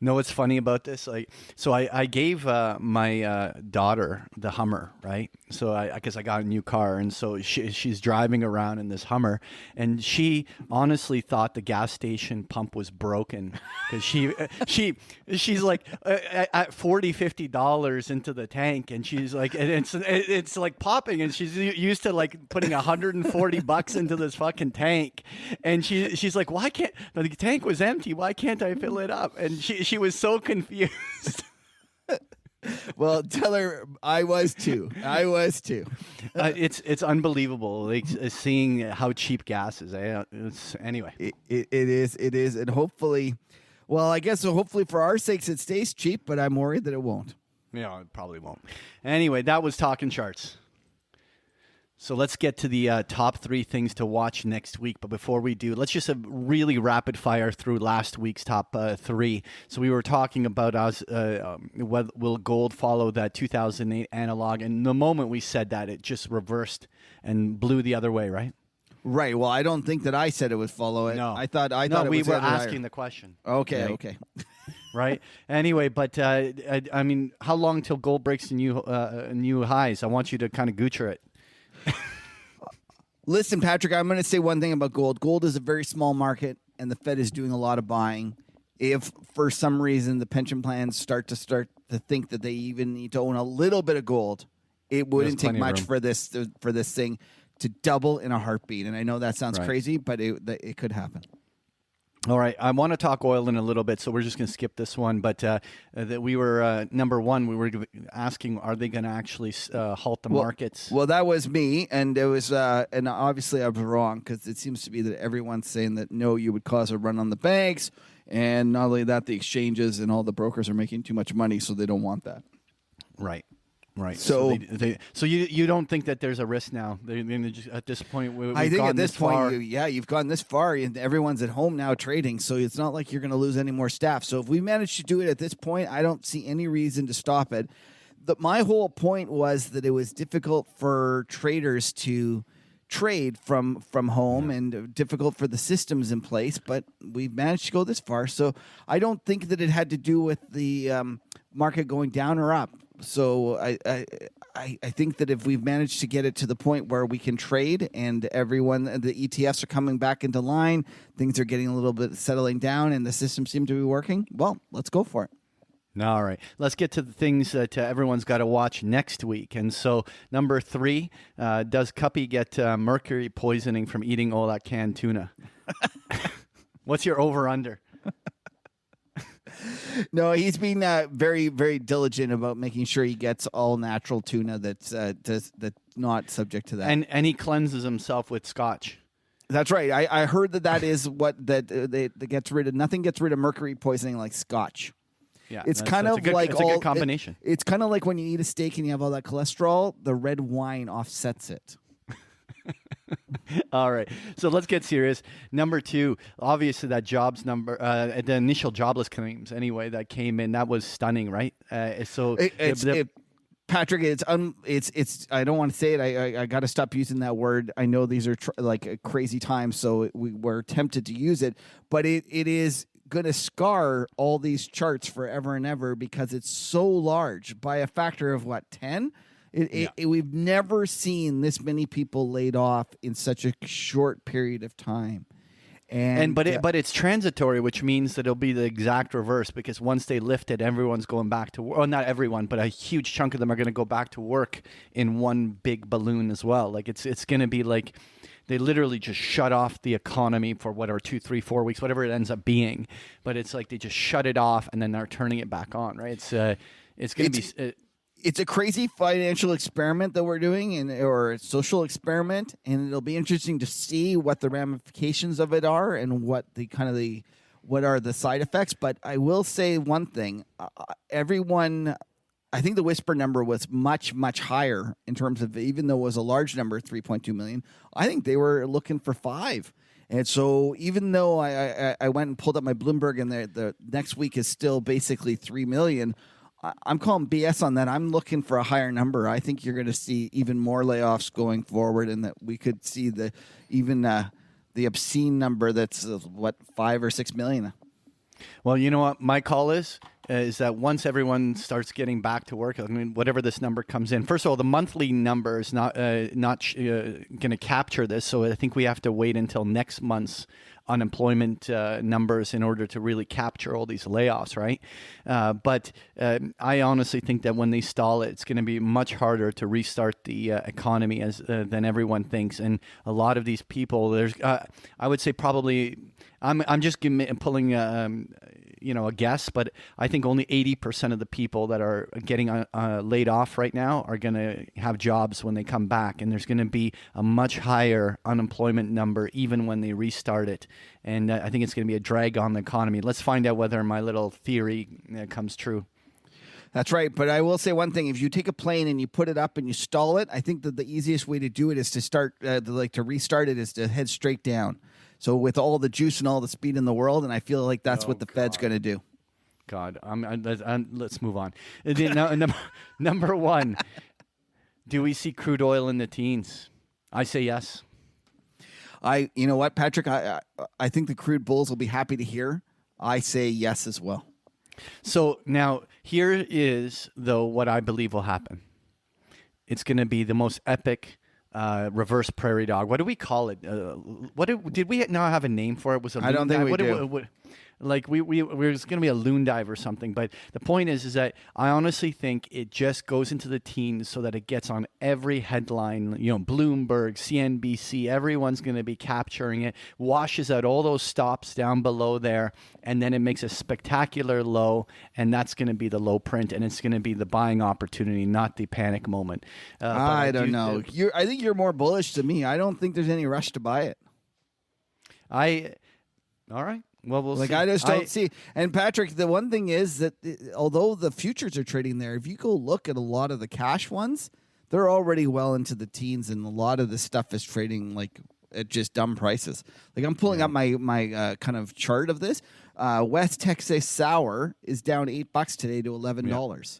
know what's funny about this? I gave my daughter the Hummer, right? So because I got a new car, and so she's driving around in this Hummer, and she honestly thought the gas station pump was broken because she's like at $40-$50 into the tank, and she's like, and it's like popping, and she's used to like putting $140 into this fucking tank, and she's like, why can't the tank was empty? Why can't I fill it up? And she was so confused. Well, tell her I was too. It's unbelievable, like seeing how cheap gas is. Anyway, it is, and hopefully, well, I guess hopefully for our sakes it stays cheap, but I'm worried that it won't. Yeah, it probably won't. Anyway, that was Talking Charts. So let's get to the top 3 things to watch next week. But before we do, let's just really rapid fire through last week's top 3. So we were talking about will gold follow that 2008 analog? And the moment we said that, it just reversed and blew the other way, right? Right. Well, I don't think that I said it would follow it. No. I thought we it was were asking higher. the question. Okay. Right? Okay. Right. Anyway, but I mean, how long till gold breaks new highs? I want you to kind of goocher it. Listen, Patrick, I'm going to say one thing about gold. Gold is a very small market, and the Fed is doing a lot of buying. If for some reason the pension plans start to think that they even need to own a little bit of gold, it wouldn't take much for this thing to double in a heartbeat. And I know that sounds crazy, but it could happen. All right, I want to talk oil in a little bit, so we're just going to skip this one. But that we were number one. We were asking, are they going to actually halt the markets? Well, that was me, and it was, and obviously I was wrong because it seems to be that everyone's saying that no, you would cause a run on the banks, and not only that, the exchanges and all the brokers are making too much money, so they don't want that. Right. Right. So, so you don't think that there's a risk now? At this point, I think at this point, you've gone this far, and everyone's at home now trading. So it's not like you're going to lose any more staff. So if we manage to do it at this point, I don't see any reason to stop it. My whole point was that it was difficult for traders to trade from home and difficult for the systems in place, but we've managed to go this far. So I don't think that it had to do with the market going down or up. So I think that if we've managed to get it to the point where we can trade and the ETFs are coming back into line, things are getting a little bit settling down, and the system seems to be working, well, let's go for it. All right. Let's get to the things that everyone's got to watch next week. And so, number 3, does Kuppy get mercury poisoning from eating all that canned tuna? What's your over-under? No, he's been very, very diligent about making sure he gets all natural tuna that's not subject to that. And he cleanses himself with scotch. That's right. I heard that is what that gets rid of. Nothing gets rid of mercury poisoning like scotch. Yeah, it's kind of like it's a good combination. It's kind of like when you eat a steak and you have all that cholesterol. The red wine offsets it. All right, so let's get serious. Number 2, obviously that jobs number, the initial jobless claims anyway that came in, that was stunning, right? Patrick, it's. I don't want to say it. I got to stop using that word. I know these are like crazy times, so we're tempted to use it, but it is going to scar all these charts forever and ever because it's so large by a factor of 10. We've never seen this many people laid off in such a short period of time. But it's transitory, which means that it'll be the exact reverse because once they lift it, everyone's going back to work. Well, not everyone, but a huge chunk of them are going to go back to work in one big balloon as well. Like it's going to be like they literally just shut off the economy for whatever 2, 3, 4 weeks, whatever it ends up being. But it's like they just shut it off and then they're turning it back on, right? It's going to be. It's a crazy financial experiment that we're doing, or a social experiment, and it'll be interesting to see what the ramifications of it are and what what are the side effects. But I will say one thing: everyone, I think the whisper number was much, much higher in terms of, even though it was a large number, 3.2 million. I think they were looking for 5. And so even though I went and pulled up my Bloomberg, and the next week is still basically 3 million. I'm calling BS on that. I'm looking for a higher number. I think you're going to see even more layoffs going forward, and that we could see the obscene number that's 5 or 6 million. Well, you know what my call is that once everyone starts getting back to work, I mean, whatever this number comes in. First of all, the monthly number is not going to capture this, so I think we have to wait until next month's unemployment numbers in order to really capture all these layoffs, right? But I honestly think that when they stall it, it's going to be much harder to restart the economy than everyone thinks. And a lot of these people, there's, I would say probably, I'm just pulling a guess, but I think only 80% of the people that are getting laid off right now are going to have jobs when they come back, and there's going to be a much higher unemployment number even when they restart it. And I think it's going to be a drag on the economy. Let's find out whether my little theory comes true. That's right. But I will say one thing. If you take a plane and you put it up and you stall it, I think that the easiest way to do it is to start, to restart it, is to head straight down. So with all the juice and all the speed in the world, and I feel like that's what the Fed's going to do. God, let's move on. Number 1, do we see crude oil in the teens? I say yes. You know what, Patrick? I think the crude bulls will be happy to hear. I say yes as well. So now here is, though, what I believe will happen. It's going to be the most epic reverse prairie dog. What do we call it? Did we now have a name for it? Was it? I don't think we do. Like we was going to be a loon dive or something. But the point is that I honestly think it just goes into the teens so that it gets on every headline. You know, Bloomberg, CNBC, everyone's going to be capturing it. Washes out all those stops down below there, and then it makes a spectacular low, and that's going to be the low print, and it's going to be the buying opportunity, not the panic moment. I don't know. I think you're more bullish than me. I don't think there's any rush to buy it. All right. Well, we'll see. I just don't see. And Patrick, the one thing is that although the futures are trading there, if you go look at a lot of the cash ones, they're already well into the teens, and a lot of the stuff is trading like at just dumb prices. Like I'm pulling up my kind of chart of this. West Texas Sour is down $8 today to $11.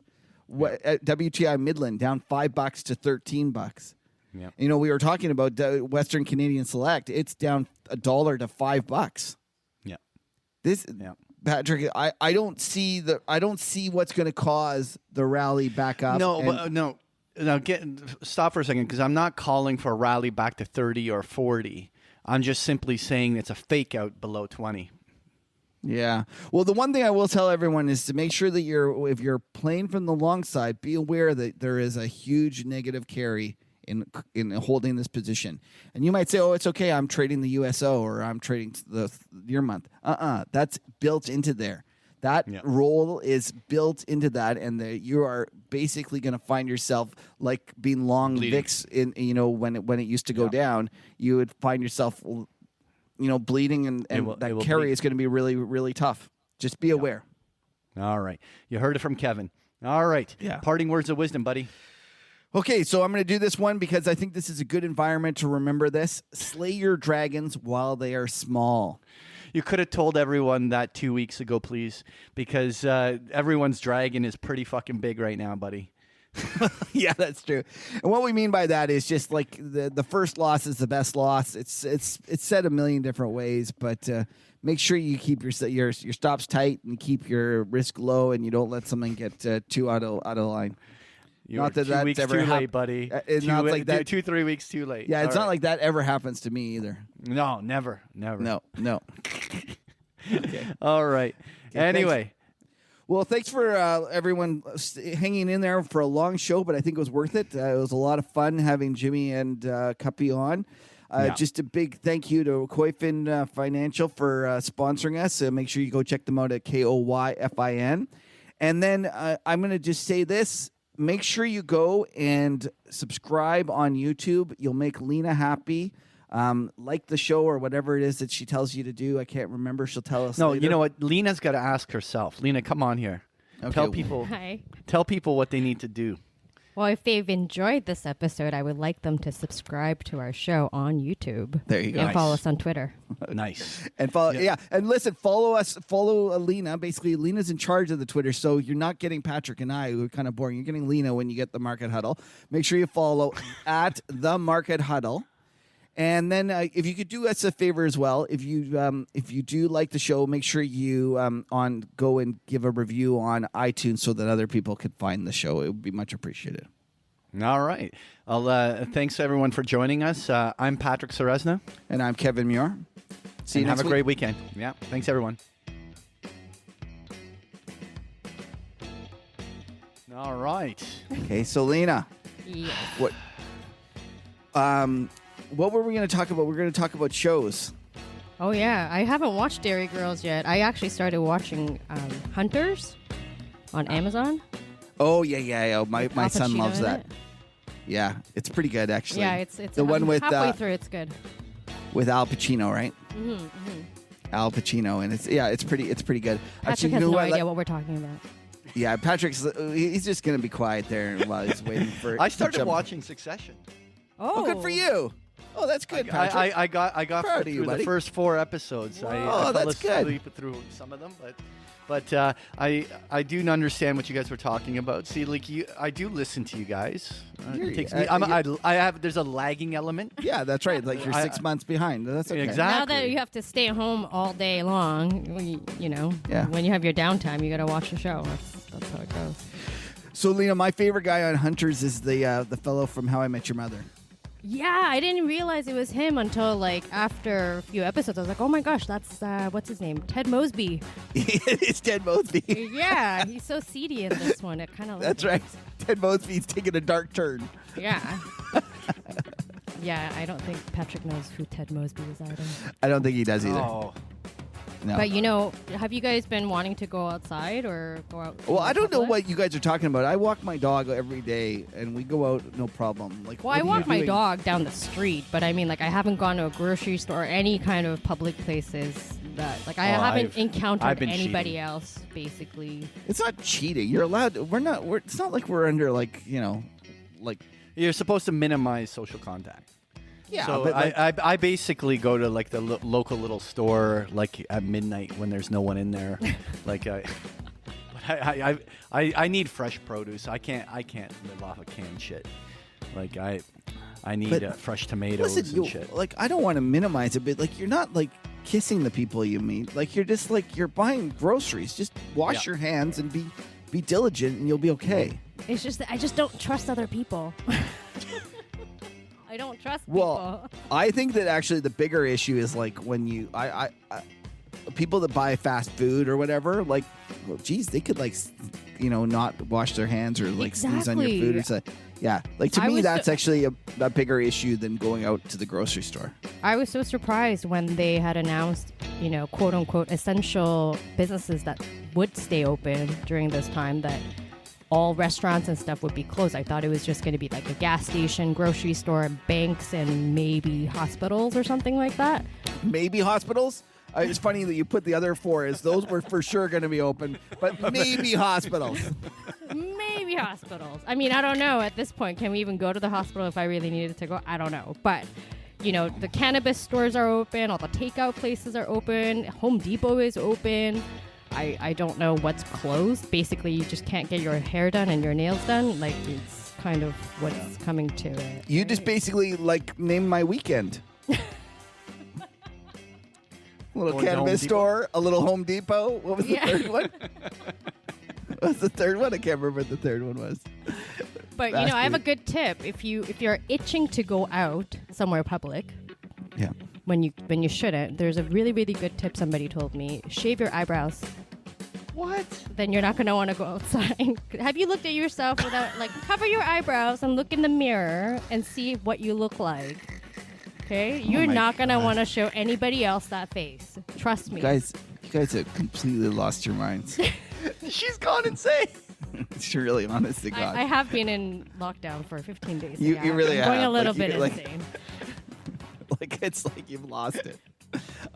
WTI Midland down $5 to $13. Yeah. You know, we were talking about Western Canadian Select. It's down $1 to $5. Patrick, I don't see what's going to cause the rally back up. No. Stop for a second, because I'm not calling for a rally back to 30 or 40. I'm just simply saying it's a fake out below 20. Yeah. Well, the one thing I will tell everyone is to make sure that if you're playing from the long side, be aware that there is a huge negative carry in holding this position. And you might say, oh, it's okay, I'm trading the USO or I'm trading the year month. That's built into there. That roll is built into that, and you are basically going to find yourself like being long bleeding. VIX when it used to go down, you would find yourself bleeding, and that carry is going to be really, really tough. Just be aware. All right. You heard it from Kevin. All right. Yeah. Parting words of wisdom, buddy. Okay, so I'm going to do this one because I think this is a good environment to remember this. Slay your dragons while they are small. You could have told everyone that 2 weeks ago, please, because everyone's dragon is pretty fucking big right now, buddy. Yeah, that's true. And what we mean by that is just like the first loss is the best loss. It's said a million different ways, but make sure you keep your stops tight and keep your risk low, and you don't let something get too out of line. Not that 2 weeks too late, buddy. It's not like that. 2-3 weeks too late. Yeah, it's not like that ever happens to me either. No, never. No. Okay. All right. Okay, anyway. Thanks. Well, thanks for everyone hanging in there for a long show, but I think it was worth it. It was a lot of fun having Jimmy and Kuppy on. Just a big thank you to Koyfin Financial for sponsoring us. Make sure you go check them out at KOYFIN. And then I'm going to just say this. Make sure you go and subscribe on YouTube. You'll make Lena happy. Like the show or whatever it is that she tells you to do. I can't remember. She'll tell us. No, later. You know what? Lena's got to ask herself. Lena, come on here. Okay. Tell people what they need to do. Well, if they've enjoyed this episode, I would like them to subscribe to our show on YouTube. There you go. And follow us on Twitter. Nice. And follow, and listen, follow us. Follow Lena. Basically, Lena's in charge of the Twitter, so you're not getting Patrick and I, who are kind of boring. You're getting Lena when you get the Market Huddle. Make sure you follow at the Market Huddle. And then if you could do us a favor as well, if you do like the show, make sure you go and give a review on iTunes so that other people could find the show. It would be much appreciated. All right. Well, thanks everyone for joining us. I'm Patrick Ceresna. And I'm Kevin Muir. See you next week. Have a great weekend. Yeah. Thanks everyone. All right. Okay, so Lena. Yes. What were we going to talk about? We're going to talk about shows. Oh, yeah. I haven't watched Dairy Girls yet. I actually started watching Hunters on Amazon. Oh, yeah. My son loves that. It. Yeah, it's pretty good, actually. Yeah, it's the one with halfway through. It's good. With Al Pacino, right? Mm-hmm. Al Pacino, and it's pretty good. Patrick has no idea what we're talking about. Yeah, he's just going to be quiet there while he's waiting for. I started watching Succession. Oh, good for you. Oh, that's good, Patrick. I got through the first 4 episodes. I fell that's good. asleep through some of them, but But I do understand what you guys were talking about. See, like I do listen to you guys. It takes me. I have. There's a lagging element. Yeah, that's right. Like you're 6 months behind. That's okay. Exactly. Now that you have to stay home all day long, you know, when you have your downtime, you got to watch the show. That's how it goes. So, Lena, my favorite guy on Hunters is the fellow from How I Met Your Mother. Yeah, I didn't realize it was him until like after a few episodes. I was like, oh my gosh, that's what's his name? Ted Mosby. It's Ted Mosby. Yeah, he's so seedy in this one. It kind of. That's right. Ted Mosby's taking a dark turn. Yeah. Yeah, I don't think Patrick knows who Ted Mosby is either. I don't think he does either. Oh. No. But, you know, have you guys been wanting to go outside or go out? Well, I don't know what you guys are talking about. I walk my dog every day, and we go out, no problem. Like, well, I walk my dog down the street, but I mean, like, I haven't gone to a grocery store or any kind of public places that, like, I haven't encountered anybody cheating. Else, basically. It's not cheating. You're allowed. It's not like we're under, like, you know, like. You're supposed to minimize social contact. Yeah, so but like, I basically go to like the local little store like at midnight when there's no one in there. Like I need fresh produce. I can't live off of canned shit. Like I need fresh tomatoes and shit. Like I don't want to minimize it, but like you're not like kissing the people you meet. Like you're just like you're buying groceries. Just wash your hands and be diligent, and you'll be okay. It's just that I just don't trust other people. I don't trust people. Well, I think that actually the bigger issue is like when you, I people that buy fast food or whatever, like, well, geez, they could like, you know, not wash their hands or like sneeze on your food or something. Yeah, like to me, that's actually a bigger issue than going out to the grocery store. I was so surprised when they had announced, you know, quote unquote, essential businesses that would stay open during this time that all restaurants and stuff would be closed. I thought it was just going to be like a gas station, grocery store, banks, and maybe hospitals or something like that. Maybe hospitals? It's funny that you put the other four as those were for sure going to be open, but maybe hospitals. Maybe hospitals. I mean, I don't know at this point. Can we even go to the hospital if I really needed to go? I don't know. But, you know, the cannabis stores are open. All the takeout places are open. Home Depot is open. I don't know what's closed. Basically, you just can't get your hair done and your nails done. Like, it's kind of what's coming to it. You just basically, like, named my weekend. A little cannabis store, a little Home Depot. What was the third one? What was the third one? I can't remember what the third one was. But, you know, I have a good tip. If you're itching to go out somewhere public, when you shouldn't, there's a really, really good tip somebody told me. Shave your eyebrows. What? Then you're not going to want to go outside. Have you looked at yourself without, like, cover your eyebrows and look in the mirror and see what you look like. Okay? You're not going to want to show anybody else that face. Trust me. You guys have completely lost your minds. She's gone insane. It's really honest to God. I have been in lockdown for 15 days. You really have. I'm going a little bit insane. Like, it's like you've lost it.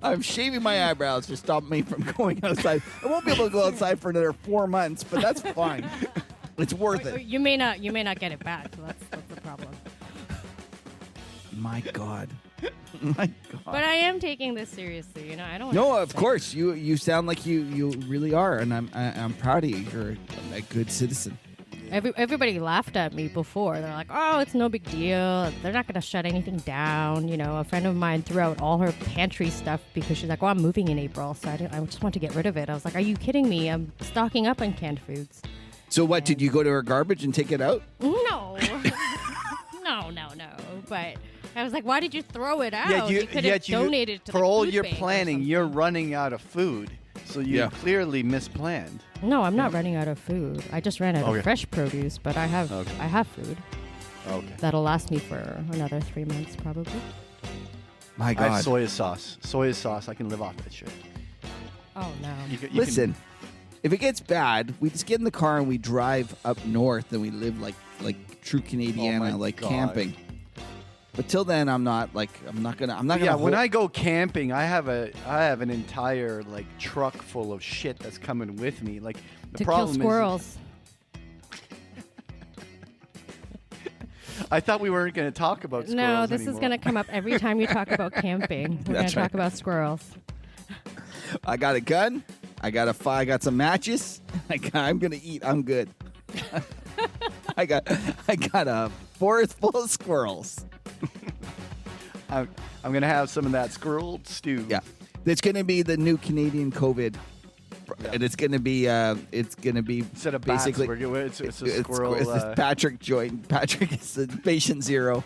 I'm shaving my eyebrows to stop me from going outside. I won't be able to go outside for another 4 months, but that's fine. It's worth it. You may not get it back. So that's the problem. My God. My God. But I am taking this seriously. You know, I don't. No, of course. You sound like you really are, and I'm proud of you. You're a good citizen. Everybody laughed at me before. They're like, oh, it's no big deal. They're not going to shut anything down. You know, a friend of mine threw out all her pantry stuff because she's like, well, I'm moving in April, so I just want to get rid of it. I was like, are you kidding me? I'm stocking up on canned foods. So what, did you go to her garbage and take it out? No. No. But I was like, why did you throw it out? Yeah, you could have donated it to the for all food your bank or planning, something. you're running out of food. So you clearly misplanned. No, I'm not running out of food. I just ran out of fresh produce, but I have food. Okay. That'll last me for another 3 months probably. My I God. have soy sauce. Soy sauce. I can live off that shit. Oh no. Listen, if it gets bad, we just get in the car and we drive up north and we live like true Canadiana, like God. camping. But till then, I'm not gonna. Yeah, when I go camping, I have an entire like truck full of shit that's coming with me. Like the to problem kill squirrels. I thought we weren't going to talk about squirrels No, this anymore. is going to come up every time you talk about camping. We're going to talk about squirrels. I got a gun, I got some matches. I'm gonna eat. I'm good. I got a forest full of squirrels. I'm gonna have some of that squirrel stew. Yeah, it's gonna be the new Canadian COVID, and it's gonna be Instead of bats, basically it's a squirrel. It's Patrick joint. Patrick is the patient zero.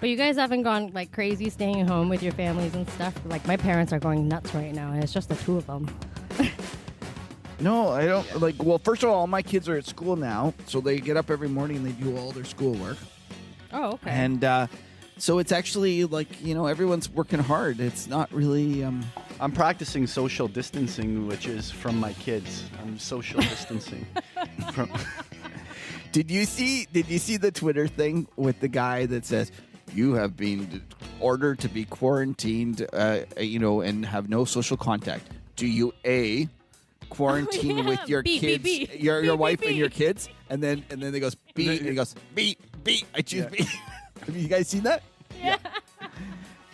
But you guys haven't gone like crazy staying home with your families and stuff? Like my parents are going nuts right now, and it's just the two of them. No, I don't like. Well, first of all my kids are at school now, so they get up every morning and they do all their schoolwork. Oh, okay. And so it's actually like everyone's working hard. It's not really. I'm practicing social distancing, which is from my kids. I'm social distancing. Did you see the Twitter thing with the guy that says you have been ordered to be quarantined, and have no social contact? Do you A, quarantine with your kids, your wife and your kids, and then they goes B, and he goes B. I choose B. Have you guys seen that? Yeah.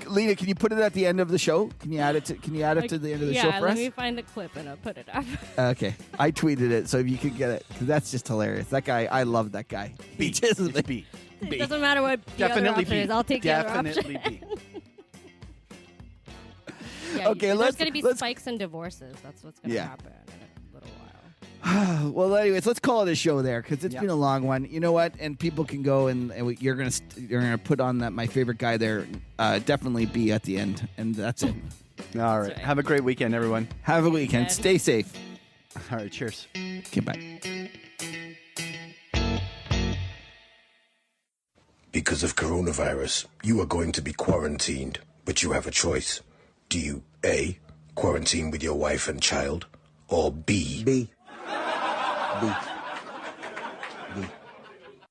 Lena, can you put it at the end of the show? Can you add it to the end of the show for Yeah, us? let me find the clip and I'll put it up. Okay, I tweeted it, so if you could get it, because that's just hilarious. That guy, I love that guy. B. It's B. It doesn't matter what the other Definitely option B. is. I'll take Definitely the other B. option. Yeah, Okay, there's going to be spikes and divorces. That's what's going to Yeah. happen in a little while. Well, anyways, let's call it a show there because it's been a long one. You know what? And people can go and you're gonna put on that my favorite guy there. Definitely be at the end, and that's it. All right. Have a great weekend, everyone. Have a weekend. Weekend. Stay safe. All right. Cheers. Okay, bye. Because of coronavirus, you are going to be quarantined, but you have a choice. Do you A, quarantine with your wife and child, or B? B. B. B.